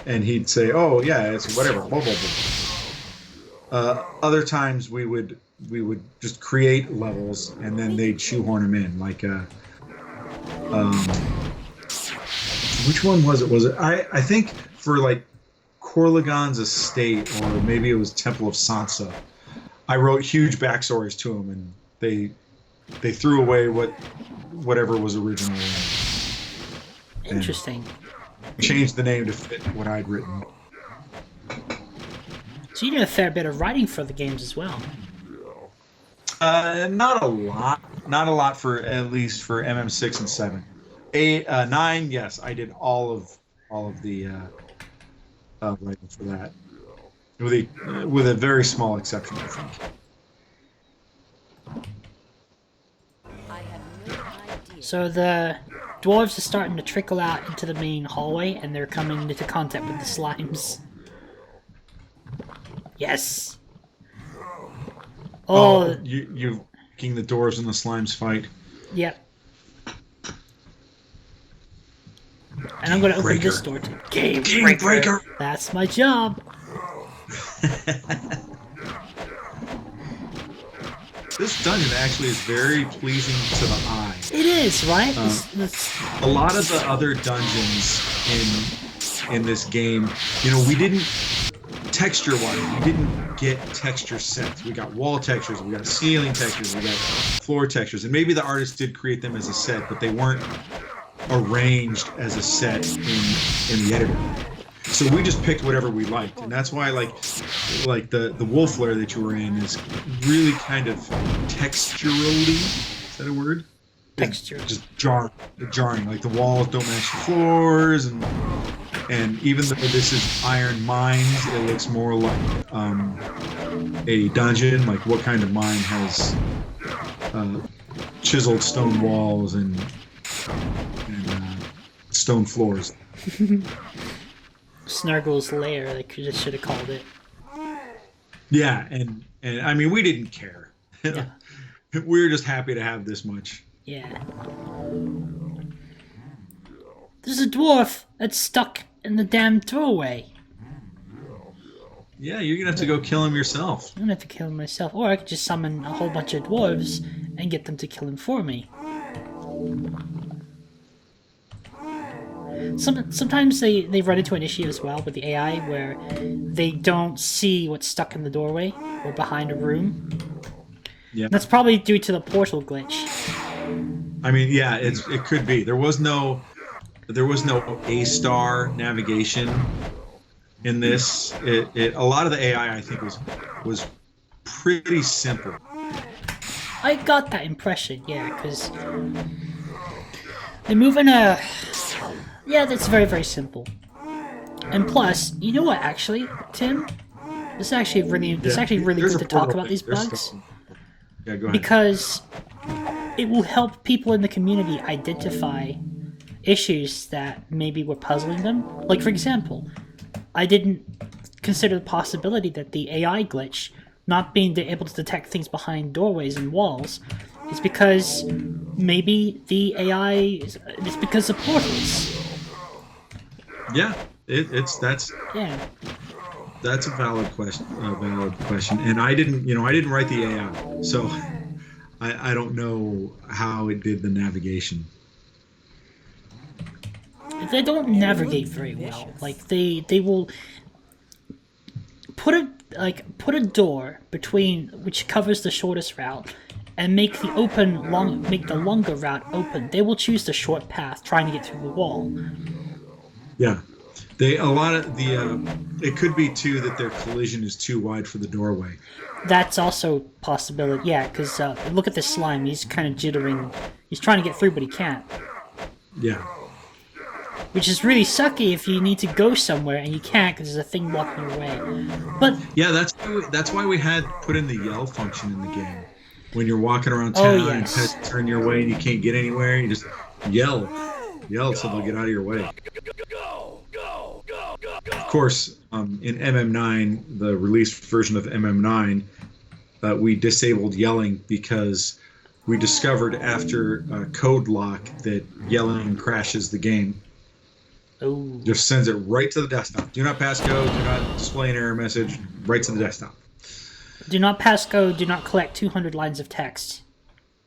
and he'd say, "Oh yeah, it's whatever." Blah, blah, blah. Other times we would just create levels, and then they'd shoehorn them in. Like, which one was it? Was it? I think for like Corlegon's estate, or maybe it was Temple of Sansa. I wrote huge backstories to them, and they threw away whatever was original. Interesting. Changed the name to fit what I'd written. So you did a fair bit of writing for the games as well. Not a lot. Not a lot, for at least for MM6 and 7. 8, 9, yes, I did all of the writing for that, with a very small exception, I think. I have no idea. So the dwarves are starting to trickle out into the main hallway, and they're coming into contact with the slimes. Yes. Oh, you're making the dwarves and the slimes fight. Yep. And I'm going to open this door to Game Breaker. That's my job. This dungeon actually is very pleasing to the eye. It is, right? A lot of the other dungeons in this game, we didn't, texture-wise, we didn't get texture sets. We got wall textures, we got ceiling textures, we got floor textures, and maybe the artist did create them as a set, but they weren't arranged as a set in the editor. So we just picked whatever we liked, and that's why like the wolf lair that you were in is really kind of texturally. Is that a word? Texture. Just jarring. Like the walls don't match the floors, and even though this is Iron Mines, it looks more like a dungeon. Like, what kind of mine has chiseled stone walls and stone floors? Snurgle's lair, they just should have called it. Yeah, and I mean, we didn't care. Yeah. We were just happy to have this much. Yeah. There's a dwarf that's stuck in the damn doorway. Yeah, you're gonna have to go kill him yourself. I'm gonna have to kill him myself, or I could just summon a whole bunch of dwarves and get them to kill him for me. Sometimes they run into an issue as well with the AI where they don't see what's stuck in the doorway or behind a room. Yeah, that's probably due to the portal glitch. I mean, yeah, it could be. There was no A-star navigation in this. A lot of the AI, I think, was pretty simple. I got that impression, yeah, because they move in a... Yeah, that's very, very simple. And plus, you know what, actually, Tim? This is actually really good to talk about these bugs. Yeah, go ahead. Because it will help people in the community identify issues that maybe were puzzling them. Like, for example, I didn't consider the possibility that the AI glitch, not being able to detect things behind doorways and walls, is because maybe the AI it's because of portals. Yeah, that's a valid question. And I didn't write the AI, so I don't know how it did the navigation. They don't navigate very well. Like they will put a door between which covers the shortest route, and make the longer route open. They will choose the short path, trying to get through the wall. Yeah. It could be too that their collision is too wide for the doorway. That's also a possibility. Yeah, because look at the slime. He's kind of jittering. He's trying to get through, but he can't. Yeah. Which is really sucky if you need to go somewhere and you can't because there's a thing blocking your way. But Yeah, that's why we had put in the yell function in the game. When you're walking around town and yes. pets turn your way and you can't get anywhere, you just yell so they'll get out of your way. Of course, in MM9, the released version of MM9, we disabled yelling because we discovered after code lock that yelling crashes the game. oh, Just sends it right to the desktop. Do not pass code, do not display an error message, right to the desktop. do not pass go. Do not collect 200 lines of text.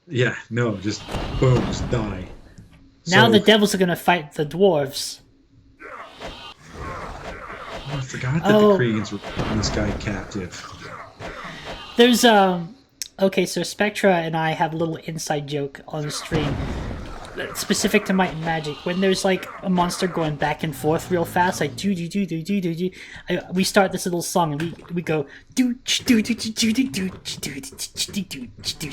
Yeah, no, just boom, just die. Now So- the devils are gonna fight the dwarves. I forgot that Oh. the Kriegans were holding this guy captive. There's okay, so Spectra and I have a little inside joke on the stream specific to Might and Magic. When there's like a monster going back and forth real fast, like do do do do do do do, we start this little song and we go do do do do do do do do do do.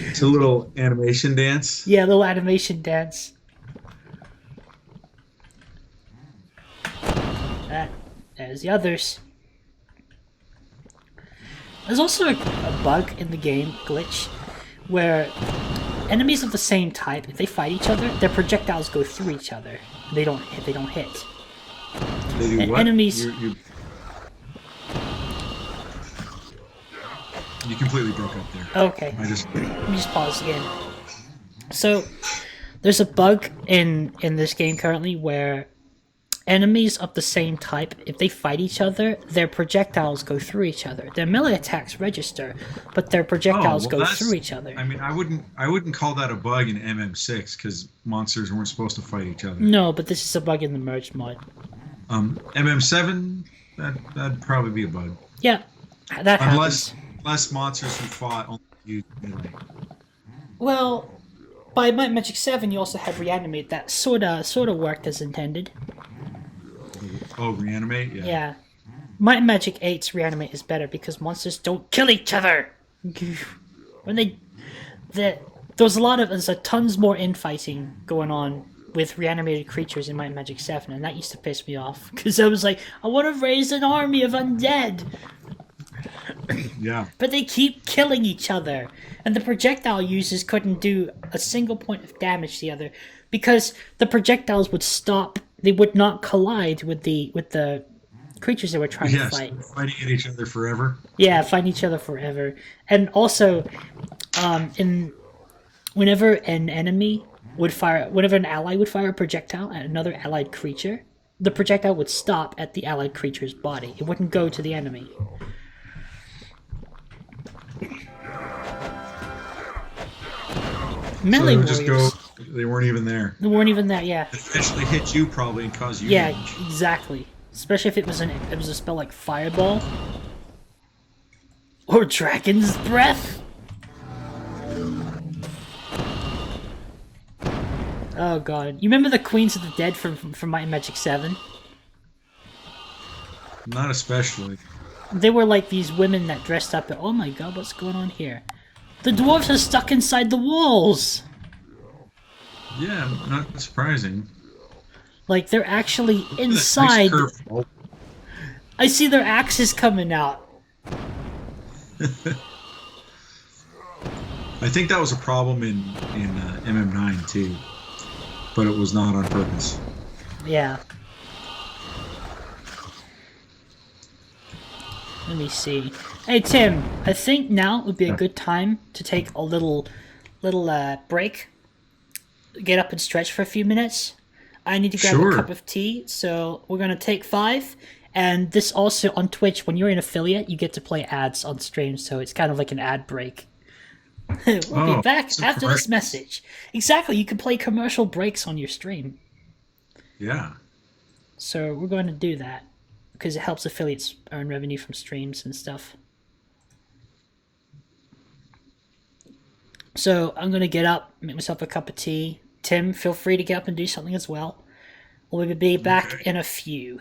It's a little animation dance. Yeah, a little animation dance. There's the others. There's also a bug in the game, glitch, where enemies of the same type, if they fight each other, their projectiles go through each other. They don't hit. They do And what? enemies- You completely broke up there. Okay, I just let me just pause again. So, there's a bug in this game currently where enemies of the same type, if they fight each other, their projectiles go through each other. Their melee attacks register, but their projectiles go through each other. I mean, I wouldn't call that a bug in MM6 because monsters weren't supposed to fight each other. No, but this is a bug in the merge mod. MM7, that'd probably be a bug. Yeah, that happens. Unless monsters who fought only used melee. Well, by Might and Magic 7, you also had Reanimate. That sorta worked as intended. Oh, reanimate? Yeah. Yeah. Might and Magic 8's Reanimate is better because monsters don't kill each other. When there's tons more infighting going on with reanimated creatures in Might and Magic 7, and that used to piss me off because I was like, I want to raise an army of undead. Yeah. But they keep killing each other, and the projectile users couldn't do a single point of damage to the other because the projectiles would stop. They would not collide with the creatures they were trying to fight. Fighting at each other forever. Yeah, fight each other forever. And also, whenever an ally would fire a projectile at another allied creature, the projectile would stop at the allied creature's body. It wouldn't go to the enemy. Melee So they warriors. they weren't even there. They weren't even that. Yeah. They eventually hit you probably and cause you Yeah, damage. exactly. Especially if it was a spell like Fireball or Dragon's Breath. Oh god, you remember the Queens of the Dead from Might and Magic 7? Not especially. They were like these women that dressed up. Oh my god, what's going on here? The dwarves are stuck inside the walls. Yeah, not surprising. Like they're actually Nice inside. curve. Oh, I see their axes coming out. I think that was a problem in MM9 too, but it was not on purpose. Yeah. Let me see. Hey Tim, I think now would be a good time to take a little break. Get up and stretch for a few minutes. I need to grab Sure. a cup of tea, so we're gonna take 5. And this also on Twitch, when you're an affiliate, you get to play ads on stream, so it's kind of like an ad break. We'll be back some after this commercials. message. Exactly, you can play commercial breaks on your stream. Yeah. So we're going to do that. because it helps affiliates earn revenue from streams and stuff. So I'm going to get up, make myself a cup of tea. Tim, feel free to get up and do something as well. We'll be back in a few.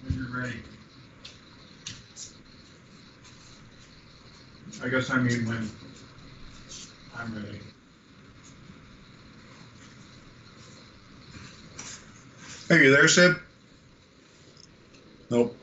When you're ready. I guess I mean when I'm ready. Are you there, Sib? Nope.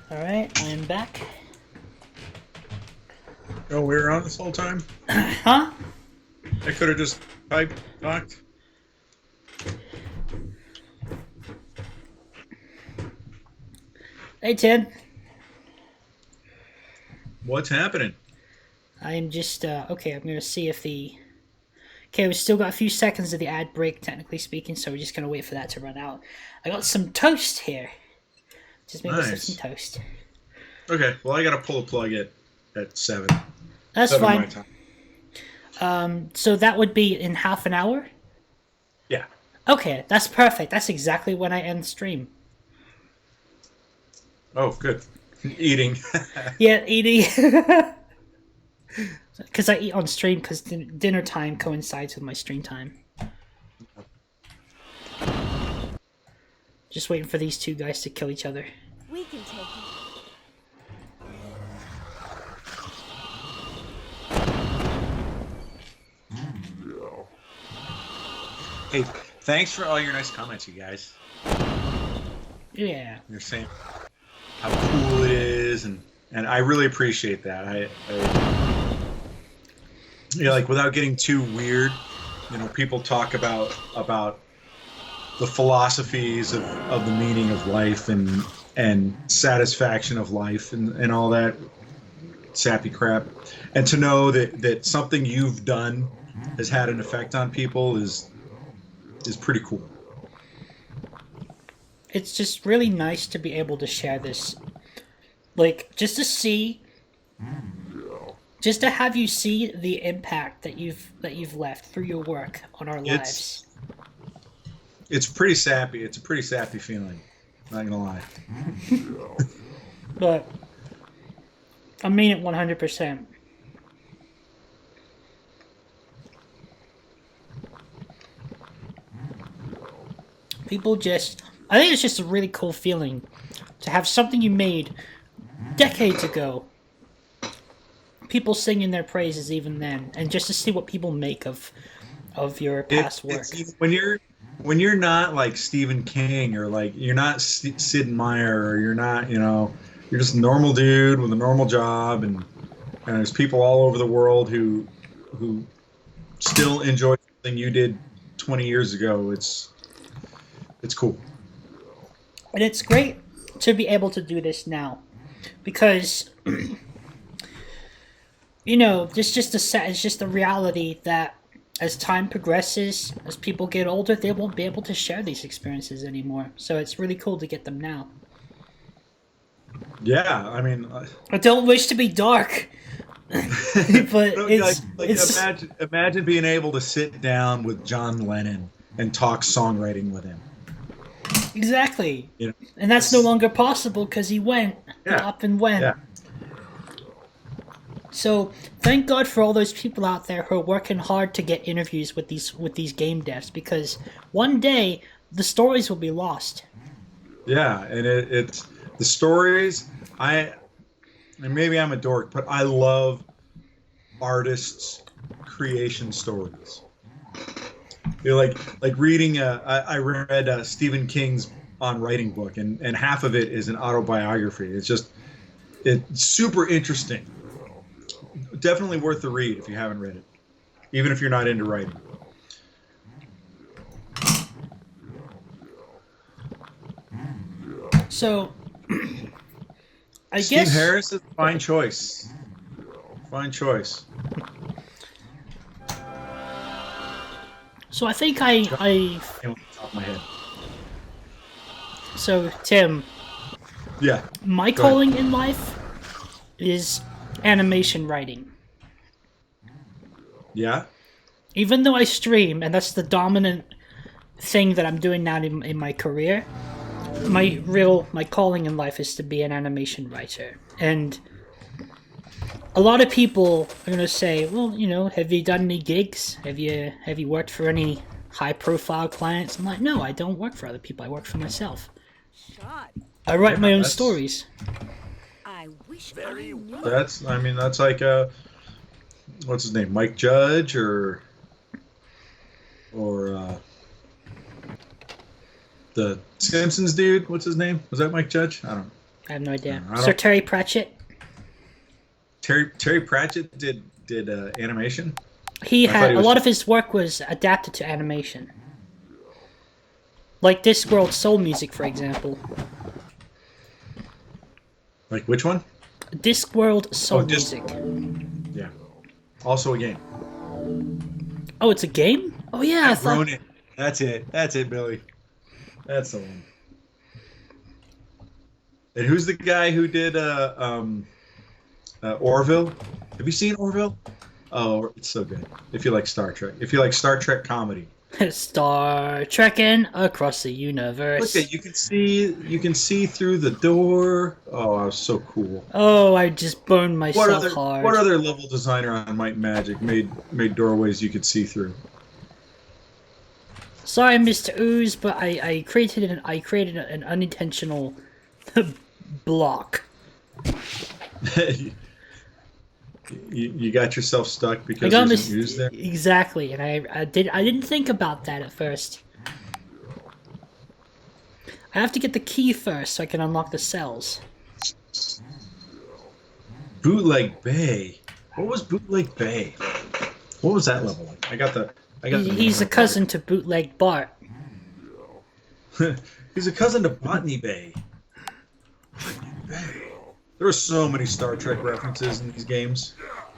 All right, I am back. Oh, we were on this whole time? Huh? I could have just talked. Hey, Tim. What's happening? I'm just, okay, I'm gonna see if the... Okay, we still got a few seconds of the ad break, technically speaking, so we're just gonna wait for that to run out. I got some toast here. Just make us some toast. Okay, well, I gotta pull a plug at 7. That's 7 fine. my time. So that would be in half an hour? Yeah. Okay, that's perfect. That's exactly when I end stream. Oh, good. Eating. Yeah, eating. Because I eat on stream because dinner time coincides with my stream time. Just waiting for these two guys to kill each other. We can take it. Hey, thanks for all your nice comments, you guys. Yeah. You're saying how cool it is, and I really appreciate that. I like, without getting too weird, people talk about the philosophies of the meaning of life and satisfaction of life and all that sappy crap, and to know that something you've done has had an effect on people is pretty cool. It's just really nice to be able to share this. Like, just to see... Just to have you see the impact that you've left through your work on our lives. It's pretty sappy. It's a pretty sappy feeling. Not gonna lie. But I mean it 100%. People just... I think it's just a really cool feeling to have something you made decades ago. People singing their praises even then, and just to see what people make of your past work. When you're not like Stephen King, or like you're not Sid Meier, or you're not, you're just a normal dude with a normal job, and there's people all over the world who still enjoy something you did 20 years ago. It's cool. And it's great to be able to do this now, because it's just a reality that as time progresses, as people get older, they won't be able to share these experiences anymore. So it's really cool to get them now. Yeah, I mean, I don't wish to be dark, but imagine being able to sit down with John Lennon and talk songwriting with him. Exactly. And that's no longer possible because he went. He up and went. Yeah. So thank God for all those people out there who are working hard to get interviews with these game devs, because one day the stories will be lost. Yeah, and it's the stories. And maybe I'm a dork, but I love artists' creation stories. Like reading. I read Stephen King's On Writing book, and half of it is an autobiography. It's super interesting. Definitely worth the read if you haven't read it, even if you're not into writing. So, I Steve guess Harris is a fine choice. Fine choice. So I think I Off the top of my head. So Tim, Yeah. my Go ahead. calling in life is animation writing. Yeah. Even though I stream, and that's the dominant thing that I'm doing now in my career, my calling in life is to be an animation writer. And a lot of people are gonna say, well, have you done any gigs? Have you worked for any high-profile clients? I'm like, no, I don't work for other people. I work for myself. Shot. I write my own that's- stories. I wish Very I knew. That's like what's his name, Mike Judge, or the Simpsons dude. What's his name? Was that Mike Judge? I don't know. I have no idea. I don't- Sir Terry Pratchett. Terry Pratchett did animation. He I thought had he a was- lot of his work was adapted to animation. Like Discworld Soul Music, for example. Like which one? Discworld Soul Dis- Music. Yeah. Also a game. Oh, it's a game? Oh yeah, I thought. Grown it. That's it. That's it, Billy. That's the one. And who's the guy who did Orville? Have you seen Orville? Oh, it's so good. If you like Star Trek. If you like Star Trek comedy. Star Trekking across the universe. Look at you can see through the door. Oh, I was so cool. Oh, I just burned myself hard. What other level designer on Might and Magic made doorways you could see through? Sorry, Mr. Ooze, but I created an unintentional block. You got yourself stuck I because got there's an ooze there. exactly, and I didn't think about that at first. I have to get the key first so I can unlock the cells. Bootleg Bay. What was Bootleg Bay? What was that level like? I got the He's a cousin to Bootleg Bart. He's a cousin to Botany Bay. There were so many Star Trek references in these games.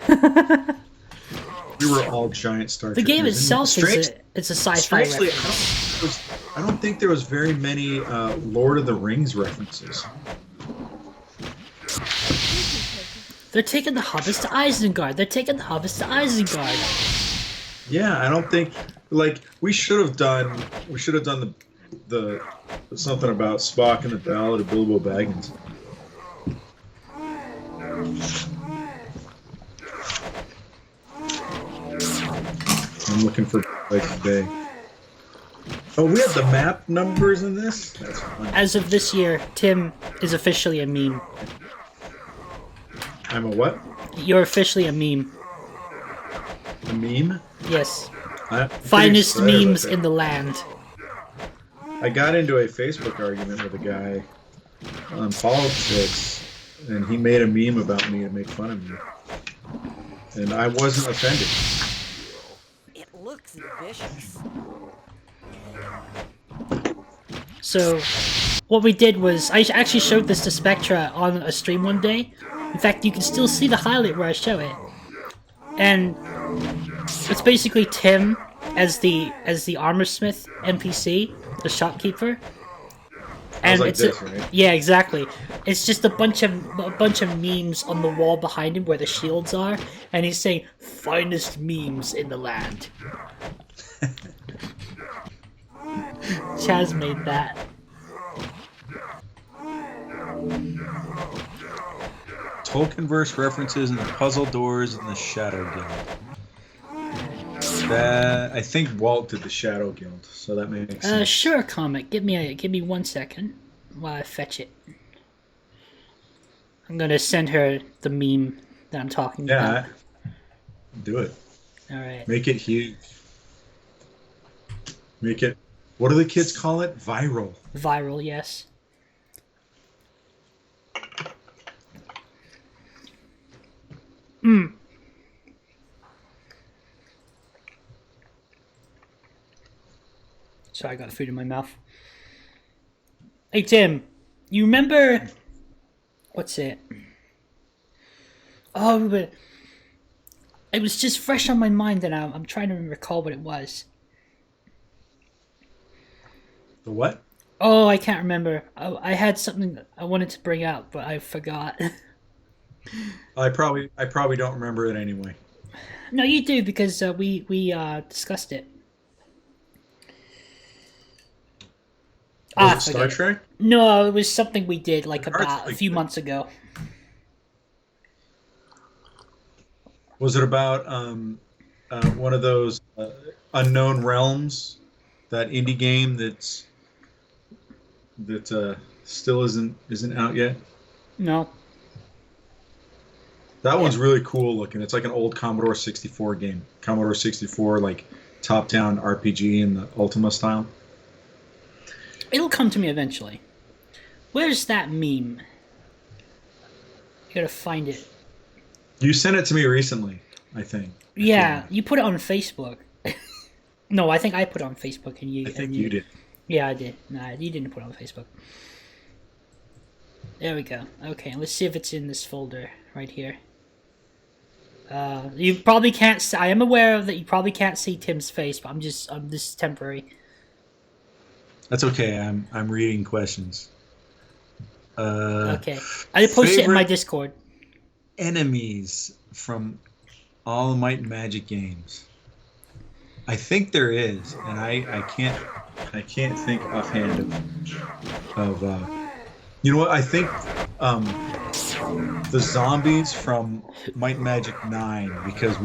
We were all giant Star Trek. The game itself is a sci-fi strangely, reference. I don't think there was very many Lord of the Rings references. They're taking the hobbits to Isengard. They're taking the hobbits to Isengard. Yeah, I don't think we should have done the something about Spock and the Ballad of Bilbo Baggins. I'm looking for today. Oh, we have the map numbers in this? That's fun. As of this year, Tim is officially a meme. I'm a what? You're officially a meme. A meme? Yes. I'm Finest pretty excited memes about in the land. that. I got into a Facebook argument with a guy on politics, and he made a meme about me to make fun of me. And I wasn't offended. It looks vicious. So, what we did was, I actually showed this to Spectra on a stream one day. In fact, you can still see the highlight where I show it. And it's basically Tim as the armor smith NPC, the shopkeeper. And like it's this, right? yeah, exactly. It's just a bunch of memes on the wall behind him where the shields are, and he's saying finest memes in the land. Chaz made that. Tolkienverse references in the puzzle doors and the Shadow Guild. That I think Walt did the Shadow Guild, so that makes sense. Sure, comic. Give me 1 second while I fetch it. I'm gonna send her the meme that I'm talking about. Yeah, do it. All right. Make it huge. Make it. What do the kids call it? Viral. Viral, yes. Sorry, I got food in my mouth. Hey Tim, you remember what's it? Oh, but it was just fresh on my mind, and I'm trying to recall what it was. The what? Oh, I can't remember. I had something that I wanted to bring up, but I forgot. I probably don't remember it anyway. No, you do, because we discussed it. Was it forget Star it. Trek? No, it was something we did like about a Hardly few good. months ago. Was it about one of those Unknown Realms, that indie game that still isn't out yet? No. That one's really cool looking. It's like an old Commodore 64 game. Commodore 64, like top-down RPG in the Ultima style. It'll come to me eventually. Where's that meme? gotta find it. You sent it to me recently, I think. Yeah, you put it on Facebook. No, I think I put it on Facebook, and you. I think you did. Yeah, I did. Nah, you didn't put it on Facebook. There we go. Okay, let's see if it's in this folder right here. You probably can't. I am aware of that. You probably can't see Tim's face, but this is temporary. That's okay. I'm reading questions. Okay, I posted it in my Discord. Enemies from all the Might and Magic games. I think there is, and I can't think offhand of you know what, I think the zombies from Might and Magic 9, because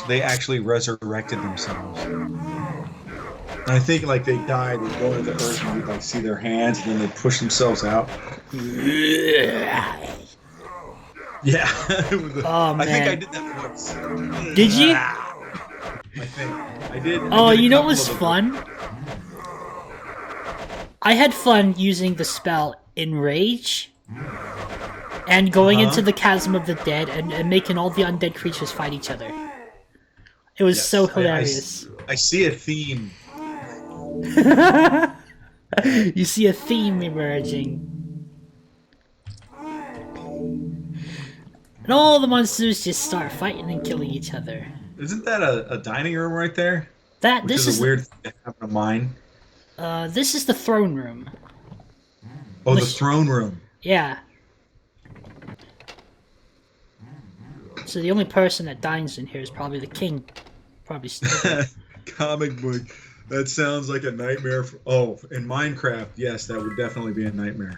they actually resurrected themselves. And I think like they died, they go into the earth and you like see their hands and then they push themselves out. Yeah. Oh, man. I think I did that once. Did you? I think I did. Oh, I did a you know couple what was of them. fun? I had fun using the spell Enrage and going into the Chasm of the Dead and making all the undead creatures fight each other. It was Yes, so hilarious. I see a theme. You see a theme emerging. And all the monsters just start fighting and killing each other. Isn't that a dining room right there? Which This is a weird thing to have in a mine. This is the throne room. Oh, the throne room. Yeah. So the only person that dines in here is probably the king. Probably still. Comic book. That sounds like a nightmare. In Minecraft, yes, that would definitely be a nightmare.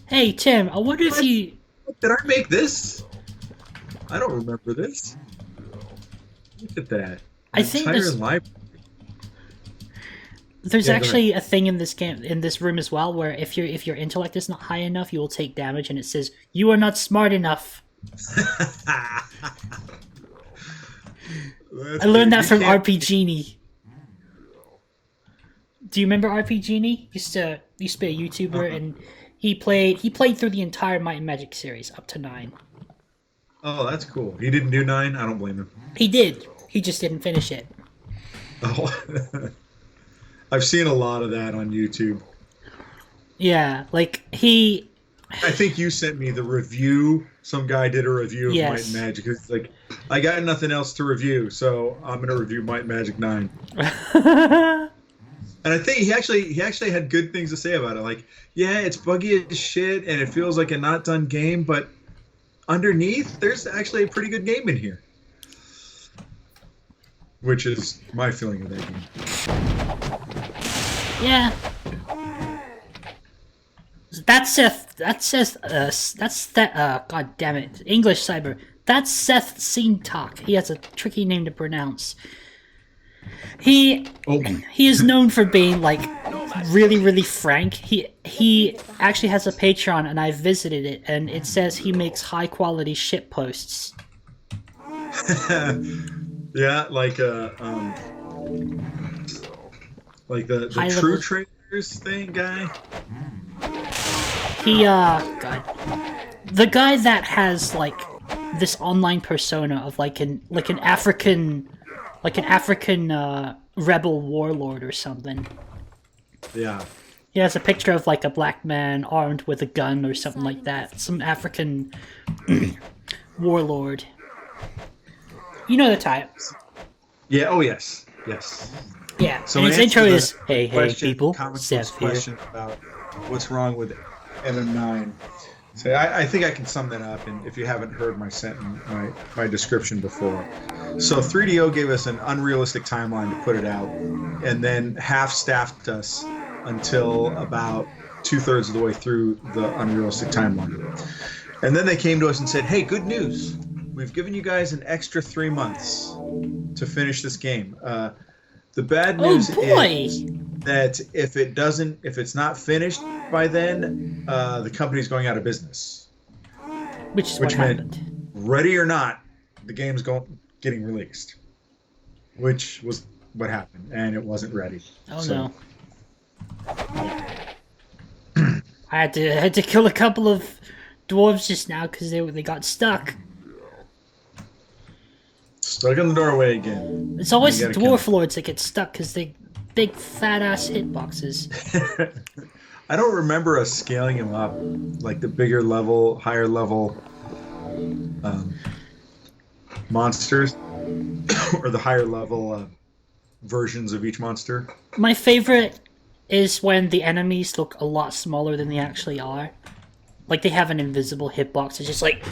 Hey Tim, I wonder if you. Did I make this? I don't remember this. Look at that. I think Entire library. there's Yeah, go actually a thing in this room as well, where if your intellect is not high enough, you will take damage, and it says you are not smart enough. I learned that from RP Genie. Do you remember RP Genie? Used to be a YouTuber, and he played through the entire Might and Magic series up to 9. Oh, that's cool. He didn't do 9? I don't blame him. He did. He just didn't finish it. Oh. I've seen a lot of that on YouTube. Yeah, like he. I think you sent me the review. Some guy did a review of Yes. Might and Magic. It's like, I got nothing else to review, so I'm going to review Might and Magic 9. And I think he actually had good things to say about it. Like, yeah, it's buggy as shit, and it feels like a not done game, but underneath, there's actually a pretty good game in here. Which is my feeling of that game. Yeah. That's God damn it, English Cyber. That's Seth Seentalk. He has a tricky name to pronounce. He is known for being like really, really frank. He actually has a Patreon, and I visited it, and it says he makes high quality shit posts. Yeah, like the True Traders thing guy. God, the guy that has like this online persona of like an African rebel warlord or something. Yeah. He has a picture of like a black man armed with a gun or something like that. Some African warlord. You know the type. Yeah. Oh yes. Yes. Yeah. So and his in intro answer to is, the "Hey question, people, Comic Seth Book's here." question about what's wrong with MM9. So I think I can sum that up, and if you haven't heard my sentence, my description before. So 3DO gave us an unrealistic timeline to put it out, and then half-staffed us until about 2/3 of the way through the unrealistic timeline. And then they came to us and said, hey, good news. We've given you guys an extra 3 months to finish this game. The bad news is that if it's not finished by then, the company's going out of business. Which is what happened. Ready or not, the game's getting released. Which was what happened, and it wasn't ready. Oh no. I had to kill a couple of dwarves just now because they got stuck. Stuck in the doorway again. It's always You the gotta kill dwarf lords that get stuck because they big fat ass hitboxes. I don't remember us scaling him up, like the bigger level, higher level monsters, or the higher level versions of each monster. My favorite is when the enemies look a lot smaller than they actually are. Like they have an invisible hitbox. It's just like,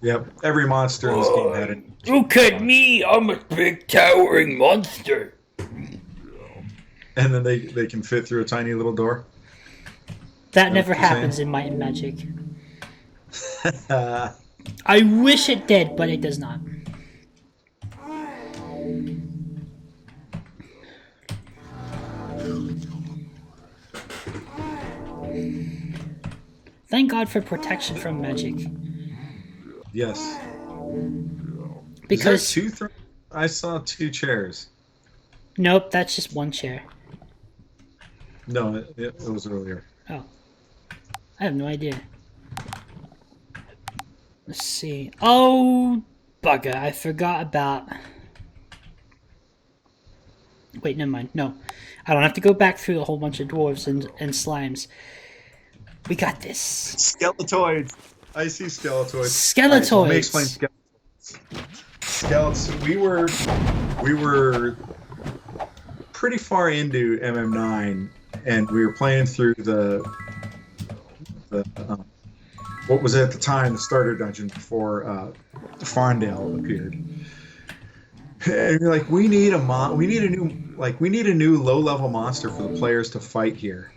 Yep, every monster in this game had it. Look at me, I'm a big towering monster. And then they can fit through a tiny little door. that never what you're happens saying? in Might and Magic. I wish it did, but it does not. Thank God for protection from magic. Yes. Because Is there 2 thrones? I saw 2 chairs. nope, that's just one chair. No, it was earlier. Oh. I have no idea. Let's see. Oh, bugger. I forgot about... Wait, never mind. No. I don't have to go back through a whole bunch of dwarves and slimes. We got this. Skeletoids. I see skeletoids. Skeletoids. Let me explain skeletoids. We were pretty far into MM9, and we were playing through the what was at the time the starter dungeon before Farndale appeared. And we're like, we need a new low-level monster for the players to fight here.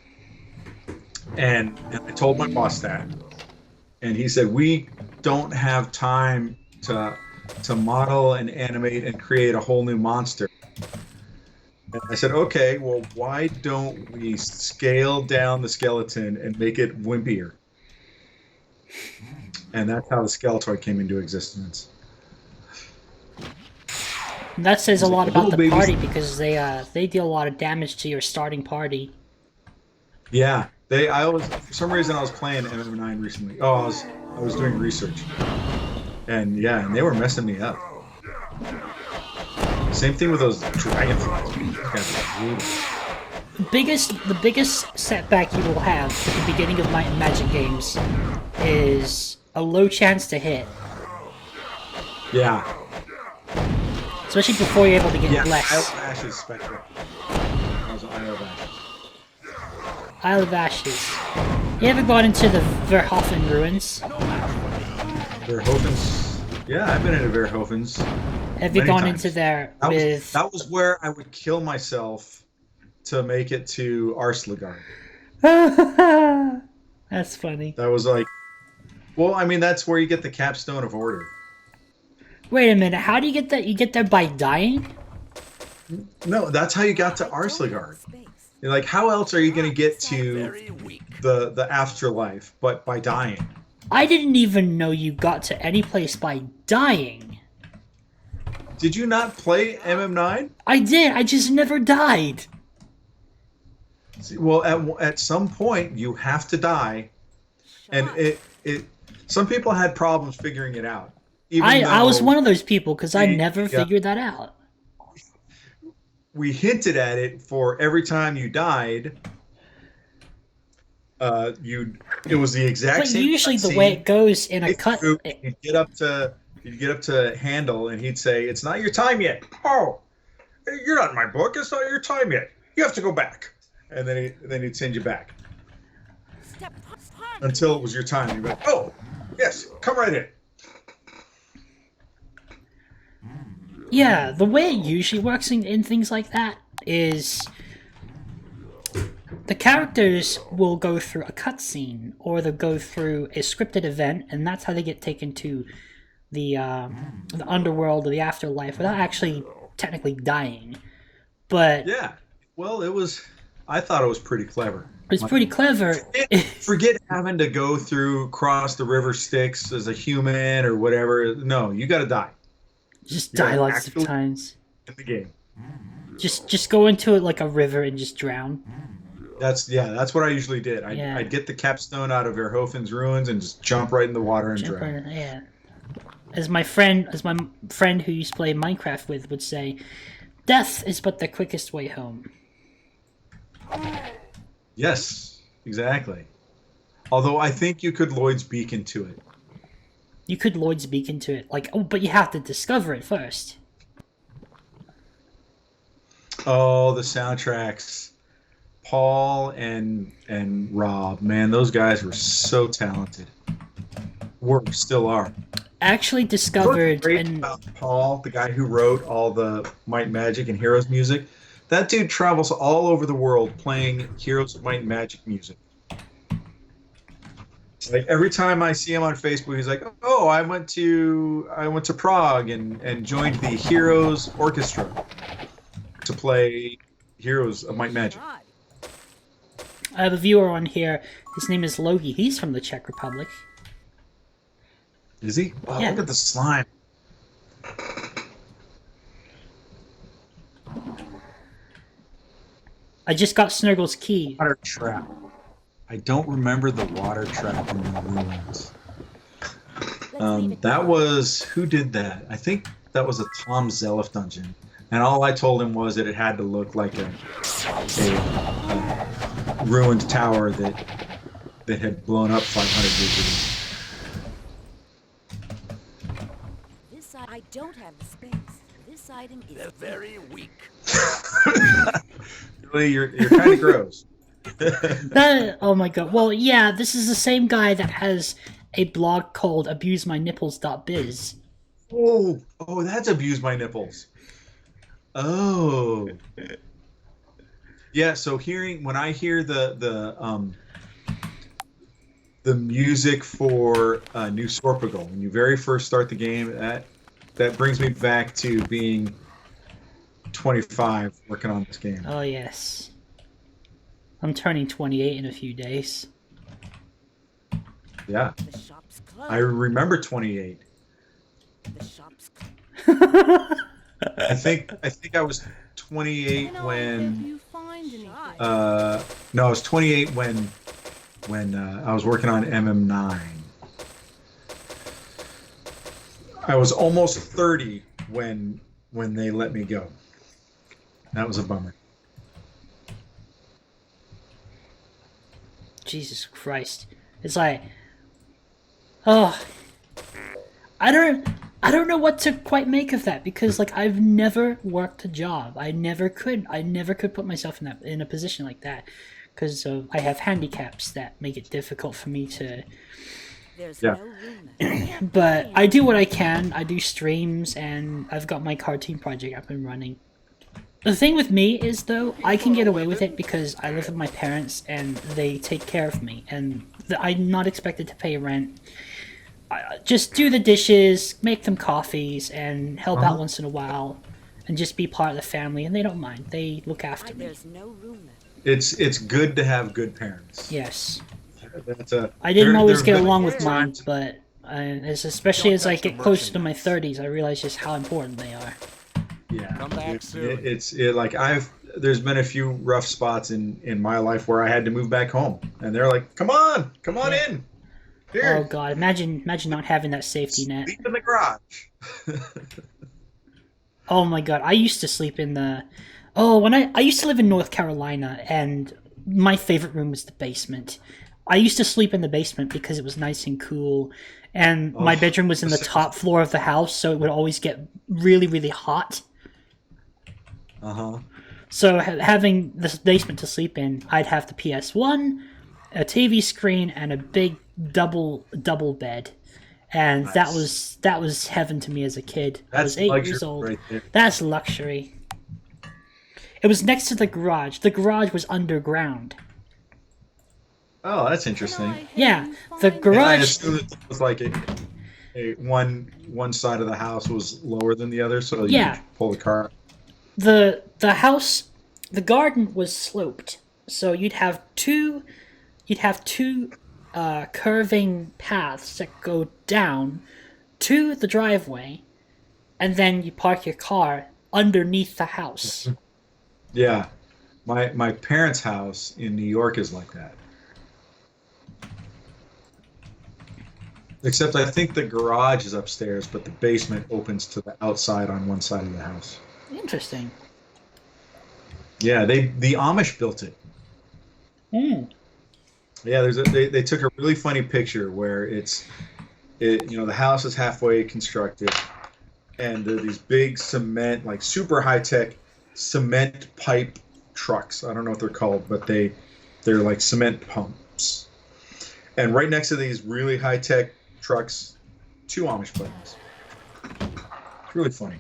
And I told my boss that, and he said, we don't have time to model and animate and create a whole new monster. And I said, okay, well, why don't we scale down the skeleton and make it wimpier? And that's how the Skeletoid came into existence. And that says a lot about the Little party babies. because they deal a lot of damage to your starting party. Yeah, for some reason I was playing MM9 recently. Oh, I was doing research, and they were messing me up. Same thing with those dragonflies. The biggest setback you will have at the beginning of Might and Magic games is a low chance to hit. Yeah. Especially before you're able to get Yeah. less. Isle of Ashes Spectre. I was on Isle of Ashes. Isle of Ashes. You ever gone into the Verhoeven ruins? Verhoeven's. Yeah, I've been into Verhoeven's. Have you Many gone times. into there That with... that was where I would kill myself to make it to Arsligard. That's funny. That was like, well, I mean, that's where you get the capstone of order. Wait a minute, how do you get that? You get there by dying? No, that's how you got to Arsligard. Like, how else are you going to get to Very weak. the afterlife but by dying? I didn't even know you got to any place by dying. Did you not play MM9? I did, I just never died. Well, at some point you have to die, and it some people had problems figuring it out. I was one of those people because I we- never yeah. figured that out. We hinted at it for every time you died. It was the exact But same. usually the cutscene. way it goes in a cut... You'd get up to Handel, and he'd say, "It's not your time yet." Oh, you're not in my book. It's not your time yet. You have to go back. And then he'd send you back until it was your time. You'd be like, "Oh, yes, come right in." Yeah, the way it usually works in things like that is the characters will go through a cutscene or they'll go through a scripted event, and that's how they get taken to the underworld or the afterlife without actually technically dying. But Yeah. Well, I thought it was pretty clever. it's pretty clever. Forget having to go cross the river Styx as a human or whatever. No, you got to die Just die Yeah, lots of actually- times. in the game. Just go into it like a river and just drown. That's what I usually did. Yeah. I'd get the capstone out of Verhofen's ruins and just jump right in the water and Jump drown. right- yeah. As my friend who used to play Minecraft with would say, death is but the quickest way home. Yes, exactly. Although I think you could Lloyd's Beacon to it. You could Lloyd's Beacon to it, but you have to discover it first. Oh, the soundtracks. Paul and Rob, man, those guys were so talented. Still are. Actually discovered Great and about Paul, the guy who wrote all the Might and Magic and Heroes music. That dude travels all over the world playing Heroes of Might and Magic music. Like every time I see him on Facebook, he's like, "Oh, I went to Prague and joined the Heroes Orchestra to play Heroes of Might and Magic." I have a viewer on here. His name is Logie. He's from the Czech Republic. Is he? Oh, Yeah. look at the slime. I just got Snurgle's key. Water trap. I don't remember the water trap in the ruins. That was who did that? I think that was a Tom Zelliff dungeon, and all I told him was that it had to look like a ruined tower that had blown up 500 years ago. This side, I don't have the space. This item is They're very weak. Really, you're kind of gross. Oh my god. Well, yeah, this is the same guy that has a blog called abusemynipples.biz. Oh, that's Abuse My Nipples. Oh. Yeah, so when I hear the music for New Sorpagal, when you very first start the game, that brings me back to being 25 working on this game. Oh, yes. I'm turning 28 in a few days. Yeah. the shop's closed. I remember 28. The shop's closed. I think I was 28 when you find anything? no, I was 28 when I was working on MM9. I was almost 30 when they let me go. That was a bummer. Jesus Christ. It's like, oh, I don't know what to quite make of that, because like I've never worked a job. I never could put myself in a position like that, because I have handicaps that make it difficult for me to. There's Yeah. no room there. But I do what I can. I do streams, and I've got my cartoon project up and running. The thing with me is, though, I can get away with it because I live with my parents and they take care of me, and I'm not expected to pay rent. I just do the dishes, make them coffees, and help out once in a while, and just be part of the family, and they don't mind. They look after me. There's no room there. It's good to have good parents. Yes. I I didn't always get along with mine, but especially as I get closer to my 30s, I realize just how important they are. Yeah, Come back soon. There's been a few rough spots in my life where I had to move back home, and they're like, "Come on in, here, Oh god, imagine not having that safety net. sleep in the garage." Oh my god, I used to sleep in the. Oh, when I used to live in North Carolina, and my favorite room was the basement. I used to sleep in the basement because it was nice and cool, and my bedroom was in the top floor of the house, so it would always get really, really hot. So having this basement to sleep in, I'd have the PS1, a TV screen, and a big double bed, and Nice. that was heaven to me as a kid. I That's was 8 luxury years old. right there. That's luxury. It was next to the garage. The garage was underground. Oh, that's interesting. Yeah, the And I garage. assume it was like one side of the house was lower than the other, so Yeah. you pull the car. The house, the garden was sloped, so you'd have two curving paths that go down to the driveway, and then you park your car underneath the house. Yeah. My parents' house in New York is like that. Except I think the garage is upstairs, but the basement opens to the outside on one side of the house. Interesting. Yeah, the Amish built it. Hmm. Yeah, they took a really funny picture where the house is halfway constructed, and there are these big cement, like super high tech cement pipe trucks. I don't know what they're called, but they're like cement pumps. And right next to these really high tech trucks, 2 Amish buttons. It's really funny.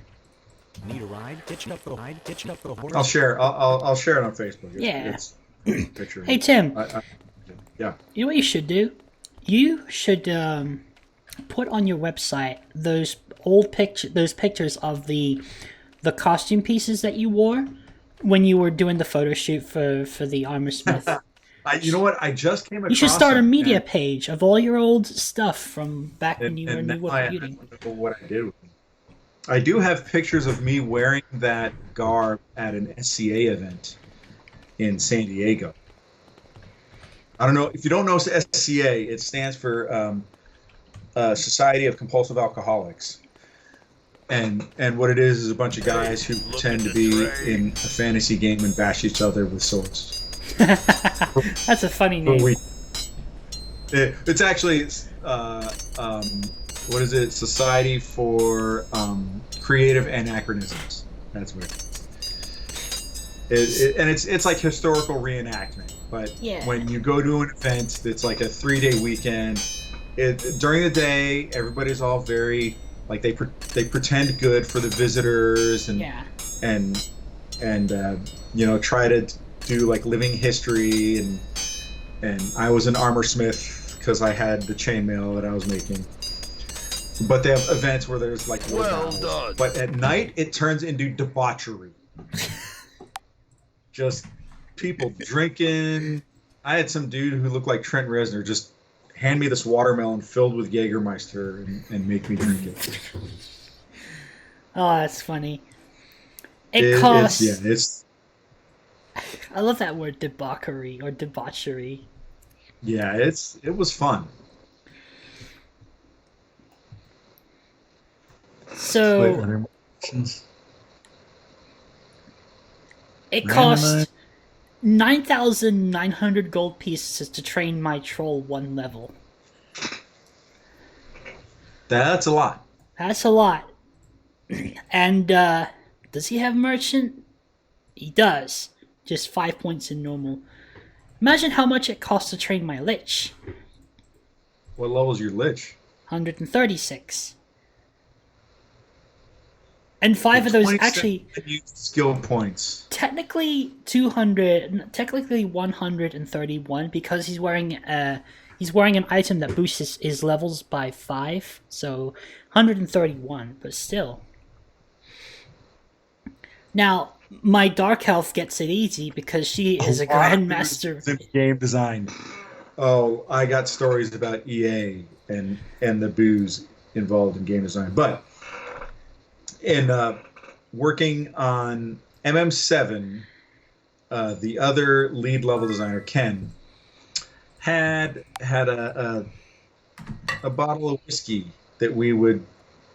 Need a ride? Hitch up the horse. I'll share. I'll share it on Facebook. Yeah. It's a picture. Hey Tim, Yeah. you know what you should do? You should put on your website those pictures of the costume pieces that you wore when you were doing the photo shoot for the Armor Smith. You know what? I just came across. You should start a them, media and- page of all your old stuff from back when you were and new now I computing. don't know what I did with them. I do have pictures of me wearing that garb at an SCA event in San Diego. I don't know if you don't know SCA. It stands for Society of Compulsive Alcoholics, and what it is a bunch of guys who pretend to be in a fantasy game and bash each other with swords. That's a funny For a name. week. It's actually what is it? Society for Creative Anachronisms. That's what it is. And it's like historical reenactment. But Yeah. when you go to an event, it's like a 3-day weekend. During the day, everybody's all very like they pretend good for the visitors and Yeah. and try to do like living history and I was an armor smith because I had the chainmail that I was making. But they have events where there's like war battles. But at night it turns into debauchery. Just people drinking. I had some dude who looked like Trent Reznor just hand me this watermelon filled with Jägermeister and make me drink it. Oh, that's funny. It costs. It's I love that word, debauchery or debauchery. it was fun. So it cost 9,900 gold pieces to train my troll 1 level. That's a lot. That's a lot. And does he have merchant? He does. Just 5 points in normal. Imagine how much it costs to train my lich. What level's your lich? 136. And 5 of those 27 actually skill points. technically 200, technically 131 because he's wearing an item that boosts his levels by 5, so 131, but still. Now, my Dark Elf gets it easy because she is a grandmaster. In game design. Oh, I got stories about EA and the booze involved in game design. But in working on MM7, the other lead level designer, Ken, had a bottle of whiskey that we would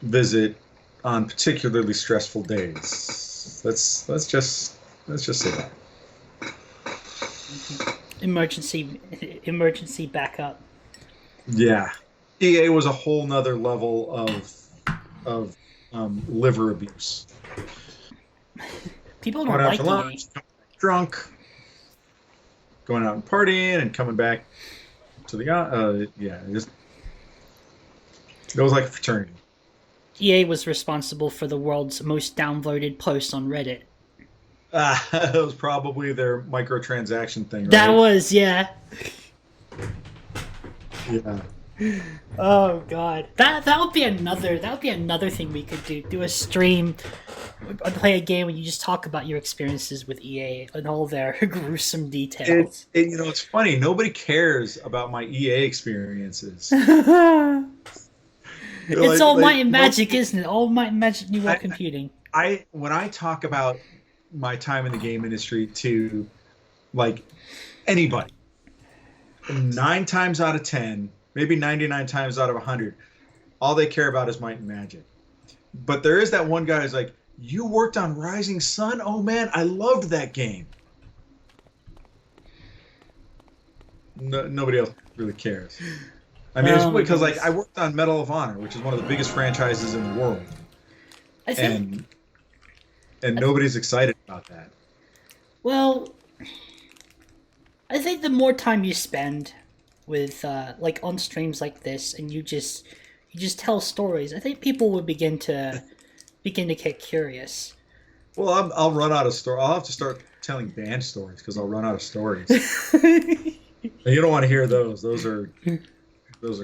visit on particularly stressful days. Let's just say that. Emergency backup. Yeah, EA was a whole nother level of liver abuse. People Going don't out like for EA. lunch, drunk, going out and partying, and coming back to the it was like a fraternity. EA was responsible for the world's most downvoted post on Reddit. That was probably their microtransaction thing, right? That was, yeah. Yeah. Oh god, that would be another thing we could do. Do a stream, or play a game where you just talk about your experiences with EA and all their gruesome details. It's funny. Nobody cares about my EA experiences. It's all might and magic, isn't it? All might and magic new world computing. When I talk about my time in the game industry to like anybody. 9 times out of 10, maybe 99 times out of 100, all they care about is Might and Magic. But there is that one guy who's like, you worked on Rising Sun? Oh man, I loved that game. No, nobody else really cares. I mean, it's because like I worked on Medal of Honor, which is one of the biggest franchises in the world, I think, and nobody's excited about that. well, I think the more time you spend with like on streams like this, and you just tell stories, I think people will begin to get curious. Well, I'll run out of story. I'll have to start telling band stories because I'll run out of stories. And you don't want to hear those. Those are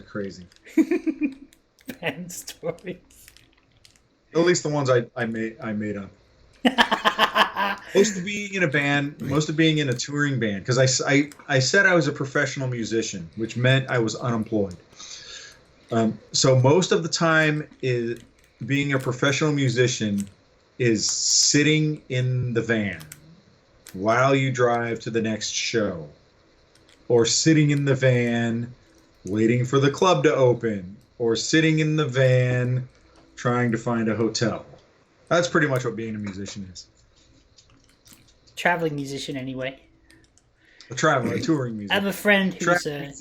crazy. Band stories. At least the ones I made up. Most of being in a band, most of being in a touring band, because I said I was a professional musician, which meant I was unemployed. So most of the time is being a professional musician is sitting in the van while you drive to the next show, or sitting in the van waiting for the club to open, or sitting in the van trying to find a hotel. That's pretty much what being a musician is. Traveling musician, anyway. A touring musician. I have a friend who's a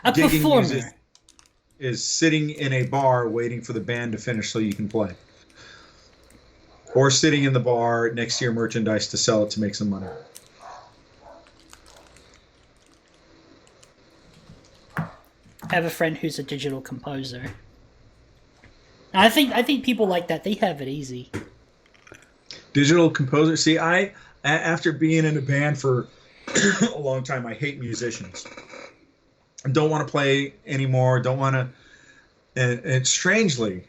gigging performer. musician is sitting in a bar waiting for the band to finish so you can play. Or sitting in the bar next to your merchandise to sell it to make some money. I have a friend who's a digital composer. And I think people like that. They have it easy. Digital composer. See, after being in a band for a long time, I hate musicians. I don't want to play anymore. Don't want to. And strangely,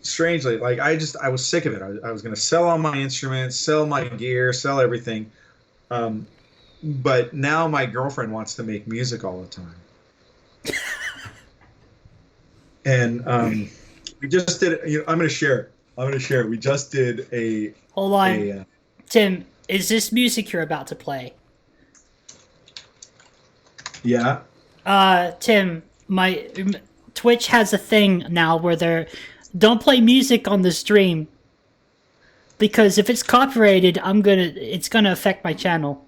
like I was sick of it. I was going to sell all my instruments, sell my gear, sell everything. But now my girlfriend wants to make music all the time. And we just did. I'm going to share it. We just did a. Hold on, Tim. Is this music you're about to play? Yeah. Tim, my Twitch has a thing now where they're don't play music on the stream because if it's copyrighted, it's gonna affect my channel.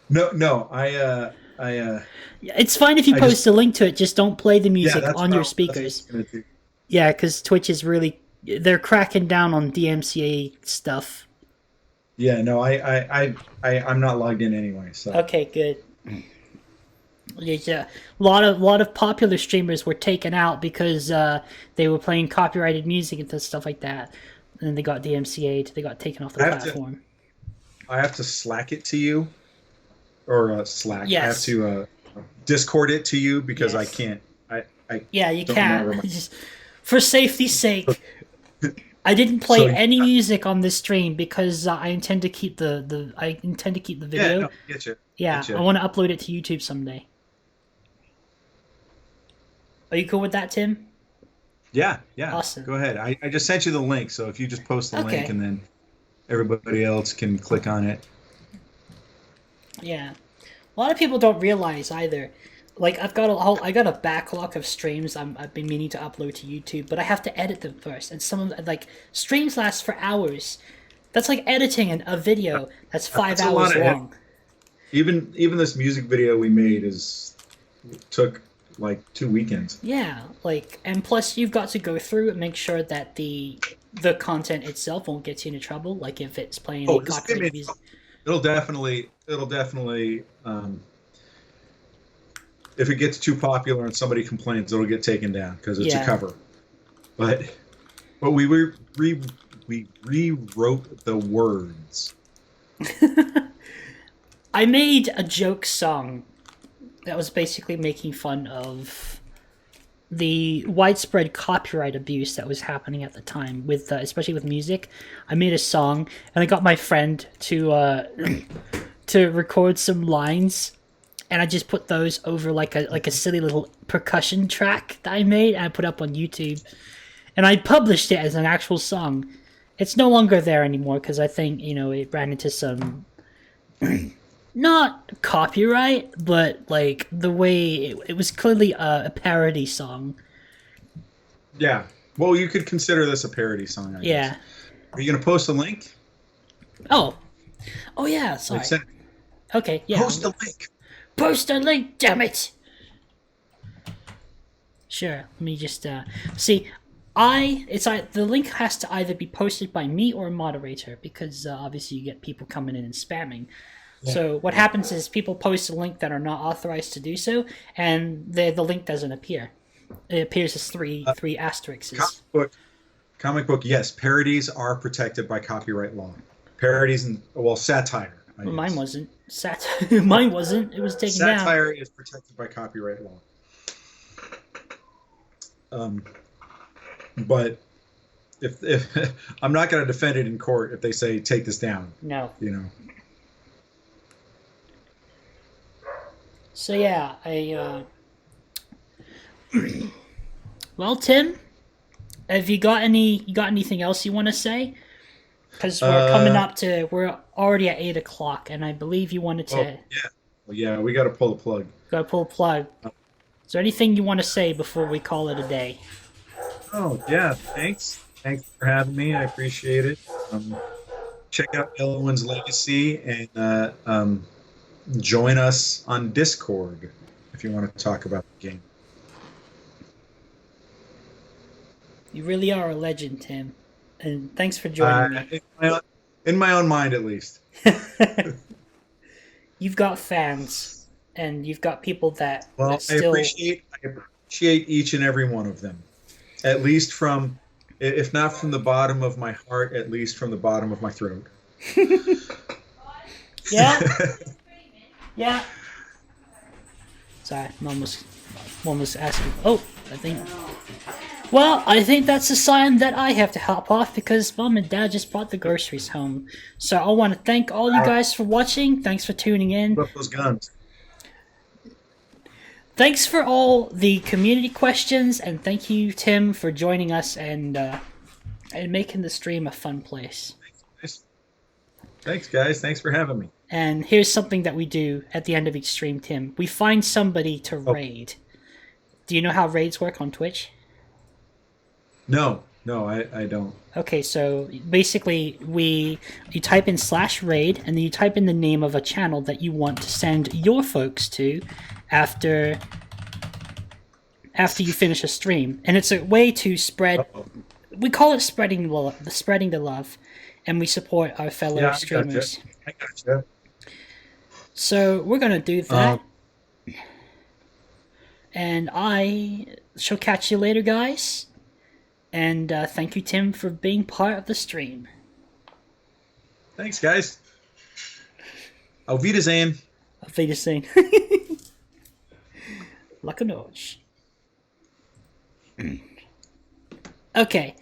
No, It's fine if you post a link to it. Just don't play the music on your speakers. Yeah, because Twitch is they're cracking down on DMCA stuff. Yeah, no, I'm not logged in anyway. So okay, good. Yeah, a lot of popular streamers were taken out because they were playing copyrighted music and stuff like that, and then they got DMCA'd. They got taken off the platform. I have to Slack it to you, or Slack. Yes. I have to Discord it to you because I can't. Yeah, you can't. Just for safety's sake, I didn't play any music on this stream because I intend to keep the video. Yeah, no, get you. Yeah, I want to upload it to YouTube someday. Are you cool with that, Tim? Yeah. Awesome. Go ahead. I just sent you the link, so if you just post the link and then everybody else can click on it. Yeah, a lot of people don't realize either. Like I got a backlog of streams I've been meaning to upload to YouTube, but I have to edit them first, and some of them, like streams last for hours. That's like editing a video that's 5 hours long. Even this music video we made took like 2 weekends. Yeah, and plus you've got to go through and make sure that the content itself won't get you into trouble. Like if it's playing copyrighted music. It'll definitely. If it gets too popular and somebody complains, it'll get taken down because it's a cover. But we rewrote the words. I made a joke song that was basically making fun of the widespread copyright abuse that was happening at the time, with especially with music. I made a song and I got my friend to record some lines. And I just put those over like a silly little percussion track that I made and I put up on YouTube. And I published it as an actual song. It's no longer there anymore because I think it ran into some not copyright, but like the way it was clearly a parody song. Yeah. Well, you could consider this a parody song, I Yeah. guess. Are you going to post a link? Oh yeah. Sorry. Okay. Yeah. Post a link. Post a link. Damn it. Sure. Let me just see. The link has to either be posted by me or a moderator because obviously you get people coming in and spamming. Yeah. So what happens is people post a link that are not authorized to do so, and the link doesn't appear. It appears as three asterisks. Comic book. Yes, parodies are protected by copyright law. Parodies and satire. Well, mine wasn't. Mine wasn't. It was taken down. Satire is protected by copyright law. But if I'm not going to defend it in court if they say take this down. No. So yeah, well, Tim, have you got anything else you want to say? Because we're already at 8:00, and I believe you wanted to. We got to pull the plug. Got to pull the plug. Is there anything you want to say before we call it a day? Oh yeah, thanks for having me. I appreciate it. Check out Elowin's Legacy and join us on Discord if you want to talk about the game. You really are a legend, Tim, and thanks for joining me. In my own mind, at least. You've got fans, and you've got people that. Well, that still... I appreciate each and every one of them. At least from, if not from the bottom of my heart, at least from the bottom of my throat. Yeah. Yeah. Sorry, Mom was asking. Oh, I think that's a sign that I have to hop off because Mom and Dad just brought the groceries home. So I want to thank all you guys for watching. Thanks for tuning in. Put up those guns. Thanks for all the community questions, and thank you, Tim, for joining us and making the stream a fun place. Thanks, guys. Thanks for having me. And here's something that we do at the end of each stream, Tim. We find somebody to raid. Do you know how raids work on Twitch? No, I don't. Okay, so basically you type in /raid, and then you type in the name of a channel that you want to send your folks to after you finish a stream. And it's a way to spread... We call it spreading the love, and we support our fellow streamers. I gotcha. So we're going to do that. And I shall catch you later, guys. And thank you, Tim, for being part of the stream. Thanks, guys. Auf Wiedersehen. Auf Wiedersehen. Like a notch. Okay.